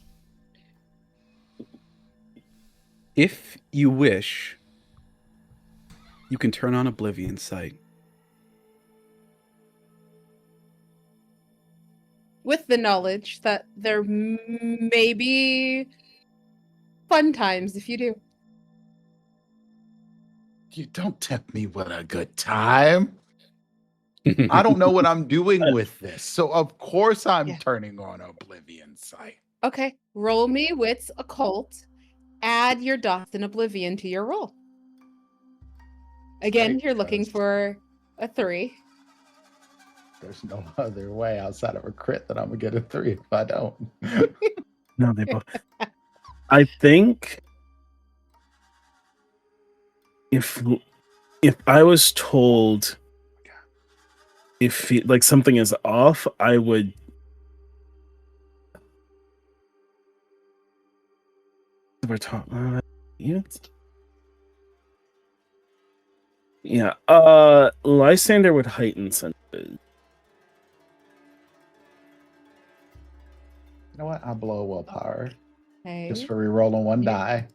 If you wish, you can turn on Oblivion Sight. With the knowledge that there may be fun times if you do. You don't tempt me with a good time. I don't know what I'm doing with this. So of course I'm turning on Oblivion Sight. Okay, roll me wits occult. Add your dots in Oblivion to your roll. Again, Great, you're looking for a 3. There's no other way outside of a crit that I'm gonna get a 3 if I don't. No, they both. I think if I was told if like something is off, I would. We're talking. Yeah. Lysander would heighten senses. You know what? I'll blow a willpower. Okay. Just for re-rolling one die.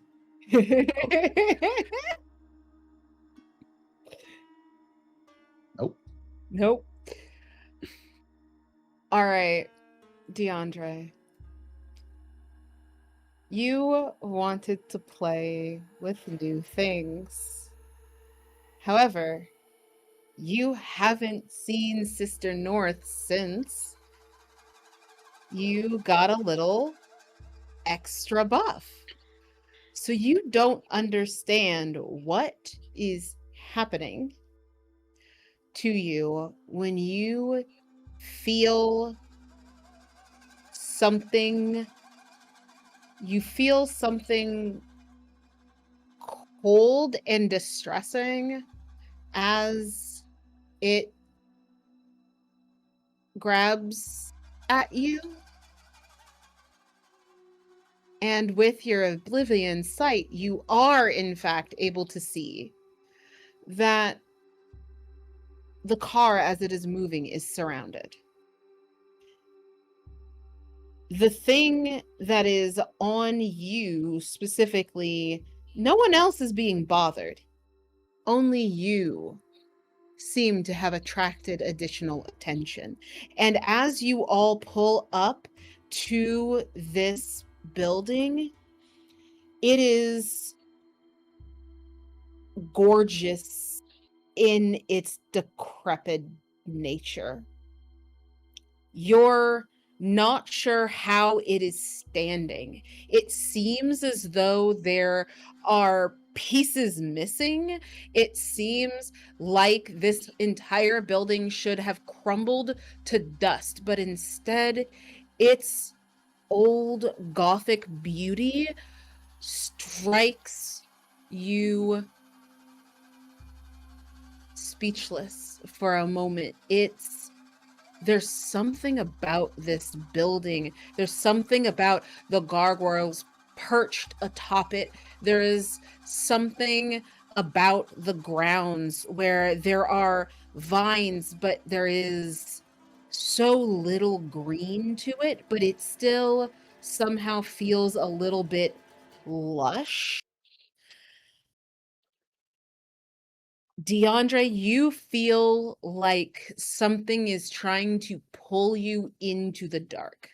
Nope. Nope. All right, DeAndre. You wanted to play with new things. However, you haven't seen Sister North since you got a little extra buff. So you don't understand what is happening to you when you feel something cold and distressing as it grabs at you. And with your Oblivion Sight, you are in fact able to see that the car as it is moving is surrounded. The thing that is on you specifically, no one else is being bothered. Only you seem to have attracted additional attention. And as you all pull up to this building, it is gorgeous in its decrepit nature. You're not sure how it is standing. It seems as though there are pieces missing. It seems like this entire building should have crumbled to dust, but instead its old Gothic beauty strikes you speechless for a moment. There's something about this building. There's something about the gargoyles perched atop it. There is something about the grounds where there are vines, but there is so little green to it, but it still somehow feels a little bit lush. DeAndre, you feel like something is trying to pull you into the dark.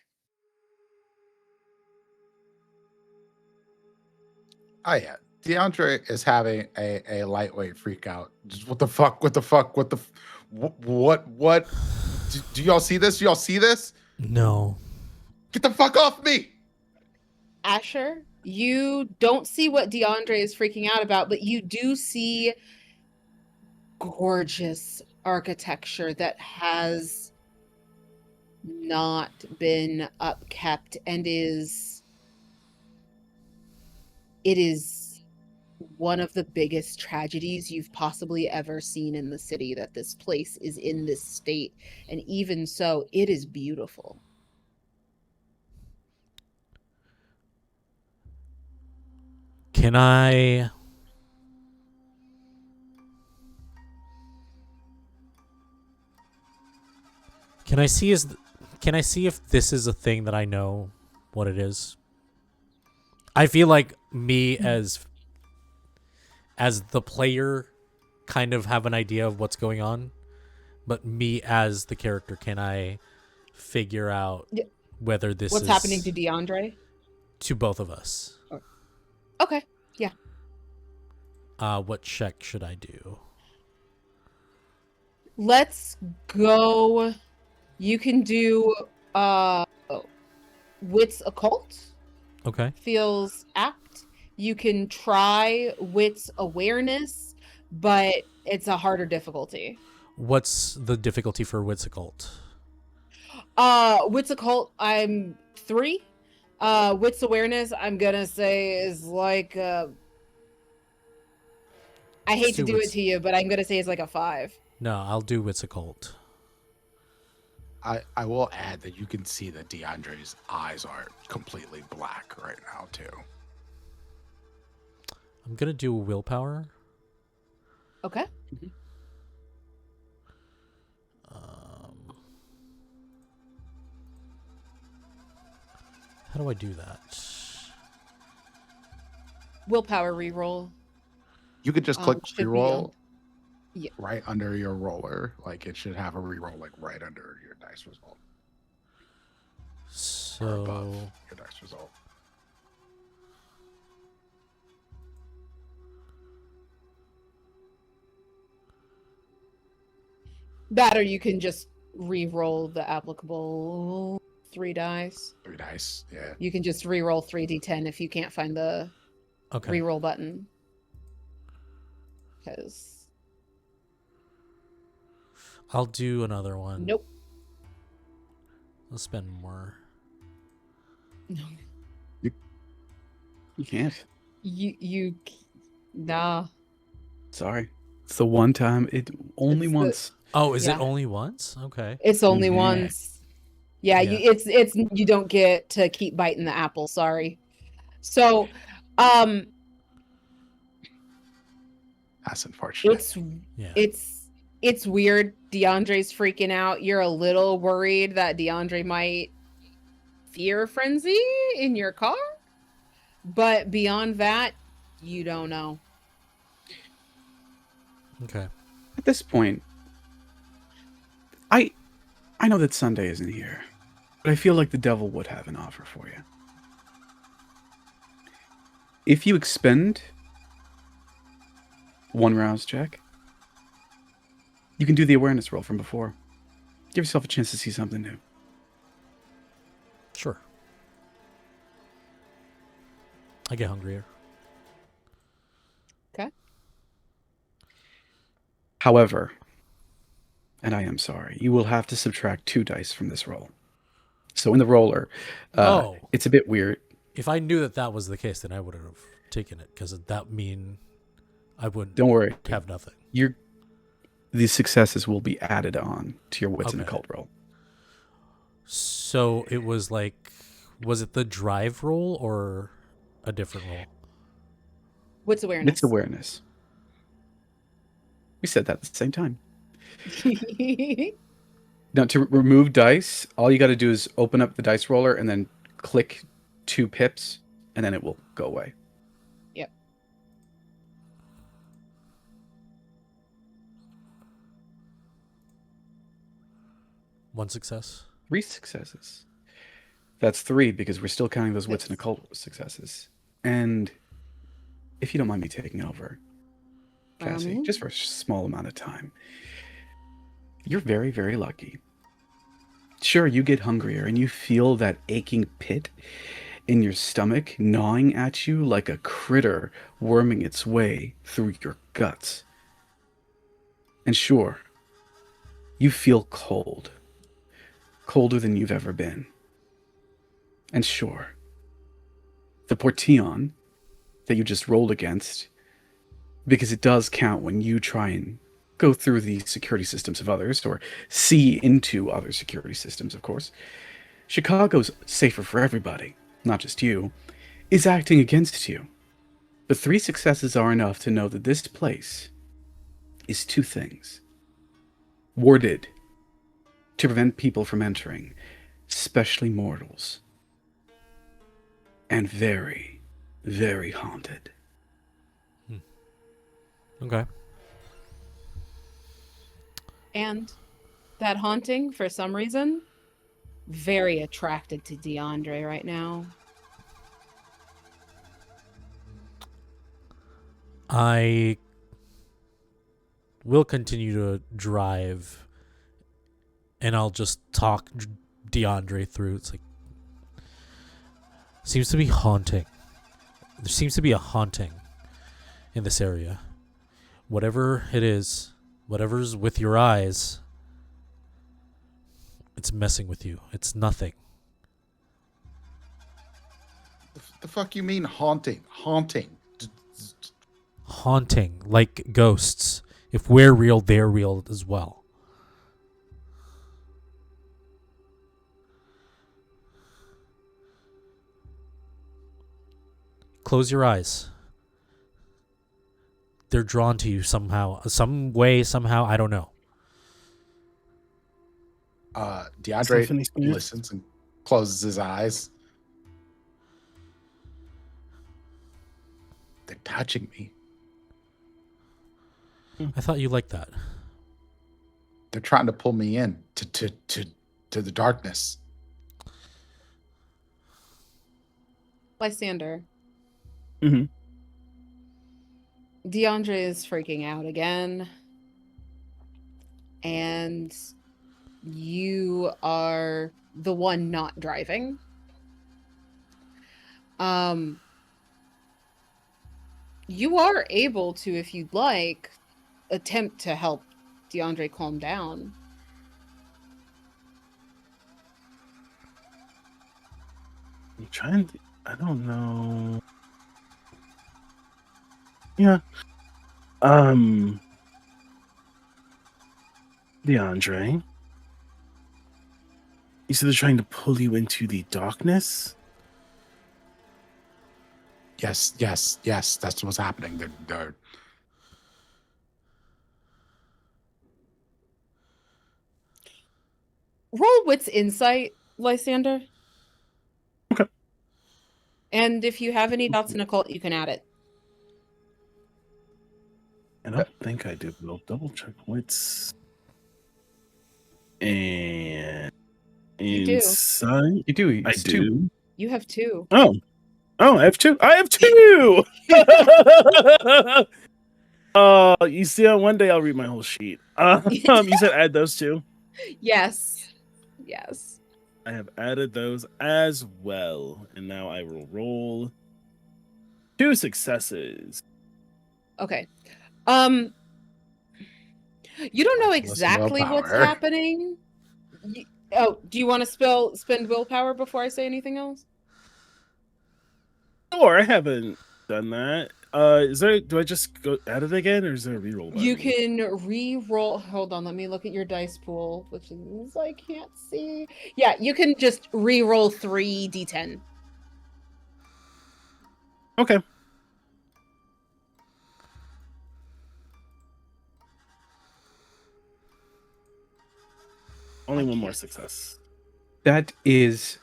Oh yeah, DeAndre is having a lightweight freak out. Just what the fuck? What the fuck? What? Do y'all see this? Do y'all see this? No. Get the fuck off me! Asher, you don't see what DeAndre is freaking out about, but you do see gorgeous architecture that has not been upkept and it is one of the biggest tragedies you've possibly ever seen in the city, that this place is in this state. And even so, it is beautiful. Can I see if this is a thing that I know what it is? I feel like me as the player kind of have an idea of what's going on, but me as the character, can I figure out whether this What's is happening to DeAndre? to both of us? Okay, yeah. What check should I do? Let's go. You can do Wits Occult. Okay. Feels apt. You can try Wits Awareness, but it's a harder difficulty. What's the difficulty for Wits Occult? Wits Occult, I'm 3. Wits Awareness, I'm gonna say is like I hate to do it to you, but I'm gonna say it's like a 5. No, I'll do Wits Occult. I will add that you can see that DeAndre's eyes are completely black right now too. I'm gonna do willpower. Okay. How do I do that? Willpower reroll. You could just click should be reroll yeah. right under your roller. Like it should have a reroll like right under your dice result. Or above So your dice result. That or you can just re-roll the applicable 3 dice. 3 dice, yeah. You can just re-roll 3d10 if you can't find the okay. re-roll button. Because I'll do another one. nope. I'll spend more. No. You can't. You nah. Sorry. It's the one time. It only It's the- once. Oh, is Yeah. it only once? Okay. It's only Yeah. once. Yeah, Yeah. it's you don't get to keep biting the apple, sorry. So, That's unfortunate. it's weird. DeAndre's freaking out. You're a little worried that DeAndre might fear frenzy in your car, but beyond that, you don't know. Okay. At this point, I know that Sunday isn't here, but I feel like the devil would have an offer for you. If you expend 1 rouse check, you can do the awareness roll from before. Give yourself a chance to see something new. Sure. I get hungrier. Okay. However, and I am sorry, you will have to subtract 2 dice from this roll. So in the roller, it's a bit weird. If I knew that was the case, then I would have taken it, because that mean I wouldn't. Don't worry. Have nothing. These successes will be added on to your wits and Okay. occult roll. So it was like, was it the drive roll or a different roll? What's awareness? It's awareness. We said that at the same time. Now, to remove dice, all you got to do is open up the dice roller and then click 2 pips, and then it will go away. Yep. One success. 3 successes. That's 3 because we're still counting those wits and occult successes. And if you don't mind me taking over, Cassie, just for a small amount of time, you're very, very lucky. Sure, you get hungrier and you feel that aching pit in your stomach gnawing at you like a critter worming its way through your guts. And sure, you feel cold. Colder than you've ever been. And sure, the portion that you just rolled against, because it does count when you try and go through the security systems of others, or see into other security systems, of course. Chicago's safer for everybody, not just you, is acting against you. But 3 successes are enough to know that this place is 2 things. Warded to prevent people from entering, especially mortals. And very, very haunted. Okay. And that haunting, for some reason, very attracted to DeAndre right now. I will continue to drive, and I'll just talk DeAndre through. It's like, seems to be haunting. There seems to be a haunting in this area. Whatever it is, whatever's with your eyes, it's messing with you. It's nothing. The fuck you mean haunting? Haunting. Haunting, like ghosts. If we're real, they're real as well. Close your eyes. They're drawn to you somehow. Some way, somehow, I don't know. DeAndre listens and closes his eyes. They're touching me. I thought you liked that. They're trying to pull me in to the darkness. Lysander. Mm-hmm. DeAndre is freaking out again. And you are the one not driving. You are able to, if you'd like, attempt to help DeAndre calm down. I'm trying to, I don't know. Yeah. DeAndre. You said they're trying to pull you into the darkness? Yes. That's what's happening. They're Roll Wits Insight, Lysander. Okay. And if you have any dots in occult, you can add it. I don't think I do, but I'll double check wits. And You do. insight. You do. I It's do. 2. You have 2. Oh, I have 2. I have 2. You see, one day I'll read my whole sheet. You said add those 2. Yes. I have added those as well, and now I will roll 2 successes. Okay. You don't know exactly what's willpower. happening. Do you want to spend willpower before I say anything else? Sure, I haven't done that. Do I just go at it again, or is there a reroll button? You can re-roll. Hold on, let me look at your dice pool, which is I can't see. Yeah, you can just re-roll 3d10. Okay. Only one more success. That is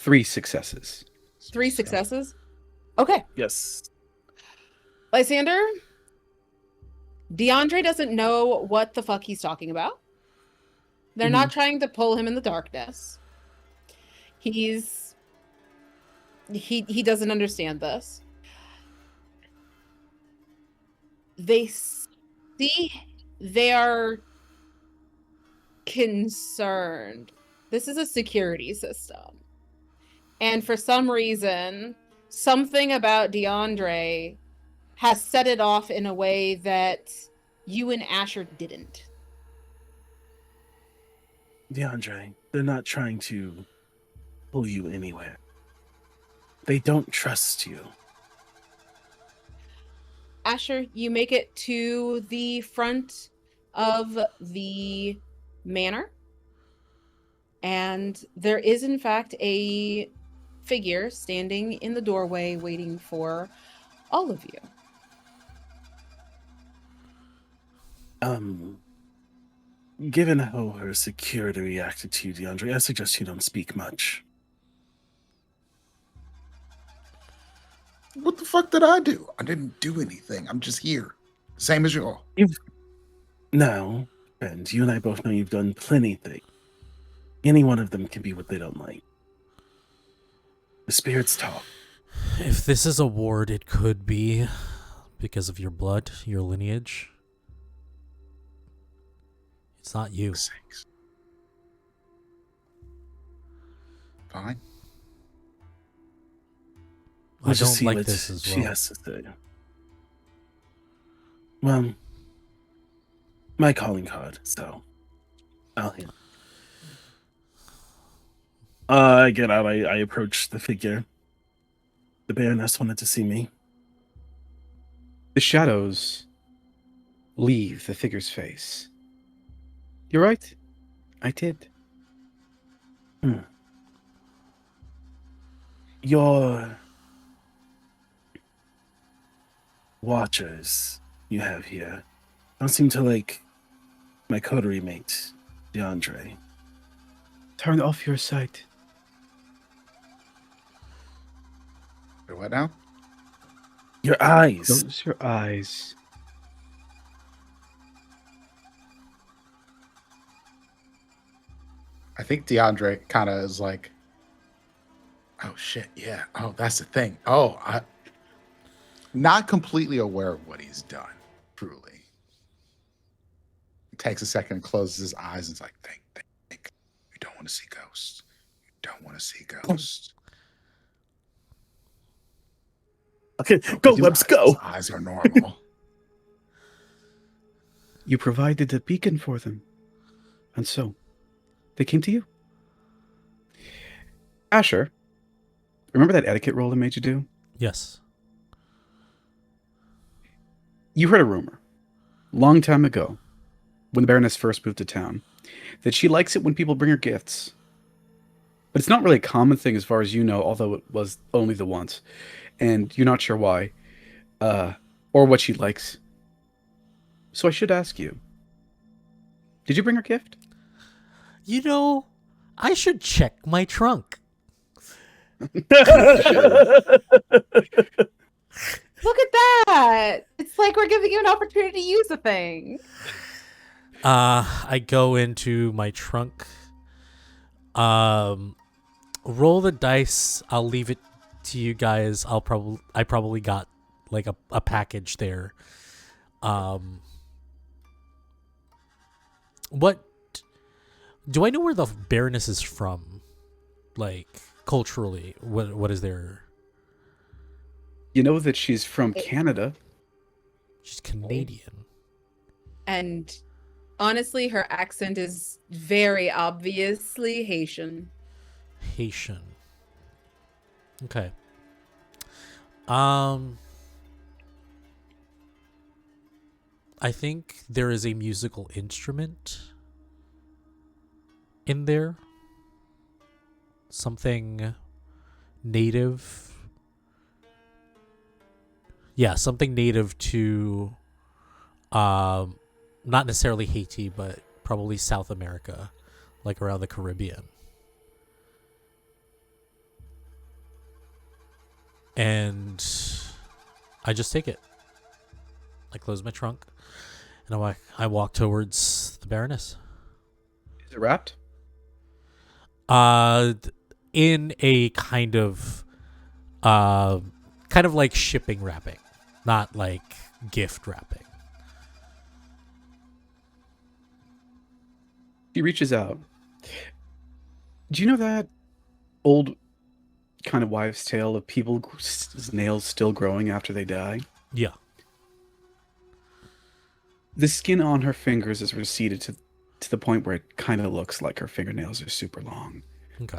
3 successes. 3 successes. Okay. Yes. Lysander, DeAndre doesn't know what the fuck he's talking about. They're not trying to pull him in the darkness. He doesn't understand this. They see they are concerned. This is a security system. And for some reason, something about DeAndre has set it off in a way that you and Asher didn't. DeAndre, they're not trying to pull you anywhere. They don't trust you. Asher, you make it to the front of the manor. And there is, in fact, a figure standing in the doorway waiting for all of you. Given how her security reacted to you, DeAndre, I suggest you don't speak much. What the fuck did I do? I didn't do anything. I'm just here. Same as you all. No, friend, you and I both know you've done plenty of things. Any one of them can be what they don't like. The spirits talk. If this is a ward, it could be because of your blood, your lineage. It's not you. Sakes. Fine. I Let's just don't see like what this as she well. has to say. Well, my calling card, so I'll hand. I get out. I approach the figure. The Baroness wanted to see me. The shadows leave the figure's face. You're right. I did. Your watchers you have here don't seem to like my coterie mate, DeAndre. Turn off your sight. What now? Your eyes. Close your eyes. I think DeAndre kind of is like, oh shit, yeah. Oh, that's the thing. Oh, I not completely aware of what he's done, truly. He takes a second and closes his eyes and is like, think. You don't want to see ghosts. You don't want to see ghosts. Okay, go, His let's eyes- go. His eyes are normal. You provided a beacon for them. And so, they came to you. Asher, remember that etiquette roll I made you do? Yes. You heard a rumor, long time ago, when the Baroness first moved to town, that she likes it when people bring her gifts. But it's not really a common thing as far as you know, although it was only the once. And you're not sure why, or what she likes. So I should ask you, did you bring her gift? You know, I should check my trunk. Look at that! It's like we're giving you an opportunity to use a thing. I go into my trunk. Roll the dice. I'll leave it to you guys. I probably got like a package there. What do I know where the Baroness is from? Like culturally, what is there? You know that she's from Canada. She's Canadian. And honestly, her accent is very obviously Haitian. Haitian. Okay. I think there is a musical instrument in there. Something native Yeah, something native to, not necessarily Haiti, but probably South America, like around the Caribbean. And I just take it. I close my trunk, and I walk towards the Baroness. Is it wrapped? In a kind of like shipping wrapping, not like gift wrapping. He reaches out. Do you know that old kind of wives' tale of people's nails still growing after they die? Yeah. The skin on her fingers is receded to the point where it kind of looks like her fingernails are super long. Okay.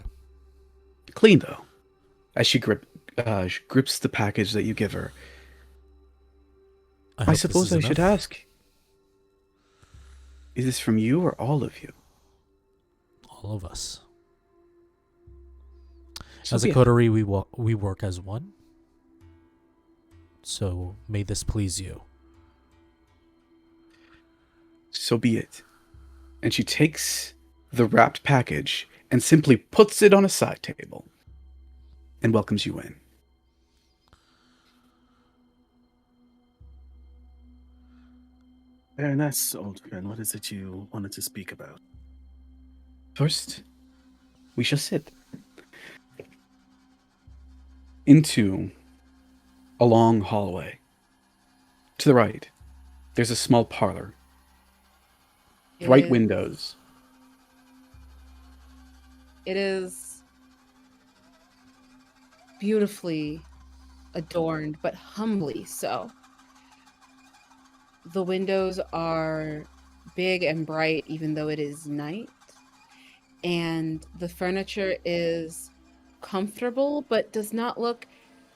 Clean, though. As she grips the package that you give her. I hope suppose this I is should enough. ask. Is this from you or all of you? All of us. So As a be it. coterie, we work as one. So may this please you. So be it. And she takes the wrapped package and simply puts it on a side table and welcomes you in. Baroness, old friend, what is it you wanted to speak about? First, we shall sit into a long hallway. To the right, there's a small parlor. Bright It- windows. It is beautifully adorned, but humbly so. The windows are big and bright, even though it is night. And the furniture is comfortable, but does not look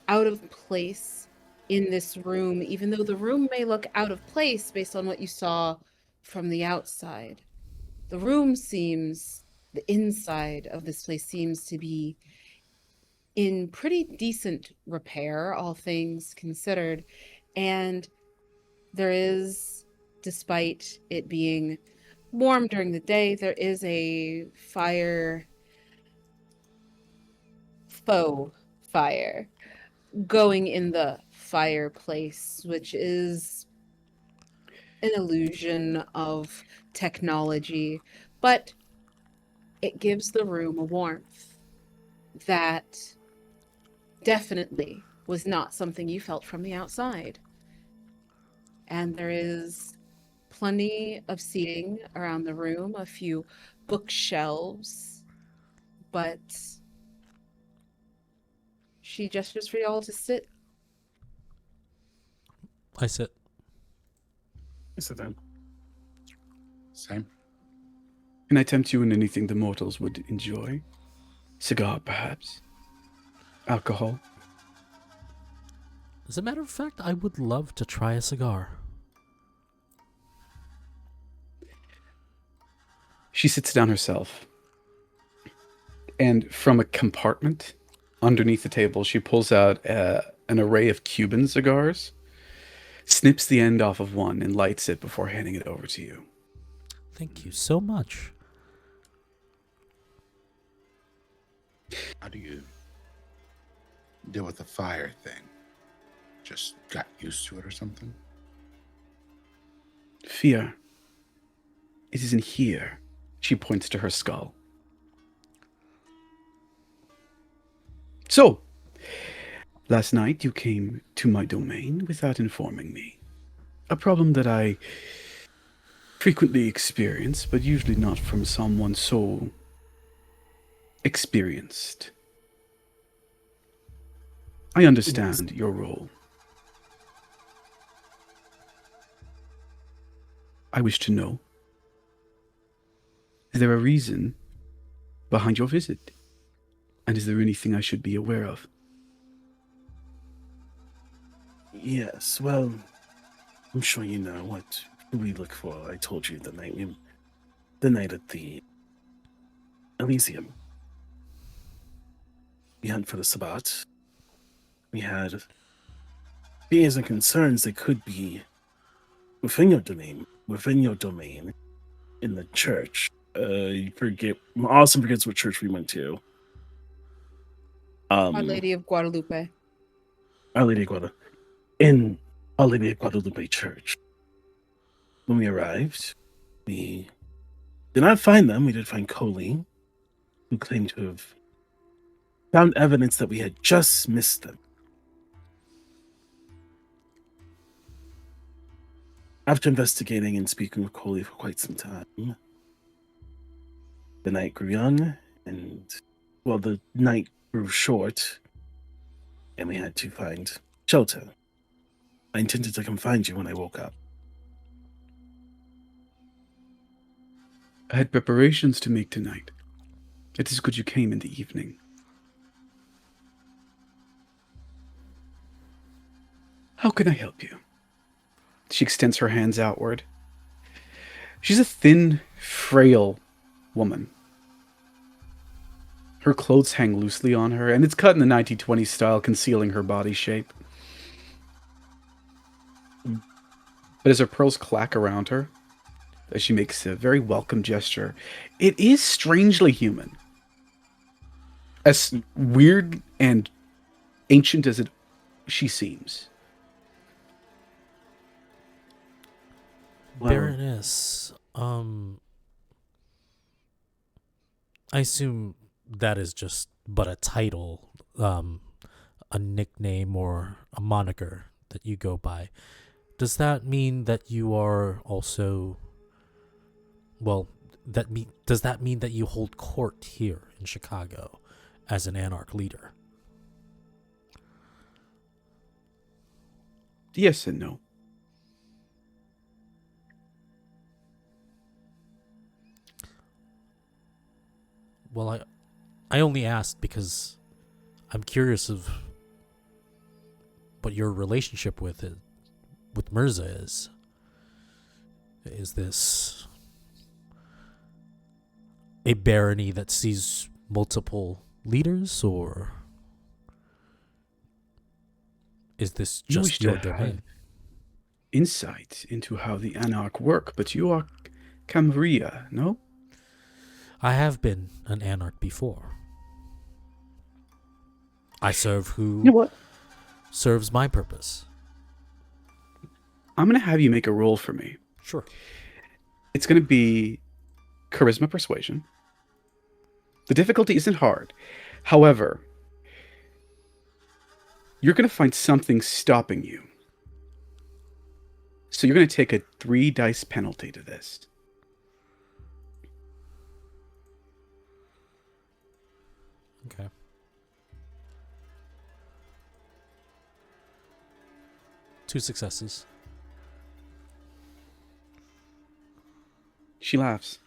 out of place in this room, even though the room may look out of place based on what you saw from the outside. The inside of this place seems to be in pretty decent repair, all things considered. And there is, despite it being warm during the day, there is a faux fire going in the fireplace, which is an illusion of technology, but it gives the room a warmth that definitely was not something you felt from the outside. And there is plenty of seating around the room, a few bookshelves, but she gestures for y'all to sit. I sit. So then, Same. Can I tempt you in anything the mortals would enjoy? Cigar, perhaps? Alcohol? As a matter of fact, I would love to try a cigar. She sits down herself. And from a compartment underneath the table, she pulls out an array of Cuban cigars, snips the end off of one, and lights it before handing it over to you. Thank you so much. How do you deal with the fire thing? Just got used to it or something? Fear. It isn't here. She points to her skull. So, last night you came to my domain without informing me. A problem that I frequently experience, but usually not from someone so experienced. I understand your role. I wish to know, is there a reason behind your visit? And is there anything I should be aware of? yes, well, I'm sure you know what we look for. I told you the night at the Elysium. We hunt for the Sabbat. We had fears and concerns that could be within your domain in the church. Austin forgets what church we went to. Our Lady of Guadalupe. Our Lady of Guadalupe. In Our Lady of Guadalupe Church. When we arrived, we did not find them. We did find Coley, who claimed to have found evidence that we had just missed them. After investigating and speaking with Coley for quite some time, the night grew young, and, well, the night grew short, and we had to find shelter. I intended to come find you when I woke up. I had preparations to make tonight. It is good you came in the evening. How can I help you? She extends her hands outward. She's a thin, frail woman. Her clothes hang loosely on her, and it's cut in the 1920s style, concealing her body shape. But as her pearls clack around her, as she makes a very welcome gesture, it is strangely human. As weird and ancient as she seems. Baroness, I assume that is just but a title, a nickname or a moniker that you go by. Does that mean that you are also, well, does that mean that you hold court here in Chicago as an anarch leader? Yes and no. Well, I only asked because I'm curious of what your relationship with Mirza is. Is this a barony that sees multiple leaders, or is this You wish just your to domain? have insight into how the Anarch work, but you are Camarilla, no? I have been an anarch before. I serve who You know what? serves my purpose. I'm going to have you make a roll for me. Sure. It's going to be charisma persuasion. The difficulty isn't hard. However, you're going to find something stopping you. So you're going to take a 3 dice penalty to this. Okay. Two successes. She laughs.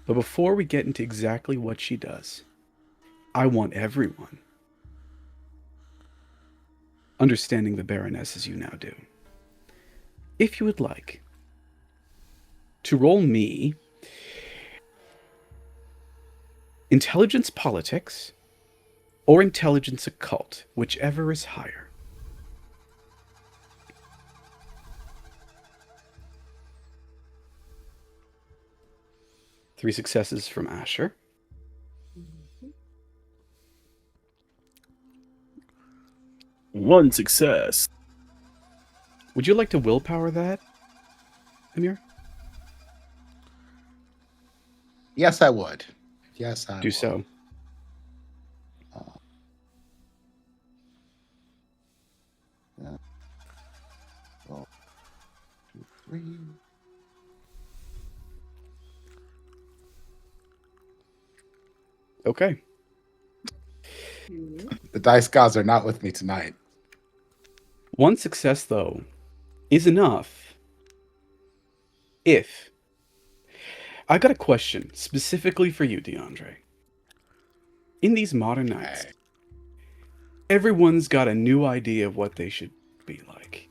But before we get into exactly what she does, I want everyone, understanding the Baroness as you now do, if you would like, to roll me intelligence politics or intelligence occult, whichever is higher. Three successes from Asher. One success. Would you like to willpower that, Amir? Yes, I would. Yes, I Do would. so. Yeah. 1, 2, 3. Okay. The dice gods are not with me tonight. One success, though, is enough if... I got a question specifically for you, DeAndre. In these modern nights, everyone's got a new idea of what they should be like.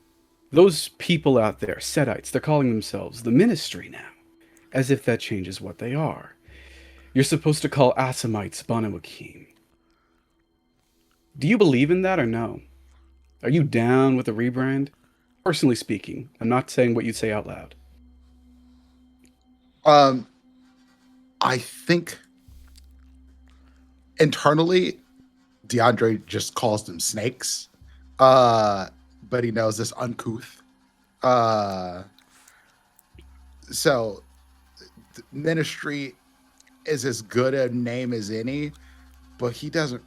Those people out there, Setites, they're calling themselves the Ministry now, as if that changes what they are. You're supposed to call Assamites Banu Akim. Do you believe in that or no? Are you down with a rebrand? Personally speaking, I'm not saying what you'd say out loud. I think internally, DeAndre just calls them snakes. But he knows this uncouth. So ministry is as good a name as any, but he doesn't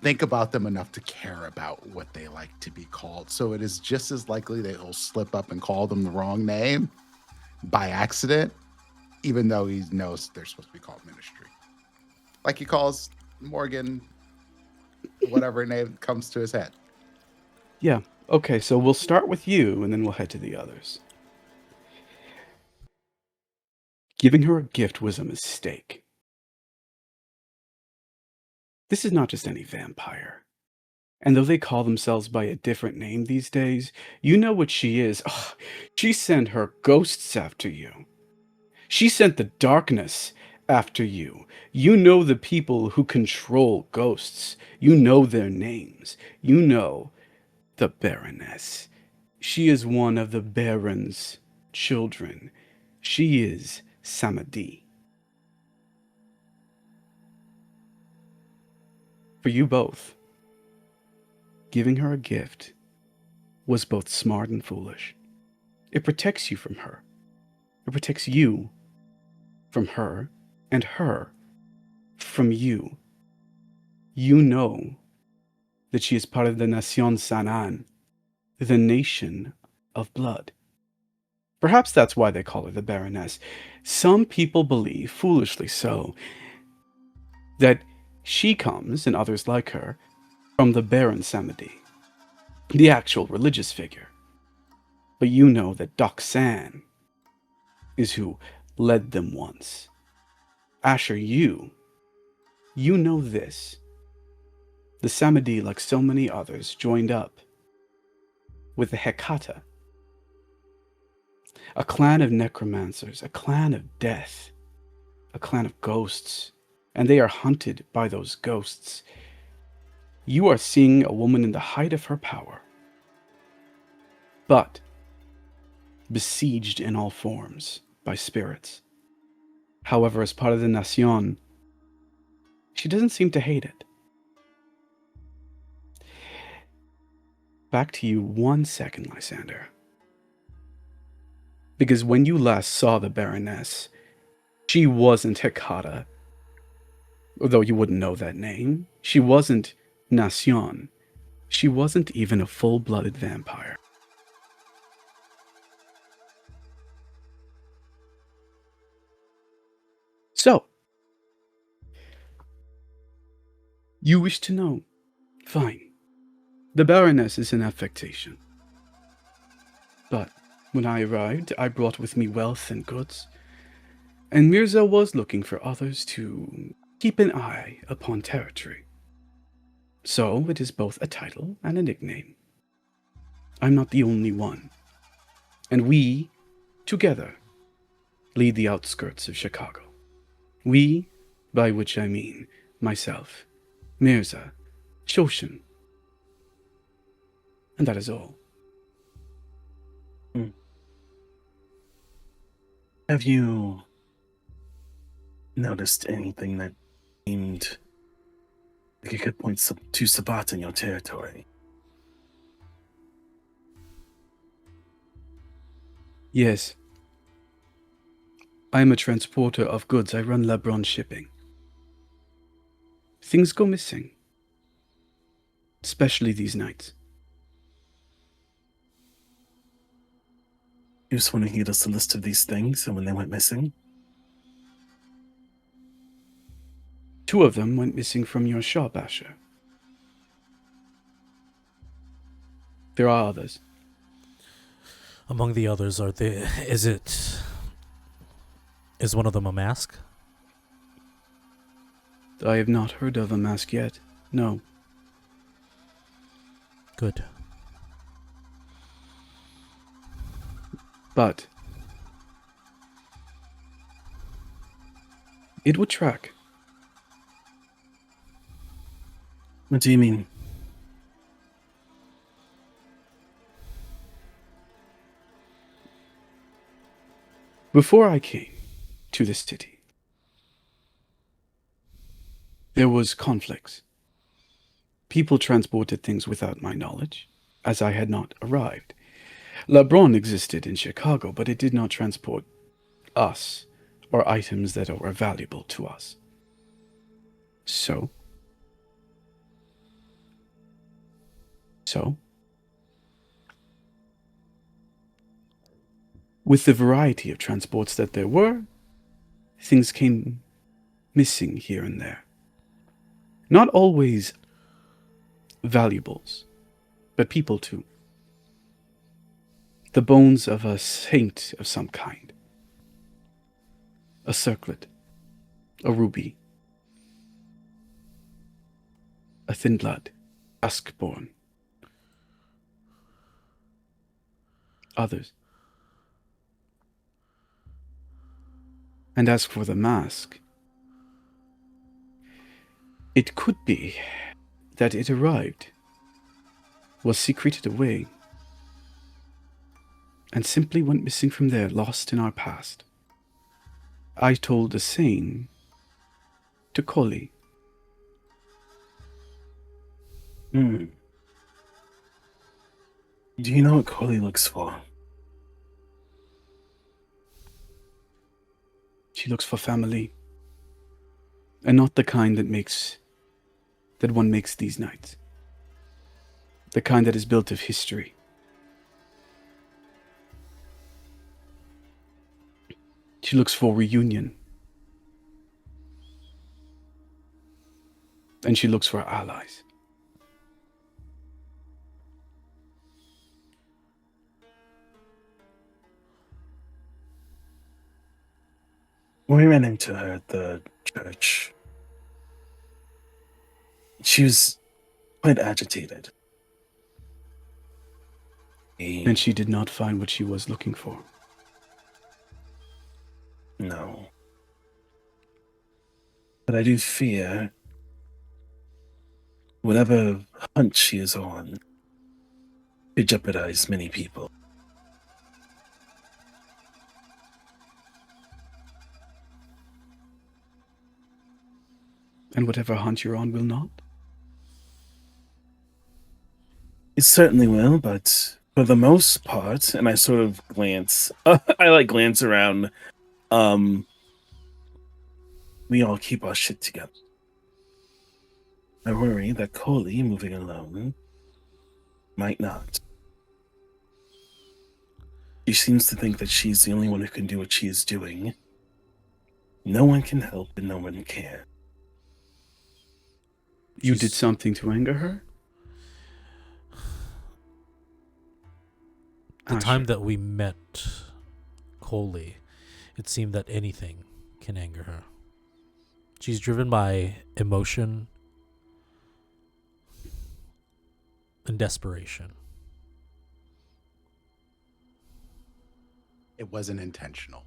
think about them enough to care about what they like to be called. So it is just as likely that he'll slip up and call them the wrong name by accident, even though he knows they're supposed to be called ministry. Like he calls Morgan whatever name comes to his head. Yeah. Okay, so we'll start with you, and then we'll head to the others. Giving her a gift was a mistake. This is not just any vampire. And though they call themselves by a different name these days, you know what she is. Ugh, she sent her ghosts after you. She sent the darkness after you. You know the people who control ghosts. You know their names. You know the Baroness. She is one of the Baron's children. She is Samadhi. For you both, giving her a gift was both smart and foolish. It protects you from her. It protects you from her, and her from you. You know that she is part of the Nación Sanan, the nation of blood. Perhaps that's why they call her the Baroness. Some people believe, foolishly so, that she comes, and others like her, from the Baron Samadhi, the actual religious figure. But you know that Doxan is who led them once. Asher, you know this. The Samadhi, like so many others, joined up with the Hecata, a clan of necromancers, a clan of death, a clan of ghosts, and they are hunted by those ghosts. You are seeing a woman in the height of her power, but besieged in all forms by spirits. However, as part of the Nación, she doesn't seem to hate it. Back to you 1 second, Lysander. Because when you last saw the Baroness, she wasn't Hecata, although you wouldn't know that name. She wasn't Nación. She wasn't even a full-blooded vampire. So, you wish to know? Fine. The Baroness is an affectation. But when I arrived, I brought with me wealth and goods, and Mirza was looking for others to keep an eye upon territory. So it is both a title and a nickname. I'm not the only one, and we, together, lead the outskirts of Chicago. We, by which I mean myself, Mirza, Shoshin, and that is all. Have you noticed anything that seemed like it could point to Sabat in your territory? Yes. I am a transporter of goods. I run Lebron shipping. Things go missing. Especially these nights. You just want to give us a list of these things and when they went missing? 2 of them went missing from your shop, Asher. There are others. Among the others, is one of them a mask? I have not heard of a mask yet. No. Good. But it would track. What do you mean? Before I came to this city, there was conflicts. People transported things without my knowledge, as I had not arrived. LeBron existed in Chicago, but it did not transport us or items that are valuable to us. So, with the variety of transports that there were, things came missing here and there. Not always valuables, but people too. The bones of a saint of some kind. A circlet. A ruby. A thin blood. Duskborn. Others. And as for the mask, it could be that it arrived, was secreted away, and simply went missing from there, lost in our past. I told the same to Collie. Do you know what Coley looks for? She looks for family, and not the kind that one makes these nights. The kind that is built of history. She looks for reunion. And she looks for allies. When we ran into her at the church, she was quite agitated. And she did not find what she was looking for. No. But I do fear whatever hunt she is on could jeopardize many people. And whatever hunt you're on will not? It certainly will, but for the most part, and I sort of glance, I glance around, we all keep our shit together. I worry that Coley, moving alone, might not. She seems to think that she's the only one who can do what she is doing. No one can help and no one can. You did something to anger her? The time that we met Coley, it seemed that anything can anger her. She's driven by emotion and desperation. It wasn't intentional.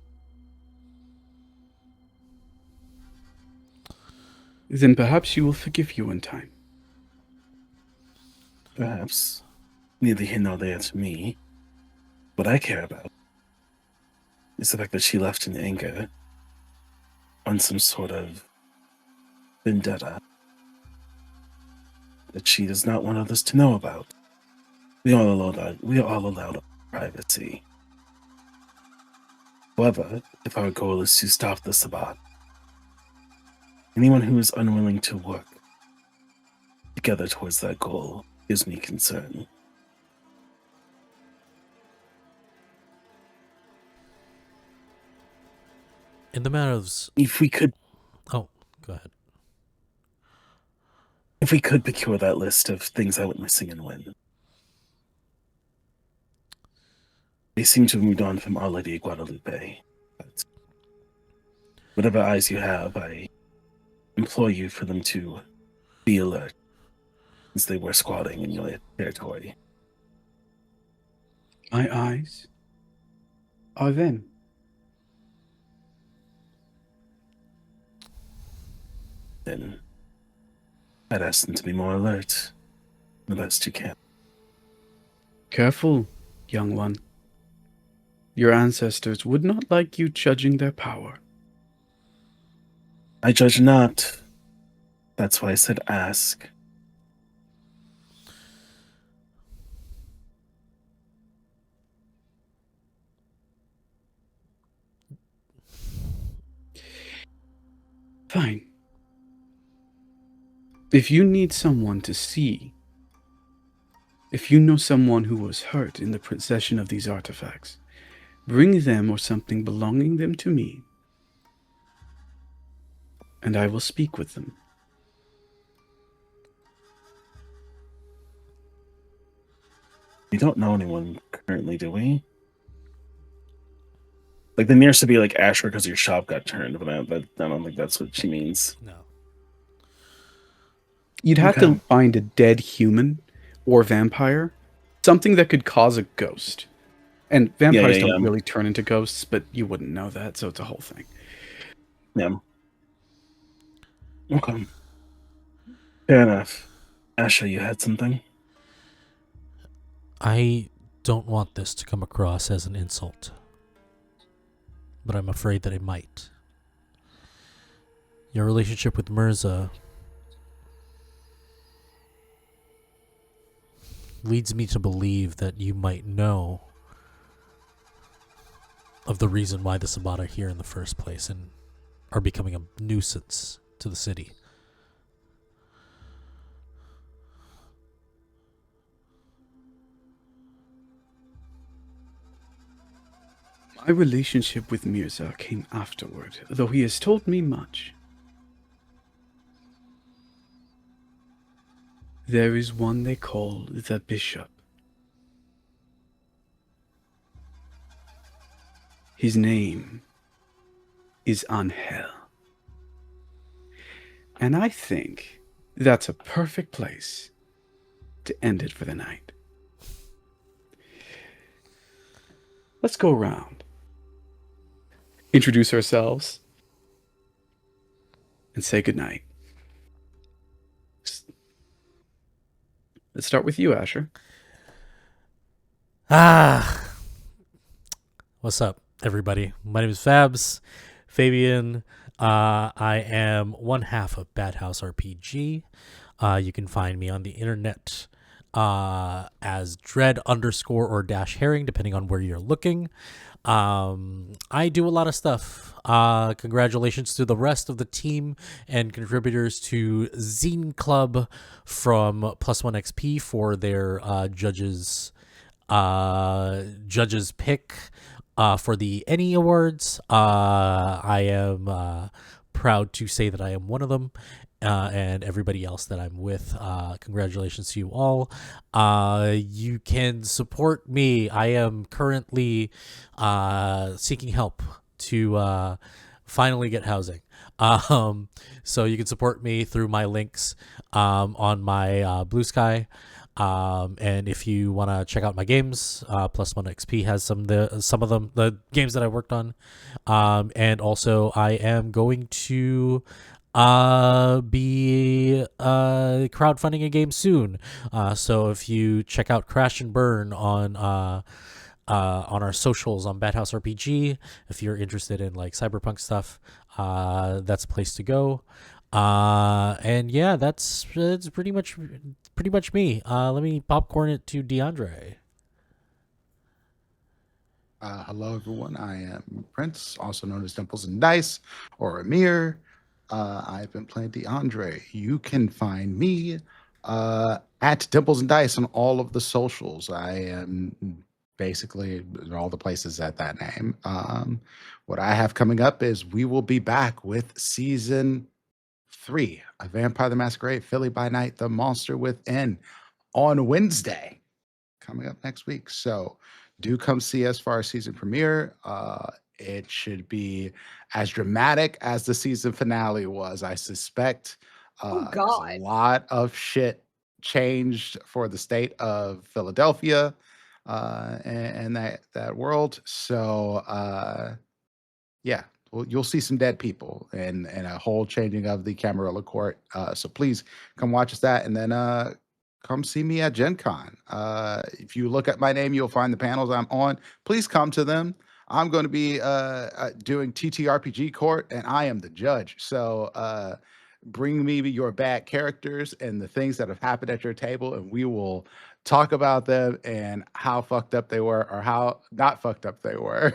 Then perhaps she will forgive you in time. Perhaps. Neither here nor there to me. What I care about is the fact that she left in anger on some sort of vendetta that she does not want others to know about. We are all allowed privacy. However, if our goal is to stop the Sabbat, anyone who is unwilling to work together towards that goal gives me concern. In the matters... If we could... Oh, go ahead. If we could procure that list of things I went missing and when. They seem to have moved on from Our Lady of Guadalupe. But whatever eyes you have, I implore you for them to be alert, since they were squatting in your territory. My eyes are them. Then I'd ask them to be more alert, the best you can. Careful, young one. Your ancestors would not like you judging their power. I judge not. That's why I said ask. Fine. If you need someone to see, if you know someone who was hurt in the possession of these artifacts, bring them or something belonging them to me, and I will speak with them. We don't know anyone currently, do we? Like, the nearest to be like Asher because your shop got turned, but I don't think that's what she means. No. You'd have Okay. to find a dead human or vampire, something that could cause a ghost. And vampires yeah. don't really turn into ghosts, but you wouldn't know that, so it's a whole thing. Yeah. Okay. Fair enough. Asher, you had something? I don't want this to come across as an insult, but I'm afraid that it might. Your relationship with Mirza leads me to believe that you might know of the reason why the Sabbat are here in the first place and are becoming a nuisance to the city. My relationship with Mirza came afterward, though he has told me much. There is one they call the Bishop. His name is Angel. And I think that's a perfect place to end it for the night. Let's go around, introduce ourselves, and say goodnight. Let's start with you, Asher. What's up, everybody? My name is Fabian. I am one half of Bad House RPG. You can find me on the internet as dread _ or dash herring, depending on where you're looking. I do a lot of stuff. Congratulations to the rest of the team and contributors to Zine Club from +1 XP for their judges pick for the Any Awards. I am proud to say that I am one of them. And everybody else that I'm with, congratulations to you all. You can support me. I am currently seeking help to finally get housing. So you can support me through my links on my Blue Sky. And if you want to check out my games, +1 XP has some of them, the games that I worked on. And also I am going to be crowdfunding a game soon. So if you check out Crash and Burn on our socials on Bad House RPG, if you're interested in like cyberpunk stuff, that's a place to go. And yeah, that's pretty much me. Let me popcorn it to DeAndre. Hello, everyone. I am Prince, also known as Dimples and Dice or Amir. I've been playing DeAndre. You can find me at Dimples and Dice on all of the socials. I am basically in all the places at that name. What I have coming up is we will be back with season 3 of Vampire the Masquerade, Philly by Night, The Monster Within on Wednesday, coming up next week. So do come see us for our season premiere. It should be as dramatic as the season finale was, I suspect. Oh, There's God. a lot of shit changed for the state of Philadelphia and that world. So yeah, well, you'll see some dead people and a whole changing of the Camarilla court. So please come watch us that, and then come see me at Gen Con. If you look at my name, you'll find the panels I'm on. Please come to them. I'm going to be doing TTRPG court, and I am the judge. So bring me your bad characters and the things that have happened at your table, and we will talk about them and how fucked up they were or how not fucked up they were.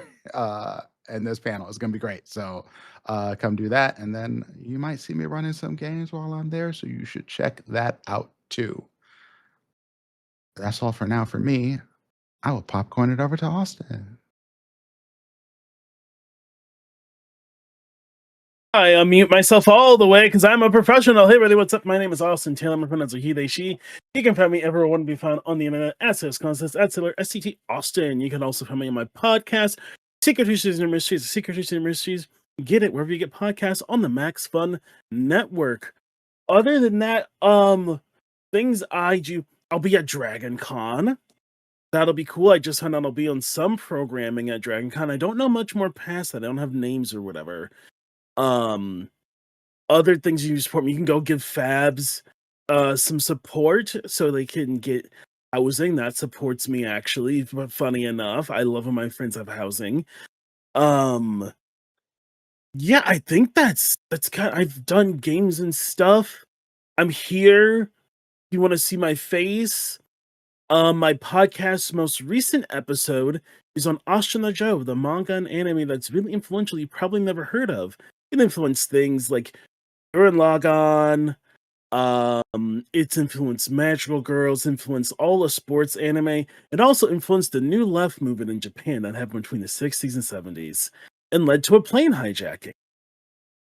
And this panel is going to be great. So come do that. And then you might see me running some games while I'm there. So you should check that out too. That's all for now for me. I will popcorn it over to Austin. I unmute myself all the way because I'm a professional. Hey, everybody, what's up? My name is Austin Taylor. My pronouns are he, they, she. You can find me everywhere I want to be found on the internet at Constance, at Sailor, STT Austin. You can also find me on my podcast, Secret Histories and Mysteries, Secret Histories and Mysteries. Get it wherever you get podcasts on the Max Fun Network. Other than that, things I do, I'll be at Dragon Con. That'll be cool. I just found out I'll be on some programming at Dragon Con. I don't know much more past that. I don't have names or whatever. Other things you support me, you can go give Fabs some support so they can get housing. That supports me actually, but funny enough, I love when my friends have housing. Yeah, I think that's kind of, I've done games and stuff. I'm here. If you want to see my face, my podcast's most recent episode is on Ashina Joe, the manga and anime that's really influential you probably never heard of. It influenced things like Gurren Lagann. It's influenced Magical Girls, influenced all the sports anime. It also influenced the New Left movement in Japan that happened between the 60s and 70s and led to a plane hijacking.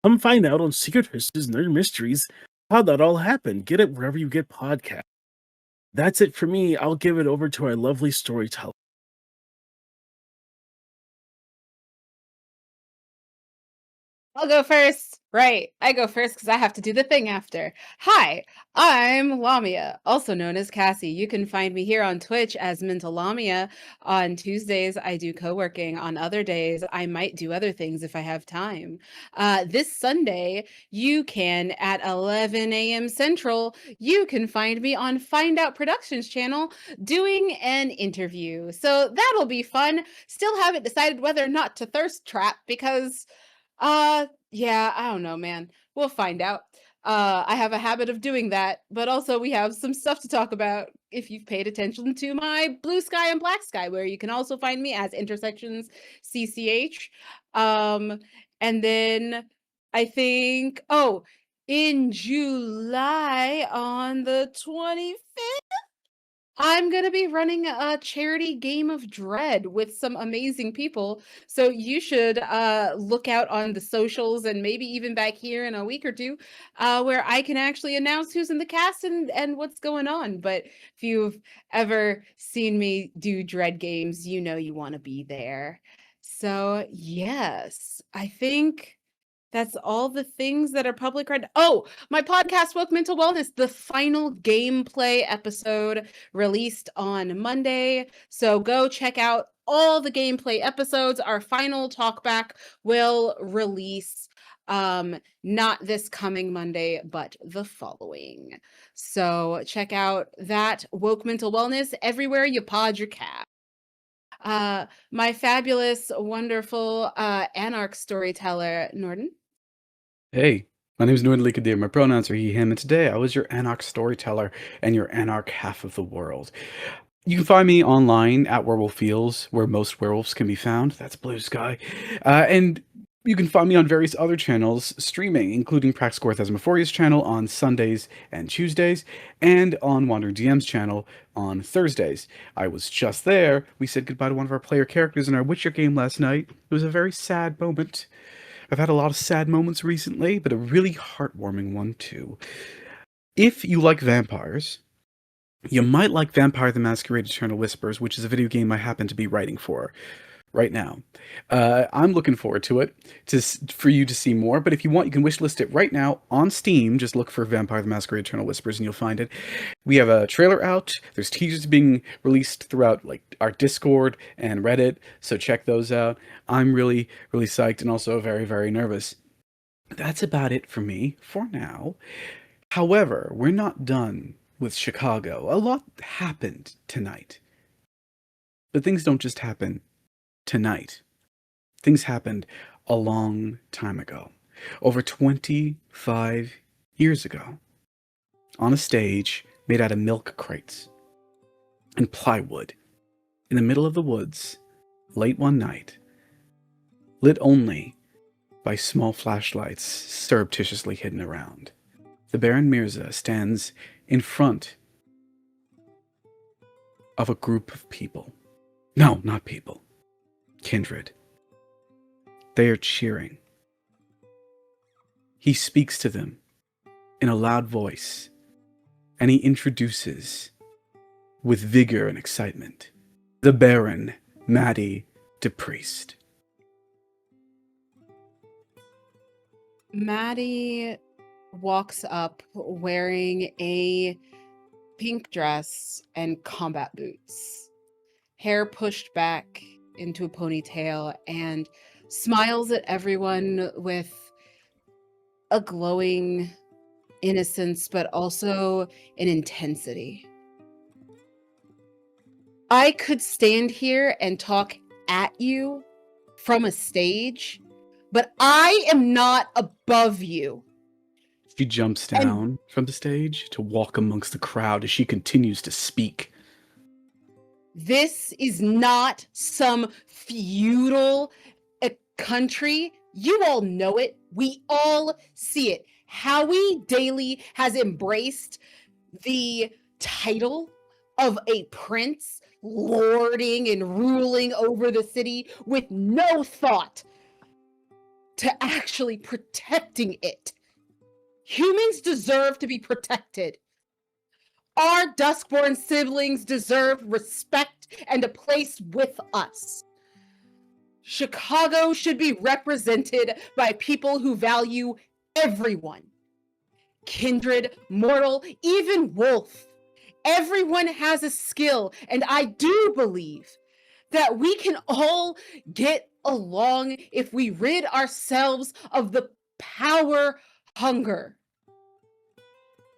Come find out on Secret Histories Nerd Mysteries how that all happened. Get it wherever you get podcasts. That's it for me. I'll give it over to our lovely storyteller. I'll go first. Right, I go first because I have to do the thing after. Hi, I'm Lamia, also known as Cassie. You can find me here on Twitch as Mental Lamia. On Tuesdays, I do co-working. On other days, I might do other things if I have time. This Sunday, you can, at 11 a.m. Central, you can find me on Find Out Productions channel doing an interview. So that'll be fun. Still haven't decided whether or not to thirst trap because... yeah, I don't know, man. We'll find out. I have a habit of doing that, but also we have some stuff to talk about if you've paid attention to my Blue Sky and Black Sky, where you can also find me as Intersections CCH. And then I think, in July on the 25th, I'm going to be running a charity game of Dread with some amazing people. So you should look out on the socials and maybe even back here in a week or two where I can actually announce who's in the cast and what's going on. But if you've ever seen me do Dread games, you know you want to be there. So yes, I think... that's all the things that are public right now. Oh, my podcast, Woke Mental Wellness, the final gameplay episode released on Monday. So go check out all the gameplay episodes. Our final talkback will release not this coming Monday, but the following. So check out that Woke Mental Wellness everywhere you pod your cat. My fabulous, wonderful Anarch storyteller, Norden. Hey, my name is Nordin Kadir. My pronouns are he, him, and today I was your Anarch storyteller and your Anarch half of the world. You can find me online at Werewolf Fields, where most werewolves can be found. That's Blue Sky. And you can find me on various other channels streaming, including Praxcore Thesmophoria's channel on Sundays and Tuesdays, and on Wandering DM's channel on Thursdays. I was just there. We said goodbye to one of our player characters in our Witcher game last night. It was a very sad moment. I've had a lot of sad moments recently, but a really heartwarming one too. If you like vampires, you might like Vampire the Masquerade Eternal Whispers, which is a video game I happen to be writing for right now. I'm looking forward to it, for you to see more, but if you want, you can wishlist it right now on Steam. Just look for Vampire the Masquerade Eternal Whispers and you'll find it. We have a trailer out. There's teasers being released throughout our Discord and Reddit, so check those out. I'm really, really psyched and also very, very nervous. That's about it for me for now. However, we're not done with Chicago. A lot happened tonight. But things don't just happen tonight. Things happened a long time ago. Over 25 years ago. On a stage made out of milk crates and plywood. In the middle of the woods, late one night, lit only by small flashlights surreptitiously hidden around. The Baron Mirza stands in front of a group of people. No, not people. Kindred. They are cheering. He speaks to them in a loud voice, and he introduces, with vigor and excitement, the Baron Maddie DePriest. Maddie walks up wearing a pink dress and combat boots, hair pushed back into a ponytail, and smiles at everyone with a glowing innocence, but also an intensity. I could stand here and talk at you from a stage, but I am not above you. She jumps down from the stage to walk amongst the crowd as she continues to speak. This is not some feudal country. You all know it. We all see it. Howie Daly has embraced the title of a prince, lording and ruling over the city with no thought to actually protecting it. Humans deserve to be protected. Our Duskborn siblings deserve respect and a place with us. Chicago should be represented by people who value everyone. Kindred, mortal, even wolf. Everyone has a skill, and I do believe that we can all get along if we rid ourselves of the power hunger.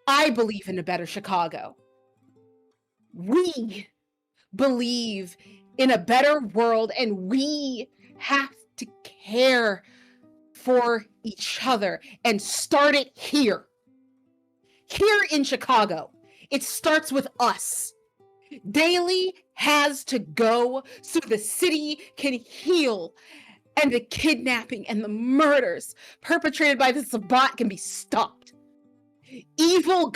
I believe in a better Chicago. We believe in a better world, and we have to care for each other and start it here. Here in Chicago. It starts with us. Daly has to go so the city can heal, and the kidnapping and the murders perpetrated by the Sabbat can be stopped. Evil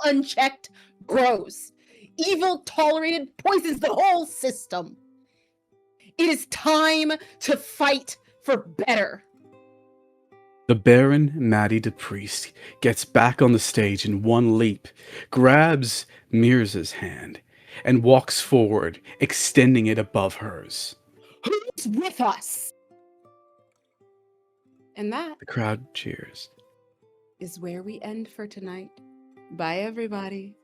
unchecked grows. Evil tolerated poisons the whole system. It is time to fight for better. The Baron Maddie DePriest gets back on the stage in one leap, grabs Mirza's hand, and walks forward, extending it above hers. Who's with us? And that The crowd cheers. is where we end for tonight. Bye, everybody.